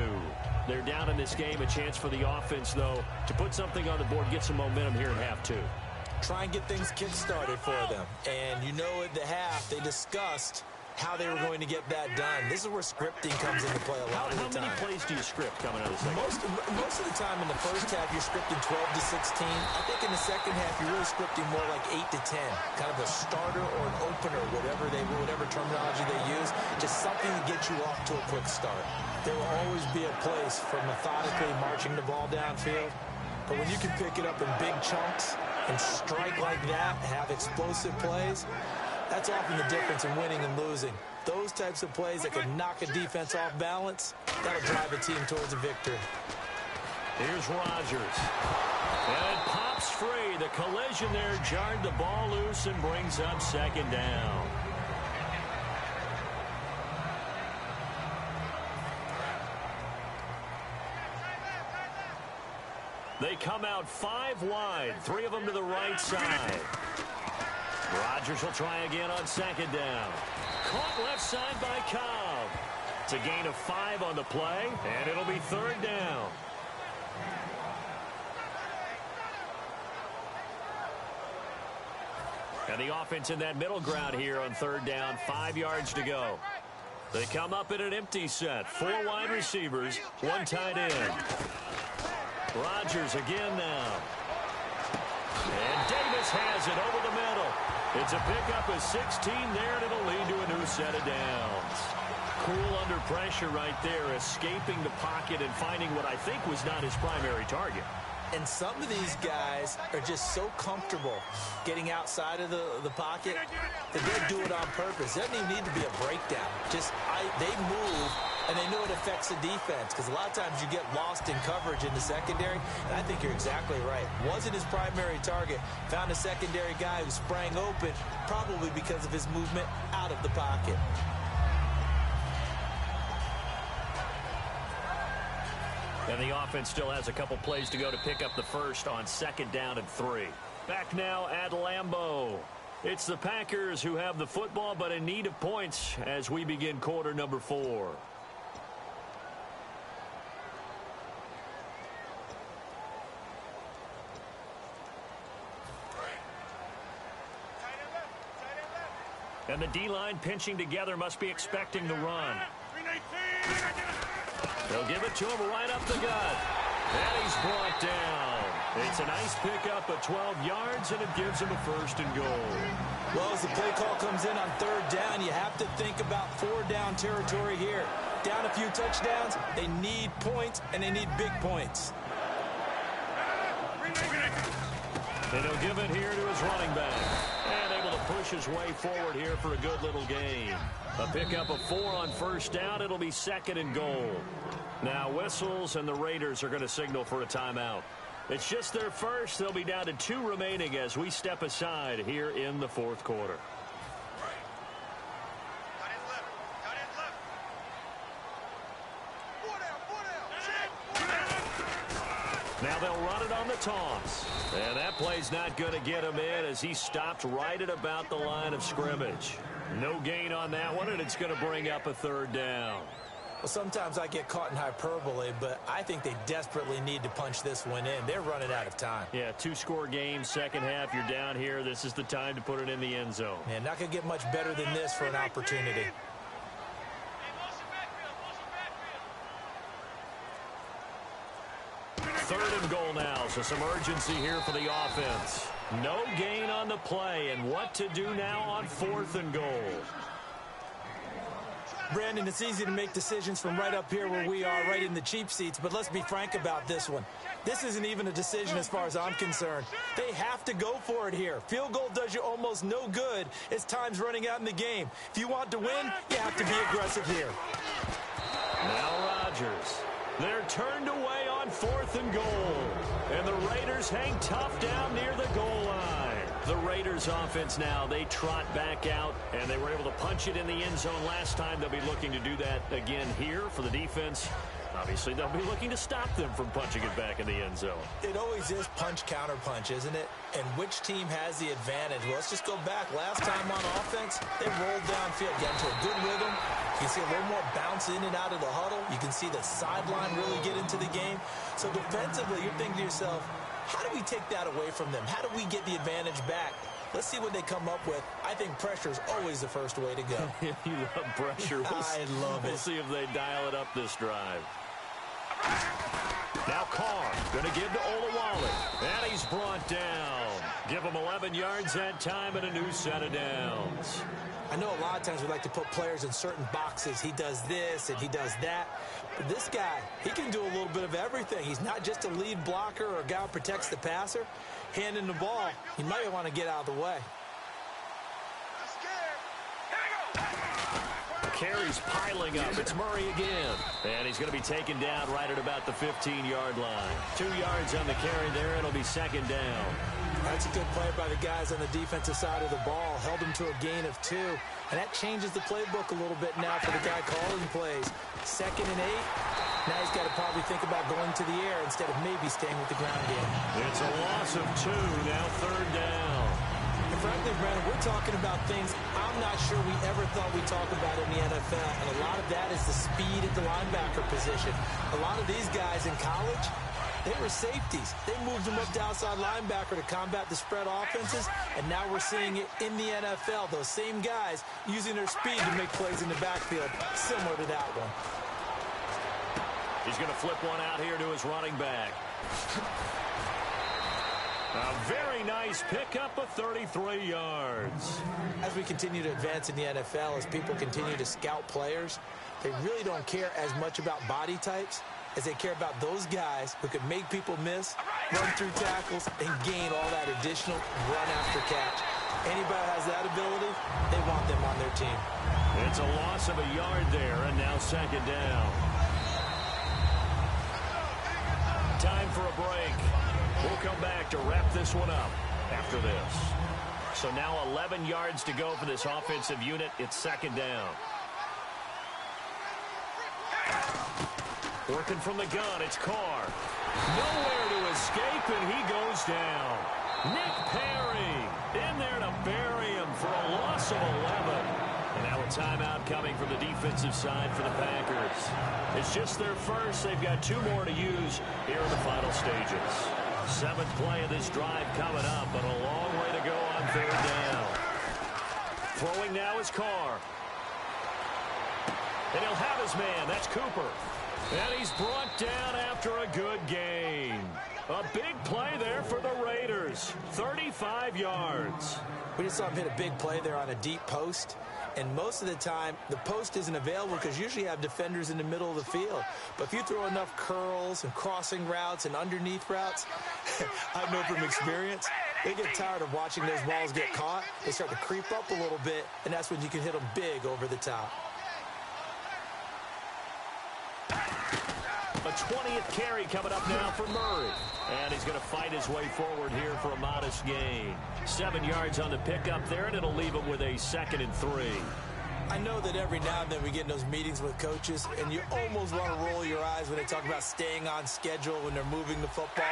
They're down in this game. A chance for the offense, though, to put something on the board, get some momentum here in half 2. Try and get things kick-started for them. And you know at the half they discussed how they were going to get that done. This is where scripting comes into play a lot of the time. How many plays do you script coming out of the second? Most of the time in the first half, you're scripting 12 to 16. I think in the second half, you're really scripting more like 8 to 10. Kind of a starter or an opener, whatever terminology they use. Just something to get you off to a quick start. There will always be a place for methodically marching the ball downfield. But when you can pick it up in big chunks and strike like that, have explosive plays, that's often the difference in winning and losing. Those types of plays that can knock a defense off balance, that'll drive a team towards a victory. Here's Rodgers. And it pops free. The collision there jarred the ball loose and brings up second down. They come out 5 wide, 3 of them to the right side. Rodgers will try again on second down. Caught left side by Cobb. It's a gain of 5 on the play, and it'll be third down. And the offense in that middle ground here on third down, 5 yards to go. They come up in an empty set. 4 wide receivers, 1 tight end. Rodgers again now. And Davis has it over the middle. It's a pickup of 16 there, and it'll lead to a new set of downs. Cool under pressure right there, escaping the pocket and finding what I think was not his primary target. And some of these guys are just so comfortable getting outside of the pocket that they do it on purpose. It doesn't even need to be a breakdown. They move, and they know it affects the defense, because a lot of times you get lost in coverage in the secondary, and I think you're exactly right. Wasn't his primary target. Found a secondary guy who sprang open, probably because of his movement out of the pocket. And the offense still has a couple plays to go to pick up the first on second down and 3. Back now at Lambeau. It's the Packers who have the football, but in need of points as we begin quarter number 4. And the D-line pinching together, must be expecting the run. They'll give it to him right up the gut. And he's brought down. It's a nice pickup of 12 yards, and it gives him a first and goal. Well, as the play call comes in on third down, you have to think about 4-down territory here. Down a few touchdowns, they need points, and they need big points. And he'll give it here to his running back. And able to push his way forward here for a good little gain. A pickup of 4 on first down. It'll be second and goal. Now whistles, and the Raiders are going to signal for a timeout. It's just their first. They'll be down to 2 remaining as we step aside here in the fourth quarter. Now they'll run it on the toss. And that play's not going to get him in as he stopped right at about the line of scrimmage. No gain on that one, and it's going to bring up a third down. Well, sometimes I get caught in hyperbole, but I think they desperately need to punch this one in. They're running out of time. Yeah, 2-score game, second half. You're down here. This is the time to put it in the end zone. Man, not going to get much better than this for an opportunity. Third and goal now, so some urgency here for the offense. No gain on the play, and what to do now on 4th and goal. Brandon, it's easy to make decisions from right up here where we are, right in the cheap seats, but let's be frank about this one. This isn't even a decision as far as I'm concerned. They have to go for it here. Field goal does you almost no good as time's running out in the game. If you want to win, you have to be aggressive here. Now Rodgers. They're turned away on 4th and goal. And the Raiders hang tough down near the goal line. The Raiders offense now, they trot back out, and they were able to punch it in the end zone last time. They'll be looking to do that again here for the defense. Obviously, they'll be looking to stop them from punching it back in the end zone. It always is punch-counter-punch, isn't it? And which team has the advantage? Well, let's just go back. Last time on offense, they rolled downfield, got into a good rhythm. You can see a little more bounce in and out of the huddle. You can see the sideline really get into the game. So defensively, you're thinking to yourself, how do we take that away from them? How do we get the advantage back? Let's see what they come up with. I think pressure is always the first way to go. You love pressure. I love it. We'll see if they dial it up this drive. Now Carr going to give to Olawale. And he's brought down. Give him 11 yards that time and a new set of downs. I know a lot of times we like to put players in certain boxes. He does this and he does that. But this guy, he can do a little bit of everything. He's not just a lead blocker or a guy who protects the passer. Handing the ball, he might want to get out of the way. Carries piling up. It's Murray again. And he's going to be taken down right at about the 15-yard line. 2 yards on the carry there. It'll be second down. That's a good play by the guys on the defensive side of the ball. Held him to a gain of 2. And that changes the playbook a little bit now for the guy calling plays. 2nd and 8. Now he's got to probably think about going to the air instead of maybe staying with the ground game. It's a loss of 2. Now 3rd down. And frankly, Brandon, we're talking about things I'm not sure we ever thought we'd talk about in the NFL. And a lot of that is the speed at the linebacker position. A lot of these guys in college, they were safeties. They moved them up to outside linebacker to combat the spread offenses, and now we're seeing it in the NFL. Those same guys using their speed to make plays in the backfield, similar to that one. He's going to flip one out here to his running back. A very nice pickup of 33 yards. As we continue to advance in the NFL, as people continue to scout players, they really don't care as much about body types as they care about those guys who can make people miss, run through tackles, and gain all that additional run after catch. Anybody who has that ability, they want them on their team. It's a loss of a yard there, and now 2nd down. Time for a break. We'll come back to wrap this one up after this. So now 11 yards to go for this offensive unit. It's 2nd down. Working from the gun, it's Carr. Nowhere to escape, and he goes down. Nick Perry in there to bury him for a loss of 11. And now a timeout coming from the defensive side for the Packers. It's just their first. They've got 2 more to use here in the final stages. 7th play of this drive coming up, but a long way to go on 3rd down. Throwing now is Carr. And he'll have his man. That's Cooper. And he's brought down after a good gain. A big play there for the Raiders. 35 yards. We just saw him hit a big play there on a deep post. And most of the time, the post isn't available because usually you have defenders in the middle of the field. But if you throw enough curls and crossing routes and underneath routes, I know from experience, they get tired of watching those balls get caught. They start to creep up a little bit, and that's when you can hit them big over the top. A 20th carry coming up now for Murray. And he's going to fight his way forward here for a modest gain. 7 yards on the pickup there, and it'll leave him with a 2nd and 3. I know that every now and then we get in those meetings with coaches, and you almost want to roll your eyes when they talk about staying on schedule when they're moving the football.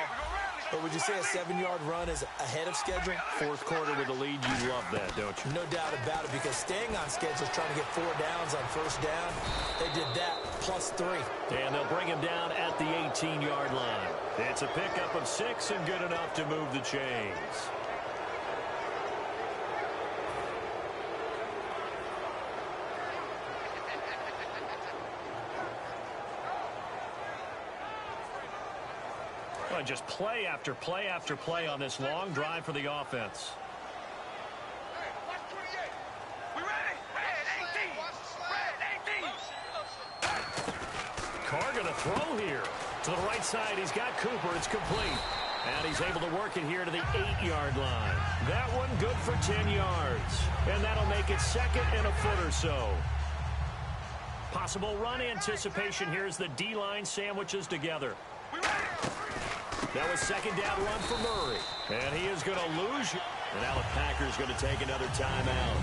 But would you say a 7-yard run is ahead of schedule? 4th quarter with the lead, you love that, don't you? No doubt about it, because staying on schedule is trying to get 4 downs on 1st down. They did that, plus 3. And they'll bring him down at the 18-yard line. It's a pickup of 6 and good enough to move the chains. Well, just play after play after play on this long drive for the offense. We ready? Red 18. Red 18. throw here. To the right side, he's got Cooper. It's complete. And he's able to work it here to the 8-yard line. That one good for 10 yards. And that'll make it second and a foot or so. Possible run anticipation here as the D-line sandwiches together. That was second down run for Murray. And he is going to lose. And now the Packers going to take another timeout.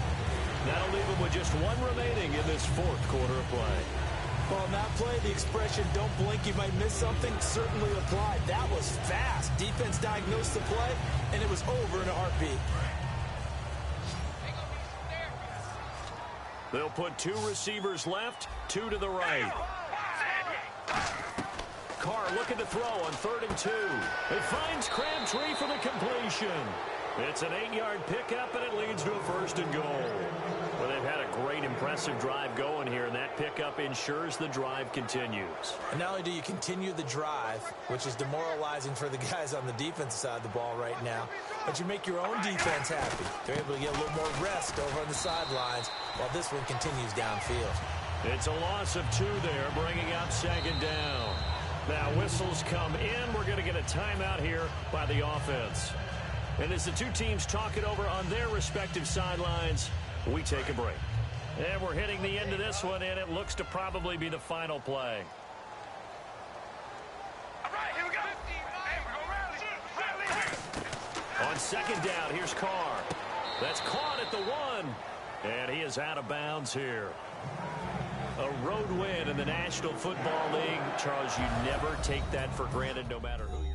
That'll leave him with just one remaining in this fourth quarter of play. Well, on that play, the expression, don't blink, you might miss something, certainly applied. That was fast. Defense diagnosed the play, and it was over in a heartbeat. They'll put 2 receivers left, 2 to the right. Carr looking to throw on 3rd and 2. It finds Crabtree for the completion. It's an 8-yard pickup, and it leads to a 1st and goal. Well, they've had a great, impressive drive going here, and that pickup ensures the drive continues. And not only do you continue the drive, which is demoralizing for the guys on the defensive side of the ball right now, but you make your own defense happy. They're able to get a little more rest over on the sidelines while this one continues downfield. It's a loss of 2 there, bringing up 2nd down. Now, whistles come in. We're going to get a timeout here by the offense. And as the 2 teams talk it over on their respective sidelines, we take a break. And we're hitting the end of this one, and it looks to probably be the final play. All right, here we go. Hey, we're going to rally. On 2nd down, here's Carr. That's caught at the 1. And he is out of bounds here. A road win in the National Football League. Charles, you never take that for granted no matter who you're.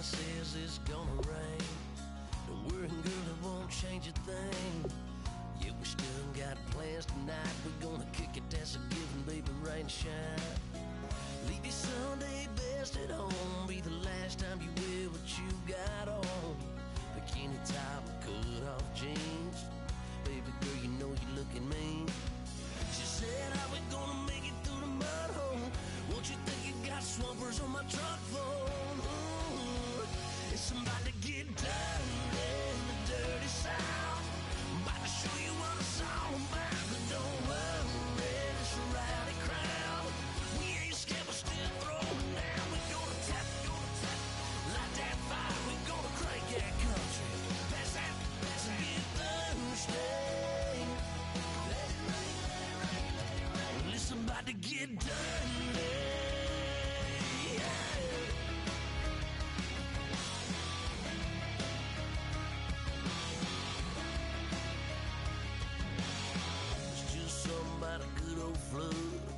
Says it's gonna rain. Don't worry, girl, it won't change a thing. Yeah, we still got plans tonight. We're gonna kick it, that's a given, baby, rain shine. Leave your Sunday best at home. Be the last time you wear what you got on. Bikini top and cut off jeans. Baby girl, you know you looking mean. She said, how we gonna make it through the mud hole? Won't you think you got swampers on my truck phone? It's about to get done in the dirty South. I'm about to show you what it's all about. But don't worry, it's a rowdy crowd. We ain't scared, but still throwing down. We gonna tap, light that fire. We gonna crank that country. Pass that, get Thursday. Let it rain. Well, it's about to get done.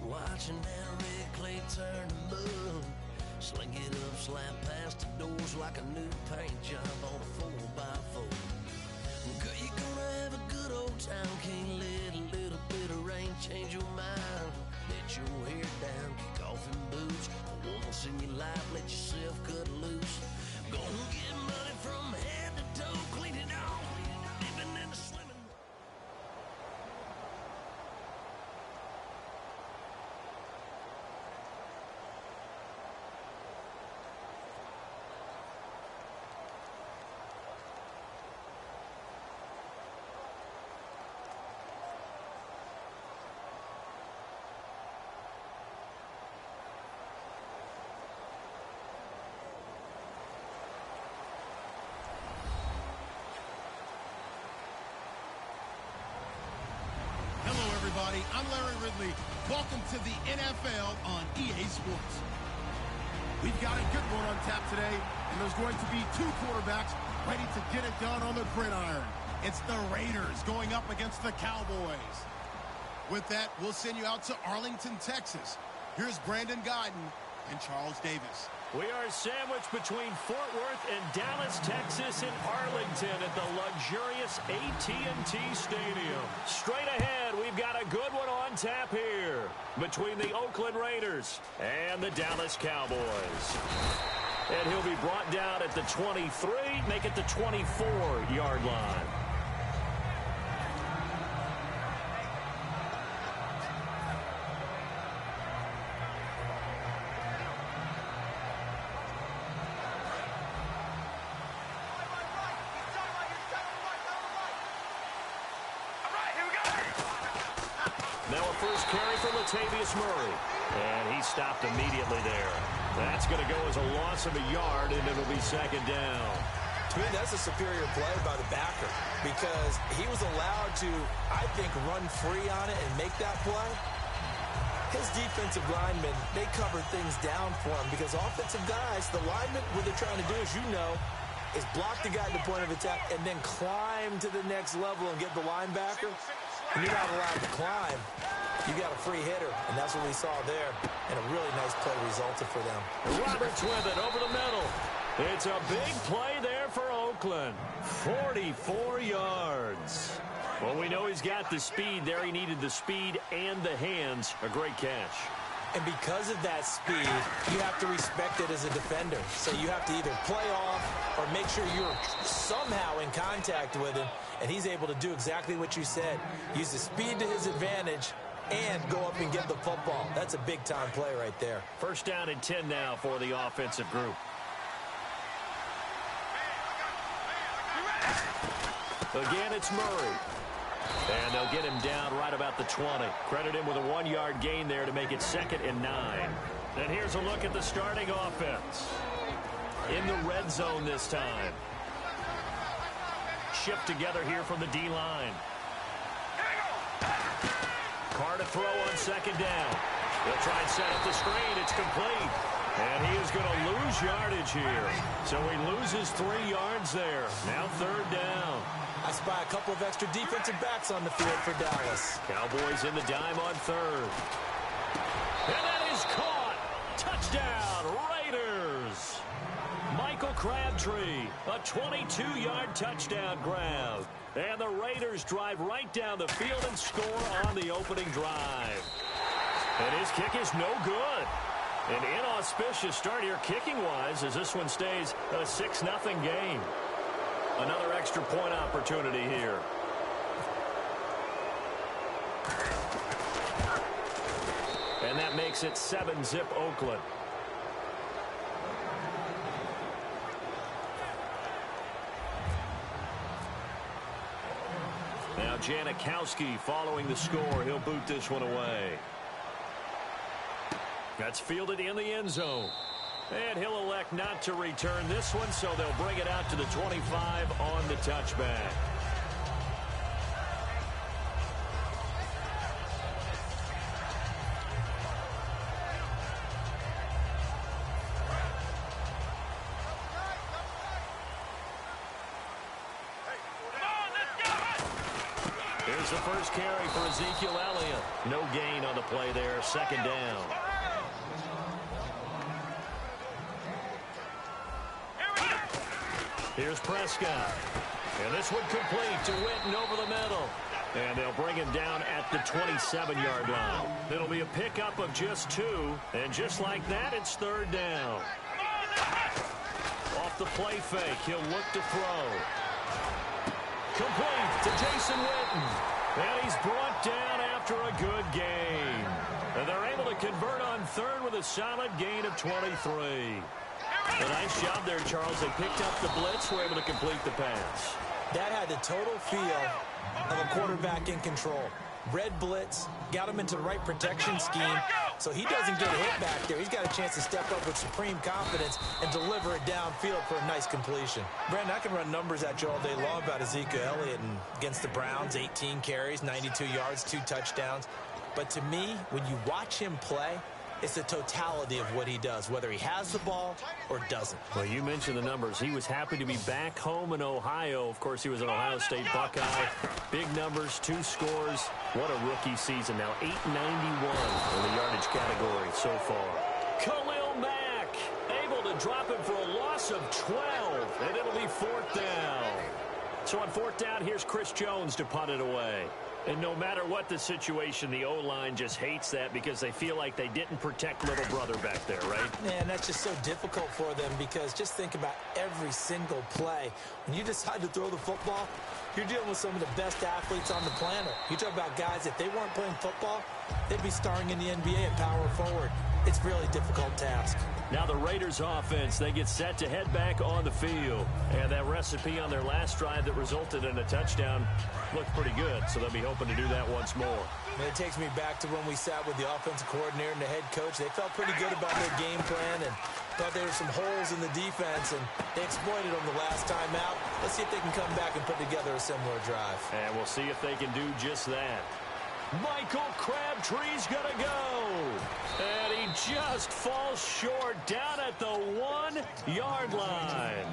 Watching that red clay turn to mud. Sling it up, slap past the doors like a new paint job on a 4x4. Girl, you gonna have a good old time. Can't let a little bit of rain change your mind. Let your hair down, kick off in boots. For once in your life, let yourself cut loose. Gonna get money from head to toe, clean it off. Living in the slimming. everybody. I'm Larry Ridley. Welcome to the NFL on EA Sports. We've got a good one on tap today, and there's going to be two quarterbacks ready to get it done on the gridiron. It's the Raiders going up against the Cowboys. With that, we'll send you out to Arlington, Texas. Here's Brandon Guyton and Charles Davis. We are sandwiched between Fort Worth and Dallas, Texas, and Arlington at the luxurious AT&T Stadium. Straight ahead, we've got a good one on tap here between the Oakland Raiders and the Dallas Cowboys. And he'll be brought down at the 23, make it the 24-yard line. Now a first carry for Latavius Murray. And he stopped immediately there. That's going to go as a loss of a yard, and it'll be second down. To me, that's a superior play by the backer because he was allowed to, I think, run free on it and make that play. His defensive linemen, they covered things down for him because offensive guys, the linemen, what they're trying to do, as you know, is block the guy at the point of attack and then climb to the next level and get the linebacker. And you're not allowed to climb. You got a free hitter, and that's what we saw there. And a really nice play resulted for them. Roberts with it over the middle. It's a big play there for Oakland. 44 yards. Well, we know he's got the speed there. He needed the speed and the hands. A great catch. And because of that speed, you have to respect it as a defender. So you have to either play off or make sure you're somehow in contact with him. And he's able to do exactly what you said. Use the speed to his advantage and go up and get the football. That's a big-time play right there. First down and 10 now for the offensive group. Again, it's Murray. And they'll get him down right about the 20. Credit him with a 1-yard gain there to make it 2nd and 9. And here's a look at the starting offense. In the red zone this time. Shift together here from the D-line. Carr to throw on 2nd down. They'll try and set up the screen. It's complete. And he is going to lose yardage here. So he loses 3 yards there. Now 3rd down. I spy a couple of extra defensive backs on the field for Dallas. Cowboys in the dime on 3rd. And that is caught. Touchdown, Raiders. Michael Crabtree, a 22-yard touchdown grab. And the Raiders drive right down the field and score on the opening drive. And his kick is no good. An inauspicious start here kicking-wise as this one stays a 6-0 game. Another extra point opportunity here. And that makes it 7-zip Oakland. Now Janikowski following the score. He'll boot this one away. That's fielded in the end zone. And he'll elect not to return this one, so they'll bring it out to the 25 on the touchback. Here's the first carry for Ezekiel Elliott. No gain on the play there, 2nd down. Here's Prescott. And this one complete to Witten over the middle. And they'll bring him down at the 27-yard line. It'll be a pickup of just 2. And just like that, it's 3rd down. Off the play fake, he'll look to throw. Complete to Jason Witten. And he's brought down after a good gain. And they're able to convert on 3rd with a solid gain of 23. A nice job there, Charles. They picked up the blitz, were able to complete the pass. That had the total feel of a quarterback in control. Red blitz, got him into the right protection scheme, so he doesn't get hit back there. He's got a chance to step up with supreme confidence and deliver it downfield for a nice completion. Brandon, I can run numbers at you all day long about Ezekiel Elliott, and against the Browns, 18 carries, 92 yards, 2 touchdowns. But to me, when you watch him play, it's the totality of what he does, whether he has the ball or doesn't. Well, you mentioned the numbers. He was happy to be back home in Ohio. Of course, he was an Ohio State Buckeye. Big numbers, 2 scores. What a rookie season now. 891 in the yardage category so far. Khalil Mack able to drop him for a loss of 12, and it'll be 4th down. So on 4th down, here's Chris Jones to punt it away. And no matter what the situation, the O-line just hates that because they feel like they didn't protect little brother back there, right? Man, that's just so difficult for them because just think about every single play. When you decide to throw the football, you're dealing with some of the best athletes on the planet. You talk about guys, if they weren't playing football, they'd be starring in the NBA at power forward. It's a really difficult task. Now the Raiders offense, they get set to head back on the field. And that recipe on their last drive that resulted in a touchdown looked pretty good, so they'll be hoping to do that once more. And it takes me back to when we sat with the offensive coordinator and the head coach. They felt pretty good about their game plan and thought there were some holes in the defense, and they exploited them the last time out. Let's see if they can come back and put together a similar drive. And we'll see if they can do just that. Michael Crabtree's going to go. And he just falls short down at the 1-yard line.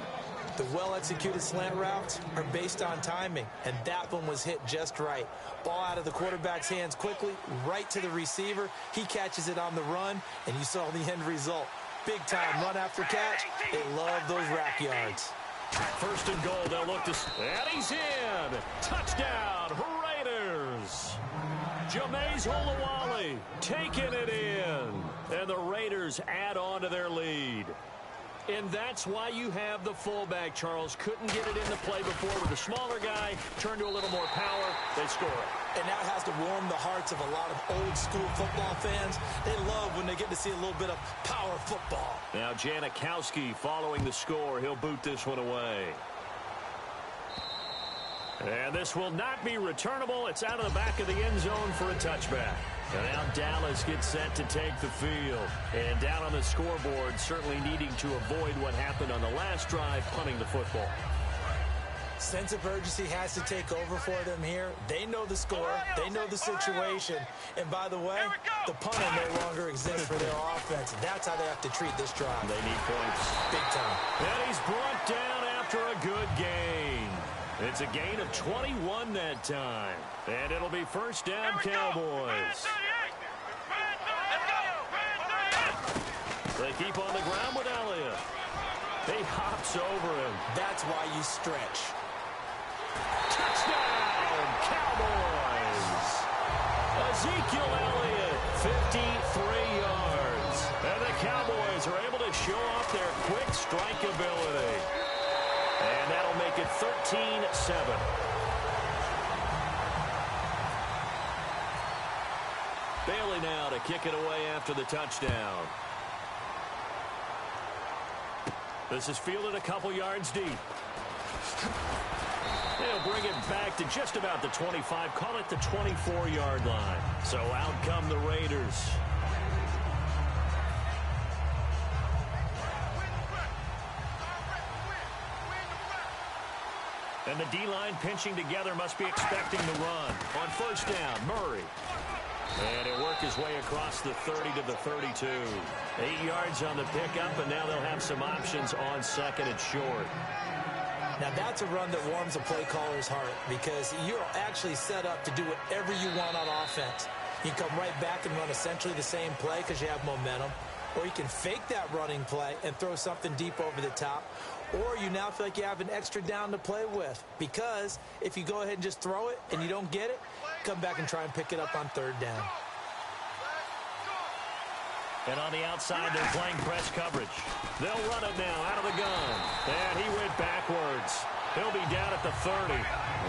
The well-executed slant routes are based on timing, and that one was hit just right. Ball out of the quarterback's hands quickly, right to the receiver. He catches it on the run, and you saw the end result. Big-time run after catch. They love those rack yards. 1st and goal, they'll look to... And he's in! Touchdown, Raiders! Jameis Holowale taking it in. And the Raiders add on to their lead. And that's why you have the fullback, Charles. Couldn't get it into play before with the smaller guy. Turned to a little more power. They score it. And that has to warm the hearts of a lot of old-school football fans. They love when they get to see a little bit of power football. Now Janikowski following the score. He'll boot this one away. And this will not be returnable. It's out of the back of the end zone for a touchback. And now Dallas gets set to take the field. And down on the scoreboard, certainly needing to avoid what happened on the last drive, punting the football. Sense of urgency has to take over for them here. They know the score. They know the situation. And by the way, the punter no longer exists for their offense. That's how they have to treat this drive. They need points. Big time. And he's brought down after a good gain. It's a gain of 21 that time. And it'll be 1st down, Cowboys. They keep on the ground with Elliott. He hops over him. That's why you stretch. Touchdown, Cowboys. Ezekiel Elliott, 53 yards. And the Cowboys are able to show off their quick strike ability. And that'll make it 13-7. Bailey now to kick it away after the touchdown. This is fielded a couple yards deep. They'll bring it back to just about the 25, call it the 24-yard line. So out come the Raiders. And the D-line pinching together, must be expecting the run. On 1st down, Murray. And he'll work his way across the 30 to the 32. 8 yards on the pickup, and now they'll have some options on 2nd and short. Now that's a run that warms a play caller's heart because you're actually set up to do whatever you want on offense. You come right back and run essentially the same play because you have momentum. Or you can fake that running play and throw something deep over the top. Or you now feel like you have an extra down to play with. Because if you go ahead and just throw it and you don't get it, come back and try and pick it up on 3rd down. And on the outside, they're playing press coverage. They'll run it now out of the gun. And he went backwards. He'll be down at the 30.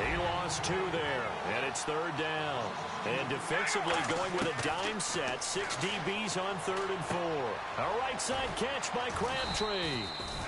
He lost 2 there, and it's 3rd down. And defensively going with a dime set, 6 DBs on 3rd and 4. A right side catch by Crabtree.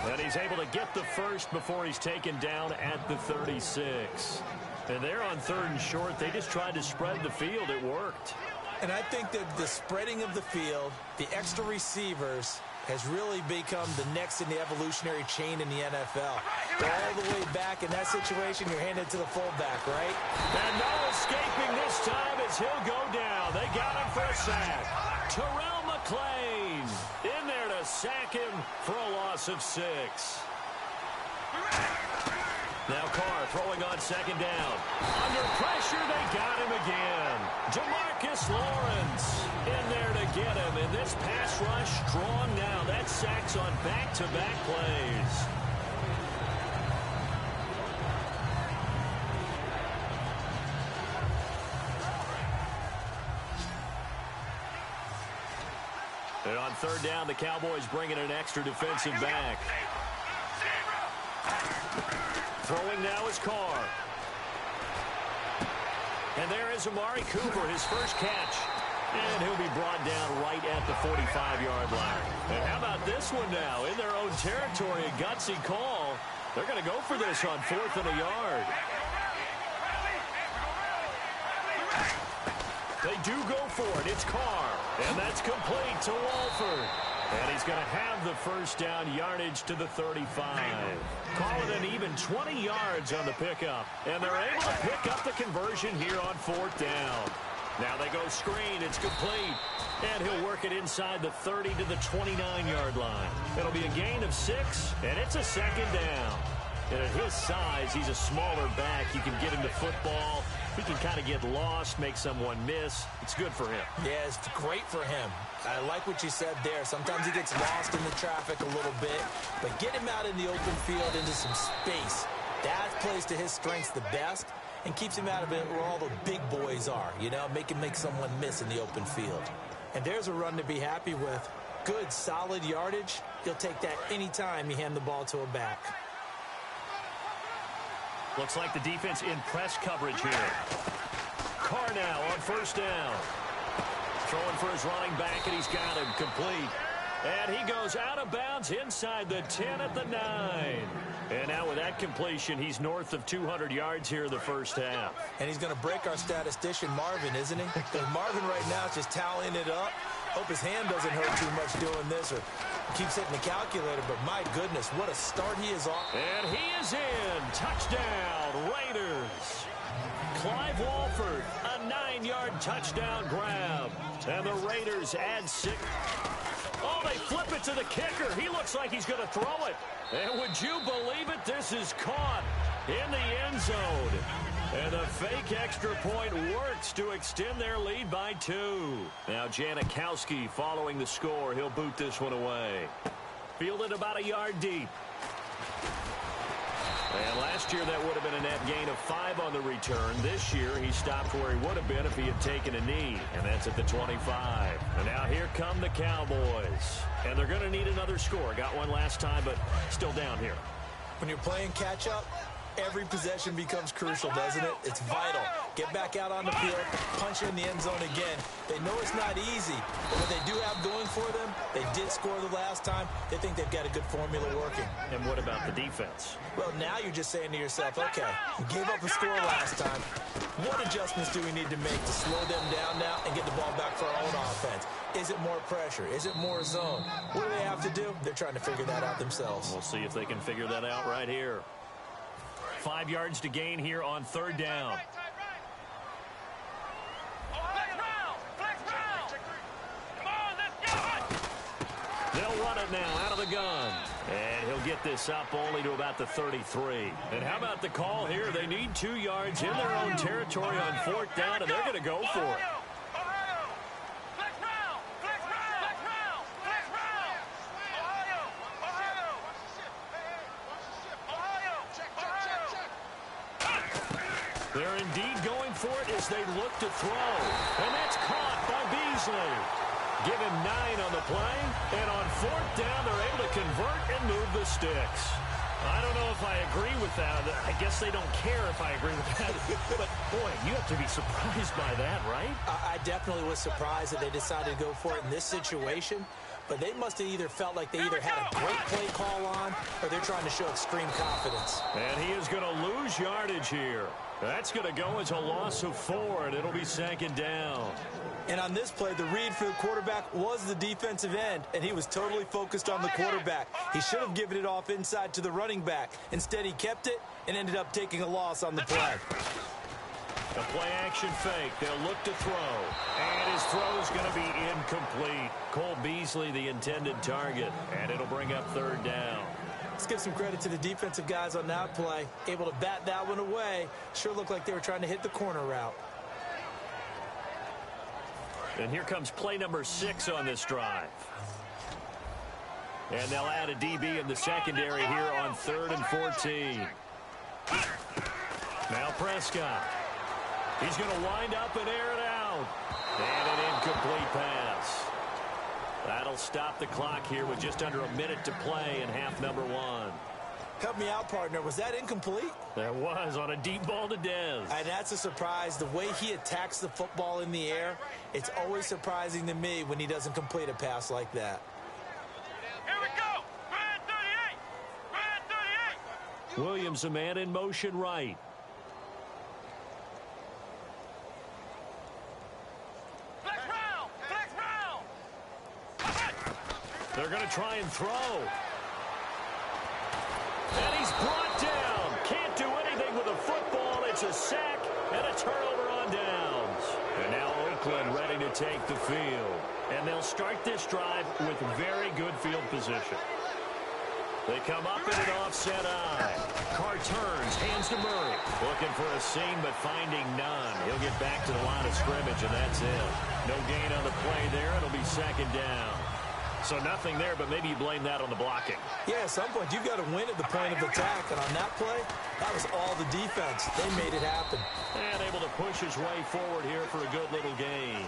And he's able to get the first before he's taken down at the 36. And they're on 3rd and short. They just tried to spread the field. It worked. And I think that the spreading of the field, the extra receivers, has really become the next in the evolutionary chain in the NFL. Go all the way back in that situation, you're handed to the fullback, right? And no escaping this time as he'll go down. They got him for a sack. Terrell McClain in there to sack him for a loss of 6. Now Carr throwing on 2nd down. Under pressure, they got him again. Jamarcus Lawrence in there to get him. And this pass rush strong now. That's sacks on back-to-back plays. And on 3rd down, the Cowboys bringing an extra defensive back. Throwing now is Carr. And there is Amari Cooper, his first catch. And he'll be brought down right at the 45-yard line. And how about this one now? In their own territory, a gutsy call. They're going to go for this on 4th and a yard. They do go for it. It's Carr. And that's complete to Walford. And he's going to have the first down yardage to the 35. Call it an even 20 yards on the pickup. And they're able to pick up the conversion here on 4th down. Now they go screen. It's complete. And he'll work it inside the 30 to the 29-yard line. It'll be a gain of 6, and it's a 2nd down. And at his size, he's a smaller back. You can get him to football. He can kind of get lost, make someone miss. It's good for him. Yeah, it's great for him. I like what you said there. Sometimes he gets lost in the traffic a little bit, but get him out in the open field into some space. That plays to his strengths the best and keeps him out of it where all the big boys are, you know, make someone miss in the open field. And there's a run to be happy with. Good, solid yardage. He'll take that anytime you hand the ball to a back. Looks like the defense in press coverage here. Carr now on 1st down. Throwing for his running back, and he's got him complete. And he goes out of bounds inside the 10 at the 9. And now with that completion, he's north of 200 yards here in the first half. And he's going to break our statistician Marvin, isn't he? Because Marvin right now is just tallying it up. Hope his hand doesn't hurt too much doing this or keeps hitting the calculator. But my goodness, what a start he is off. And he is in. Touchdown, Raiders. Clive Walford, a 9-yard touchdown grab. And the Raiders add 6. Oh, they flip it to the kicker. He looks like he's going to throw it. And would you believe it? This is caught in the end zone. And the fake extra point works to extend their lead by 2. Now Janikowski following the score. He'll boot this one away. Fielded about a yard deep. And last year that would have been a net gain of 5 on the return. This year he stopped where he would have been if he had taken a knee. And that's at the 25. And now here come the Cowboys. And they're going to need another score. Got one last time, but still down here. When you're playing catch-up, every possession becomes crucial, doesn't it? It's vital. Get back out on the field, punch in the end zone again. They know it's not easy, but what they do have going for them, they did score the last time. They think they've got a good formula working. And what about the defense? Well, now you're just saying to yourself, okay, we gave up a score last time. What adjustments do we need to make to slow them down now and get the ball back for our own offense? Is it more pressure? Is it more zone? What do they have to do? They're trying to figure that out themselves. We'll see if they can figure that out right here. 5 yards to gain here on 3rd down. They'll run it now out of the gun. And he'll get this up only to about the 33. And how about the call here? They need 2 yards in their own territory on 4th down, and they're going to go for it. They're indeed going for it as they look to throw. And that's caught by Beasley. Give him 9 on the play. And on 4th down, they're able to convert and move the sticks. I don't know if I agree with that. I guess they don't care if I agree with that. But, boy, you have to be surprised by that, right? I definitely was surprised that they decided to go for it in this situation. But they must have either felt like they either had a great play call on or they're trying to show extreme confidence. And he is going to lose yardage here. That's going to go as a loss of 4, and it'll be 2nd down. And on this play, the read for the quarterback was the defensive end, and he was totally focused on the quarterback. He should have given it off inside to the running back. Instead, he kept it and ended up taking a loss on the play. The play-action fake. They'll look to throw. And his throw is going to be incomplete. Cole Beasley, the intended target, and it'll bring up 3rd down. Let's give some credit to the defensive guys on that play. Able to bat that one away. Sure looked like they were trying to hit the corner route. And here comes play number 6 on this drive. And they'll add a DB in the secondary here on 3rd and 14. Now Prescott. He's going to wind up and air it out. And an incomplete pass. That'll stop the clock here with just under a minute to play in half number 1. Help me out, partner. Was that incomplete? That was on a deep ball to Dez. And that's a surprise. The way he attacks the football in the air, it's always surprising to me when he doesn't complete a pass like that. Here we go. Red 38. Red 38. Williams, a man in motion right. Flex round. Flex round. They're going to try and throw. And he's brought down. Can't do anything with a football. It's a sack and a turnover on downs. And now Oakland ready to take the field. And they'll start this drive with very good field position. They come up in an offset eye. Carr turns, hands to Murray. Looking for a seam, but finding none. He'll get back to the line of scrimmage, and that's it. No gain on the play there. It'll be 2nd down. So nothing there, but maybe you blame that on the blocking. Yeah, at some point, you've got to win at the point of attack. And on that play, that was all the defense. They made it happen. And able to push his way forward here for a good little gain.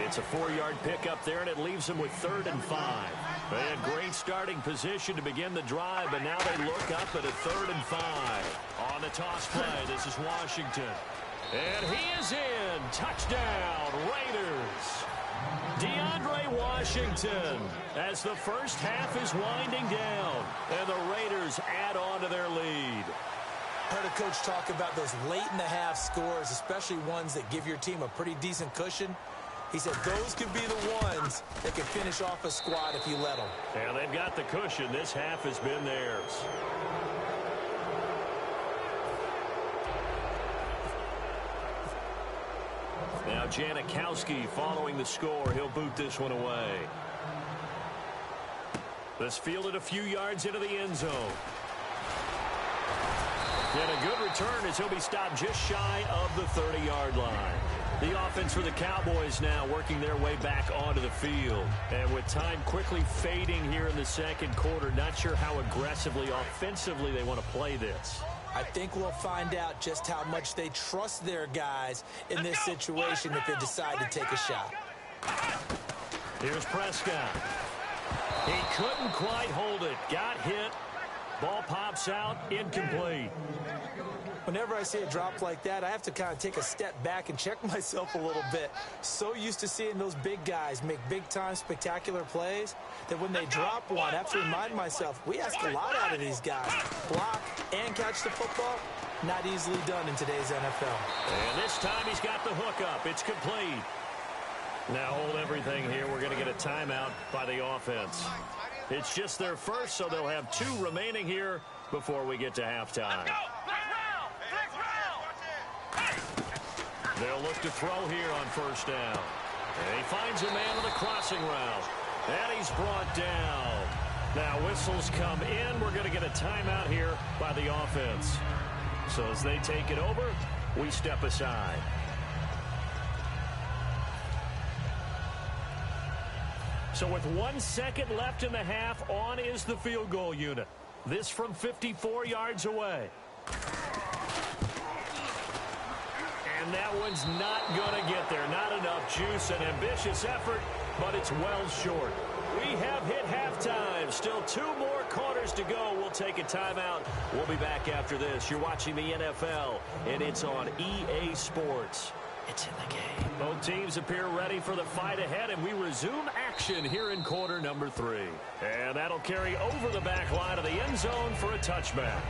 It's a 4-yard pickup there, and it leaves them with 3rd and 5. They had great starting position to begin the drive, but now they look up at a 3rd and 5. On the toss play, this is Washington. And he is in. Touchdown, Raiders. DeAndre Washington as the first half is winding down, and the Raiders add on to their lead. Heard a coach talk about those late-in-the-half scores, especially ones that give your team a pretty decent cushion. He said those could be the ones that can finish off a squad if you let them. Yeah, they've got the cushion. This half has been theirs. Now Janikowski following the score. He'll boot this one away. This fielded a few yards into the end zone. And a good return as he'll be stopped just shy of the 30-yard line. The offense for the Cowboys now working their way back onto the field. And with time quickly fading here in the second quarter, not sure how aggressively, offensively they want to play this. I think we'll find out just how much they trust their guys in this situation if they decide to take a shot. Here's Prescott. He couldn't quite hold it. Got hit. Ball pops out. Incomplete. Whenever I see a drop like that, I have to kind of take a step back and check myself a little bit. So used to seeing those big guys make big-time spectacular plays that when they drop one, I have to remind myself, we ask a lot out of these guys. Block and catch the football, not easily done in today's NFL. And this time he's got the hook up. It's complete. Now hold everything here. We're going to get a timeout by the offense. It's just their first, so they'll have 2 remaining here before we get to halftime. They'll look to throw here on first down. And he finds a man on the crossing route. And he's brought down. Now whistles come in. We're going to get a timeout here by the offense. So as they take it over, we step aside. So with 1 second left in the half, on is the field goal unit. This from 54 yards away. And that one's not going to get there. Not enough juice. An ambitious effort, but it's well short. We have hit halftime. Still 2 more quarters to go. We'll take a timeout. We'll be back after this. You're watching the NFL, and it's on EA Sports. It's in the game. Both teams appear ready for the fight ahead, and we resume action action here in quarter number 3. And that'll carry over the back line of the end zone for a touchback.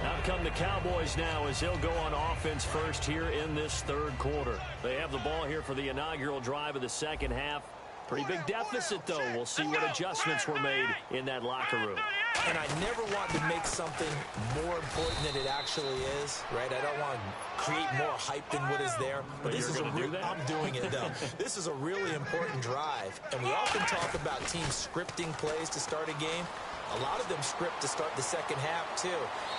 Out come the Cowboys now as they'll go on offense first here in this third quarter. They have the ball here for the inaugural drive of the second half. Pretty big deficit, though. We'll see what adjustments were made in that locker room. And I never want to make something more important than it actually is, right? I don't want to create more hype than what is there. But this is I'm doing it, though. This is a really important drive. And we often talk about teams scripting plays to start a game. A lot of them script to start the second half, too.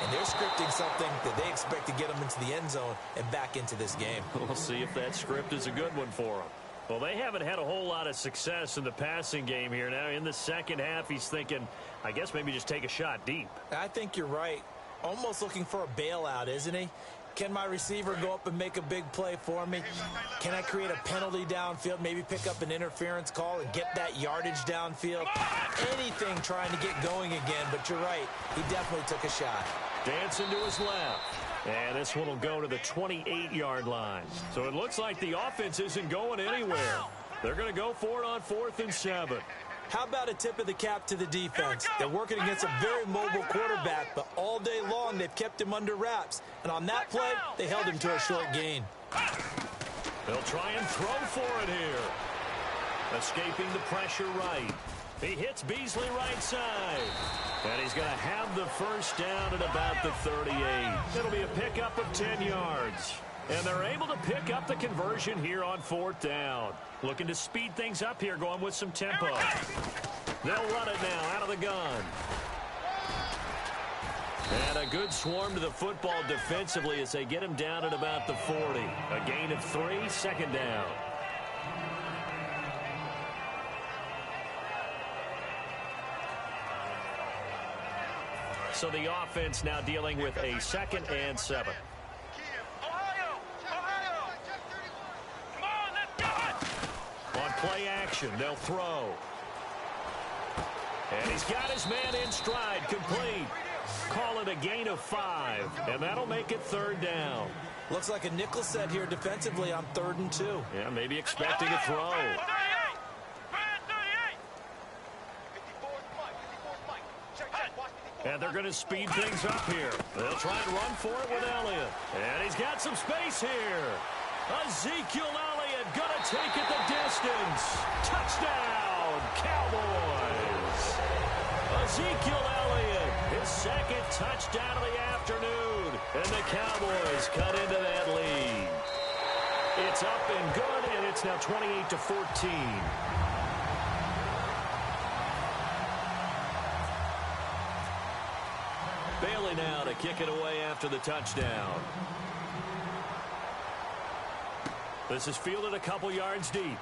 And they're scripting something that they expect to get them into the end zone and back into this game. We'll see if that script is a good one for them. Well, they haven't had a whole lot of success in the passing game here. Now, in the second half, he's thinking, I guess maybe just take a shot deep. I think you're right. Almost looking for a bailout, isn't he? Can my receiver go up and make a big play for me? Can I create a penalty downfield, maybe pick up an interference call and get that yardage downfield? Anything trying to get going again, but you're right. He definitely took a shot. Dancing to his left. And this one will go to the 28-yard line. So it looks like the offense isn't going anywhere. They're going to go for it on 4th and 7. How about a tip of the cap to the defense? They're working against a very mobile quarterback, but all day long they've kept him under wraps. And on that play, they held him to a short gain. They'll try and throw for it here. Escaping the pressure right. He hits Beasley right side. And he's going to have the first down at about the 38. It'll be a pickup of 10 yards. And they're able to pick up the conversion here on 4th down. Looking to speed things up here, going with some tempo. They'll run it now out of the gun. And a good swarm to the football defensively as they get him down at about the 40. A gain of 3, second down. So the offense now dealing with a 2nd and 7. On play action, they'll throw. And he's got his man in stride, complete. Call it a gain of 5, and that'll make it 3rd down. Looks like a nickel set here defensively on 3rd and 2. Yeah, maybe expecting a throw. And they're going to speed things up here. They'll try and run for it with Elliott. And he's got some space here. Ezekiel Elliott going to take it the distance. Touchdown, Cowboys. Ezekiel Elliott, his 2nd touchdown of the afternoon. And the Cowboys cut into that lead. It's up and good, and it's now 28-14. Bailey now to kick it away after the touchdown. This is fielded a couple yards deep.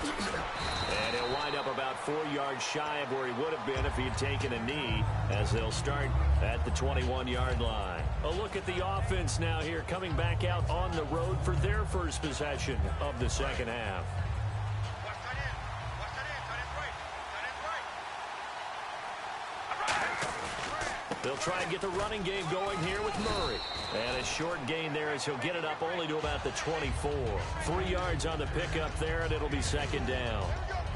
And he'll wind up about 4 yards shy of where he would have been if he had taken a knee, as they'll start at the 21-yard line. A look at the offense now here, coming back out on the road for their first possession of the second half. They'll try and get the running game going here with Murray. And a short gain there as he'll get it up only to about the 24. 3 yards on the pickup there, and it'll be 2nd down.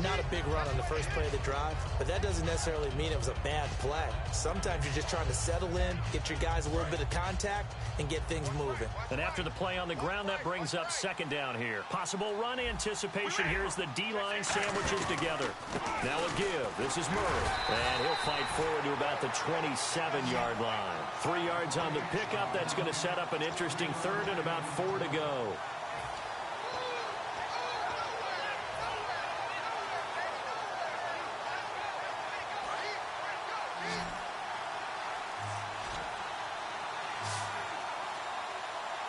Not a big run on the first play of the drive, but that doesn't necessarily mean it was a bad play. Sometimes you're just trying to settle in, get your guys a little bit of contact, and get things moving. And after the play on the ground, that brings up 2nd down here. Possible run anticipation here as the D-line sandwiches together. Now a give. This is Murray. And he'll fight forward to about the 27-yard line. 3 yards on the pickup. That's going to set up an interesting 3rd and about 4 to go.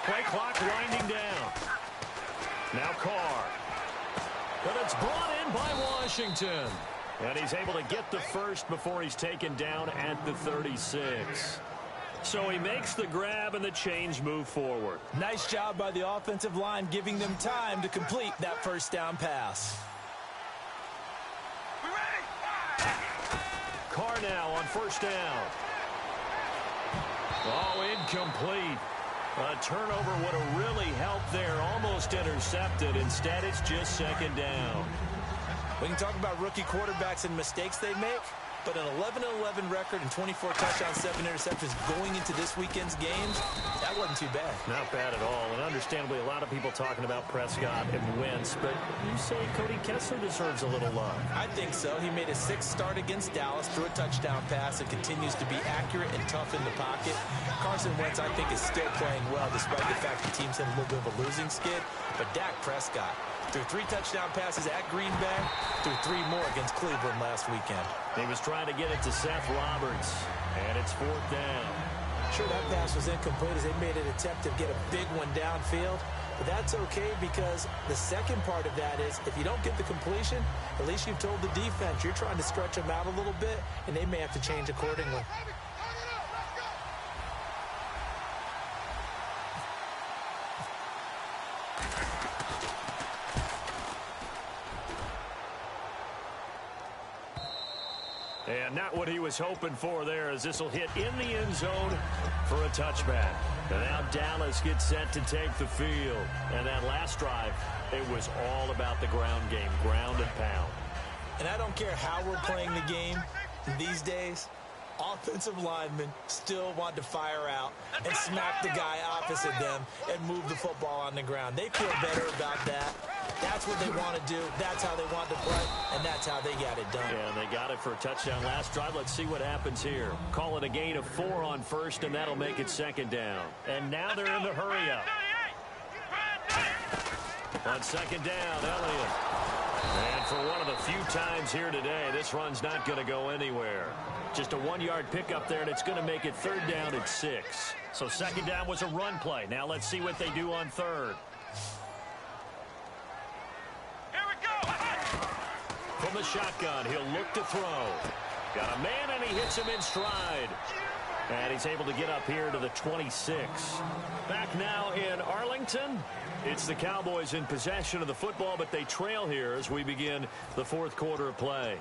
Play clock winding down. Now Carr. But it's brought in by Washington. And he's able to get the first before he's taken down at the 36. So he makes the grab and the chains move forward. Nice job by the offensive line, giving them time to complete that first down pass. Carr now on 1st down. Oh, incomplete. A turnover would have really helped there. Almost intercepted. Instead, it's just 2nd down. We can talk about rookie quarterbacks and mistakes they make, but an 11-11 record and 24 touchdowns, 7 interceptions going into this weekend's games, that wasn't too bad. Not bad at all. And understandably, a lot of people talking about Prescott and Wentz, but you say Cody Kessler deserves a little love. I think so. He made his 6th start against Dallas, threw a touchdown pass, and continues to be accurate and tough in the pocket. Carson Wentz, I think, is still playing well, despite the fact the team's had a little bit of a losing skid. But Dak Prescott threw 3 touchdown passes at Green Bay, threw 3 more against Cleveland last weekend. He was trying to get it to Seth Roberts, and it's 4th down. Sure, that pass was incomplete as they made an attempt to get a big one downfield, but that's okay because the second part of that is if you don't get the completion, at least you've told the defense you're trying to stretch them out a little bit, and they may have to change accordingly. And not what he was hoping for there, as this will hit in the end zone for a touchback. And now Dallas gets set to take the field. And that last drive, it was all about the ground game, ground and pound. And I don't care how we're playing the game these days, offensive linemen still want to fire out and smack the guy opposite them and move the football on the ground. They feel better about that. That's what they want to do. That's how they want to play, and that's how they got it done. Yeah, they got it for a touchdown last drive. Let's see what happens here. Call it a gain of 4 on first, and that'll make it 2nd down. And now they're in the hurry-up. On 2nd down, Elliott. And for one of the few times here today, this run's not going to go anywhere. Just a 1-yard pickup there, and it's going to make it 3rd down at 6. So 2nd down was a run play. Now let's see what they do on 3rd. From the shotgun, he'll look to throw. Got a man, and he hits him in stride. And he's able to get up here to the 26. Back now in Arlington. It's the Cowboys in possession of the football, but they trail here as we begin the 4th quarter of play.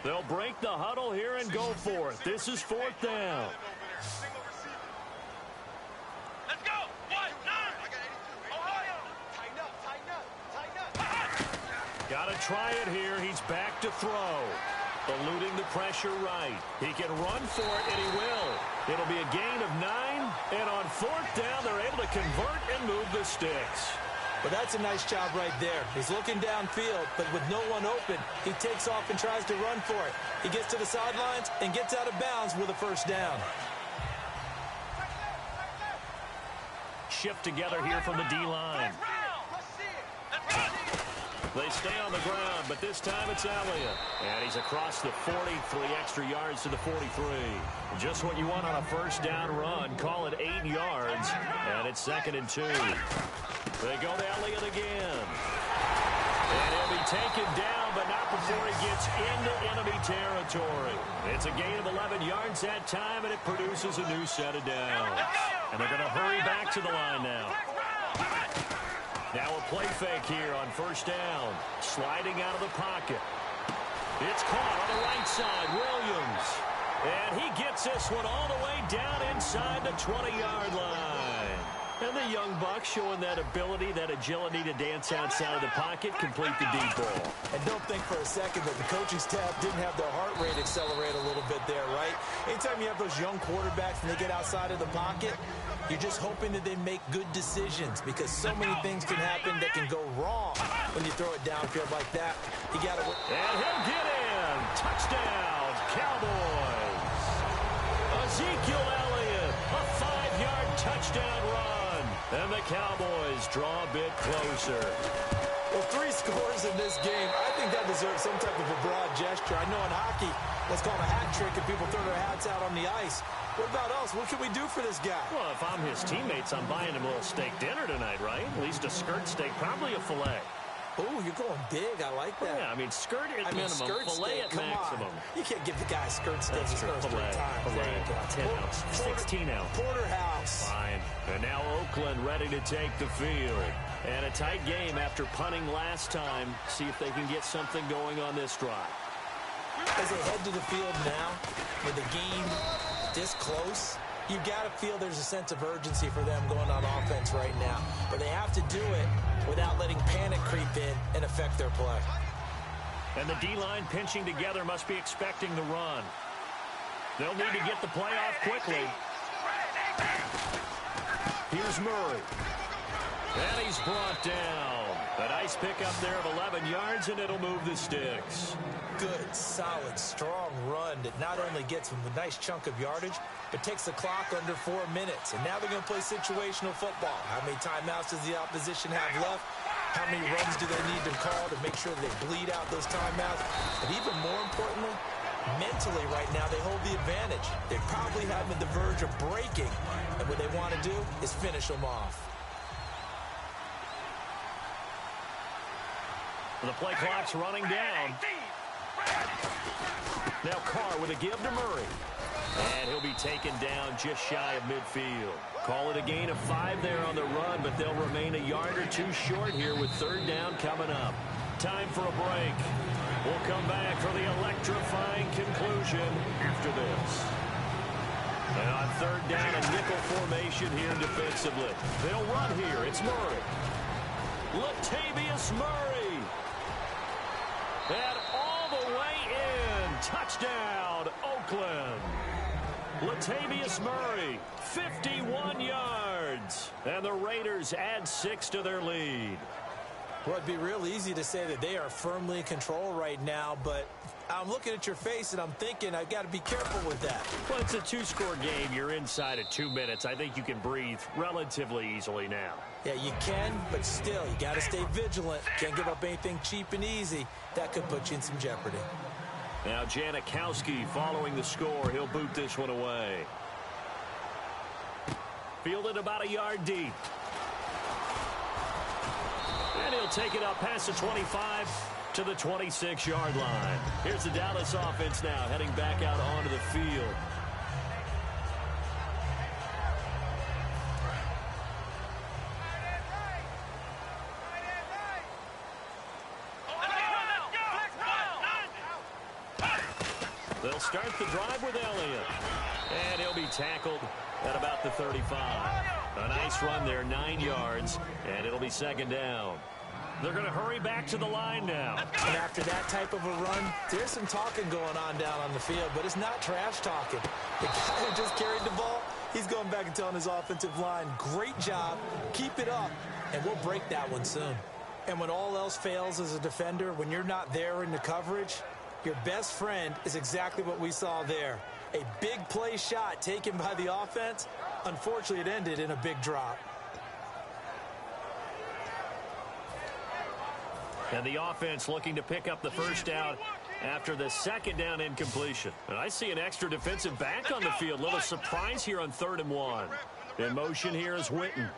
They'll break the huddle here and go for it. This is 4th down. Let's go. 1-9. Ohio. Tighten up. Got to try it here. He's back to throw. Eluding the pressure right. He can run for it, and he will. It'll be a gain of 9. And on 4th down, they're able to convert and move the sticks. Well, that's a nice job right there. He's looking downfield, but with no one open, he takes off and tries to run for it. He gets to the sidelines and gets out of bounds with a 1st down. Shift together here from the D-line. They stay on the ground, but this time it's Elliott. And he's across the 40, 3 extra yards to the 43. Just what you want on a 1st down run. Call it 8 yards, and it's 2nd and 2. They go to Elliott again. And he'll be taken down, but not before he gets into enemy territory. It's a gain of 11 yards that time, and it produces a new set of downs. And they're going to hurry back to the line now. Now a play fake here on 1st down. Sliding out of the pocket. It's caught on the right side. Williams. And he gets this one all the way down inside the 20-yard line. And the young buck showing that ability, that agility to dance outside of the pocket, complete the deep ball. And don't think for a second that the coaching staff didn't have their heart rate accelerate a little bit there, right? Anytime you have those young quarterbacks and they get outside of the pocket, you're just hoping that they make good decisions because so many things can happen that can go wrong when you throw it downfield like that. You got to... And he'll get in. Touchdown, Cowboys. Ezekiel Elliott, a 5-yard touchdown run. And the Cowboys draw a bit closer. Well, 3 scores in this game. I think that deserves some type of a broad gesture. I know in hockey, that's called a hat trick if people throw their hats out on the ice. What about us? What can we do for this guy? Well, if I'm his teammates, I'm buying him a little steak dinner tonight, right? At least a skirt steak, probably a filet. Oh, you're going big. I like that. Yeah, I mean, skirt at minimum, filet at maximum. You can't give the guy a skirt steak. That's true. Filet. 10 ounce. 16 ounce. Porterhouse. Fine. And now Oakland ready to take the field. And a tight game after punting last time. See if they can get something going on this drive. As they head to the field now, with the game this close, You've got to feel there's a sense of urgency for them going on offense right now. But they have to do it without letting panic creep in and affect their play. And the D-line pinching together must be expecting the run. They'll need to get the play off quickly. Here's Murray. And he's brought down. A nice pickup there of 11 yards, and it'll move the sticks. Good, solid, strong run that not only gets them a nice chunk of yardage, but takes the clock under 4 minutes. And now they're going to play situational football. How many timeouts does the opposition have left? How many runs do they need to call to make sure they bleed out those timeouts? But even more importantly, mentally right now, they hold the advantage. They probably have them at the verge of breaking. And what they want to do is finish them off. The play clock's running down. Now Carr with a give to Murray. And he'll be taken down just shy of midfield. Call it a gain of 5 there on the run, but they'll remain a yard or two short here with third down coming up. Time for a break. We'll come back for the electrifying conclusion after this. And on third down, a nickel formation here defensively. They'll run here. It's Murray. Latavius Murray. And all the way in. Touchdown, Oakland. Latavius Murray, 51 yards. And the Raiders add 6 to their lead. Well, it'd be real easy to say that they are firmly in control right now, but I'm looking at your face and I'm thinking I've got to be careful with that. Well, it's a 2-score game. You're inside of 2 minutes. I think you can breathe relatively easily now. Yeah, you can, but still, you got to stay vigilant. Can't give up anything cheap and easy. That could put you in some jeopardy. Now Janikowski following the score. He'll boot this one away. Fielded about a yard deep. And he'll take it up past the 25 to the 26-yard line. Here's the Dallas offense now heading back out onto the field. They'll start the drive with Elliott. And he'll be tackled at about the 35. A nice run there, 9 yards, and it'll be second down. They're going to hurry back to the line now. And after that type of a run, there's some talking going on down on the field, but it's not trash talking. The guy who just carried the ball, he's going back and telling his offensive line, great job, keep it up, and we'll break that one soon. And when all else fails as a defender, when you're not there in the coverage, your best friend is exactly what we saw there. A big play shot taken by the offense. Unfortunately, it ended in a big drop. And the offense looking to pick up the first down after the second down incompletion. And I see an extra defensive back on the field. Little surprise here on 3rd and 1. In motion here is Witten.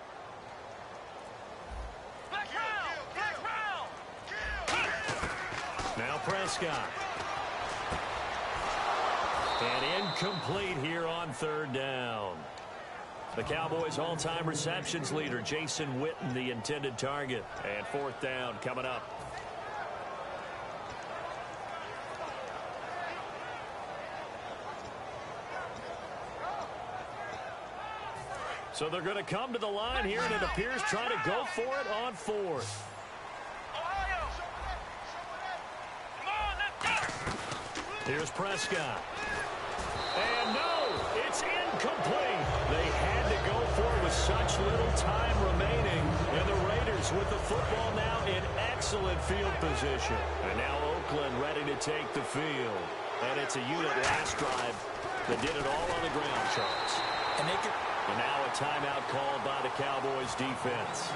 Now Prescott. And incomplete here on 3rd down. The Cowboys' all-time receptions leader, Jason Witten, the intended target. And 4th down coming up. So they're going to come to the line here, and it appears trying to go for it on 4th. Here's Prescott. And no, it's incomplete. They had to go for it with such little time remaining. And the Raiders with the football now in excellent field position. And now Oakland ready to take the field. And it's a unit last drive that did it all on the ground, Charles. And now a timeout called by the Cowboys defense.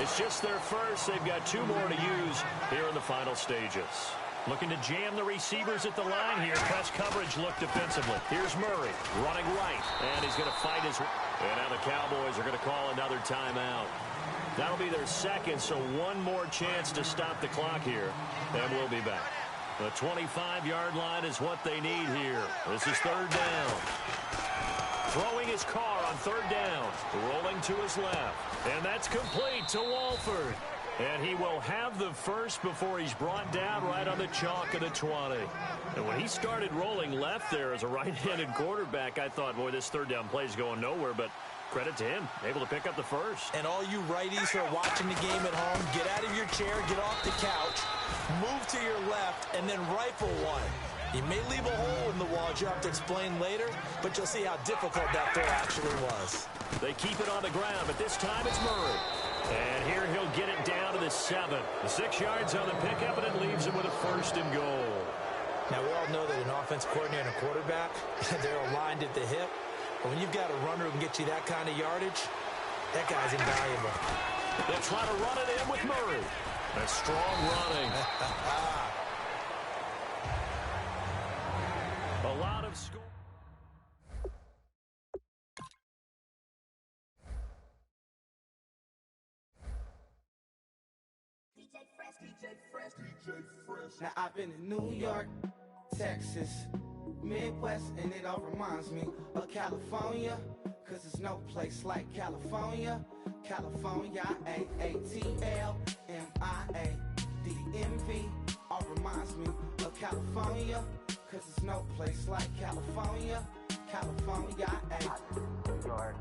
It's just their first. They've got 2 more to use here in the final stages. Looking to jam the receivers at the line here. Press coverage look defensively. Here's Murray running right. And he's going to fight his way. And now the Cowboys are going to call another timeout. That'll be their second, so 1 more chance to stop the clock here. And we'll be back. The 25-yard line is what they need here. This is 3rd down. Throwing his car on 3rd down. Rolling to his left. And that's complete to Walford. And he will have the first before he's brought down right on the chalk of the 20. And when he started rolling left there as a right-handed quarterback, I thought, boy, this third down play is going nowhere. But credit to him, able to pick up the first. And all you righties who are watching the game at home, get out of your chair, get off the couch, move to your left, and then rifle one. You may leave a hole in the wall, as you have to explain later, but you'll see how difficult that throw actually was. They keep it on the ground, but this time it's Murray. And here he'll get it down to the 7. The 6 yards on the pickup, and it leaves him with a first and goal. Now, we all know that an offense coordinator and a quarterback, they're aligned at the hip. But when you've got a runner who can get you that kind of yardage, that guy's invaluable. They'll try to run it in with Murray. That's strong running. A lot of score. Now I've been in New York, Texas, Midwest, and it all reminds me of California, cause there's no place like California. California, A-A-T-L-M-I-A-D-M-V, all reminds me of California, cause there's no place like California. California, New York,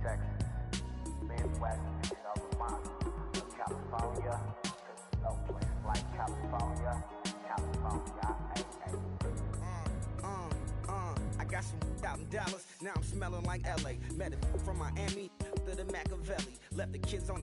Texas, Midwest, and it all reminds me of California, cause there's no place like California. California, I got some out in Dallas, now I'm smelling like LA. Met it from Miami to the Machiavelli. Left the kids on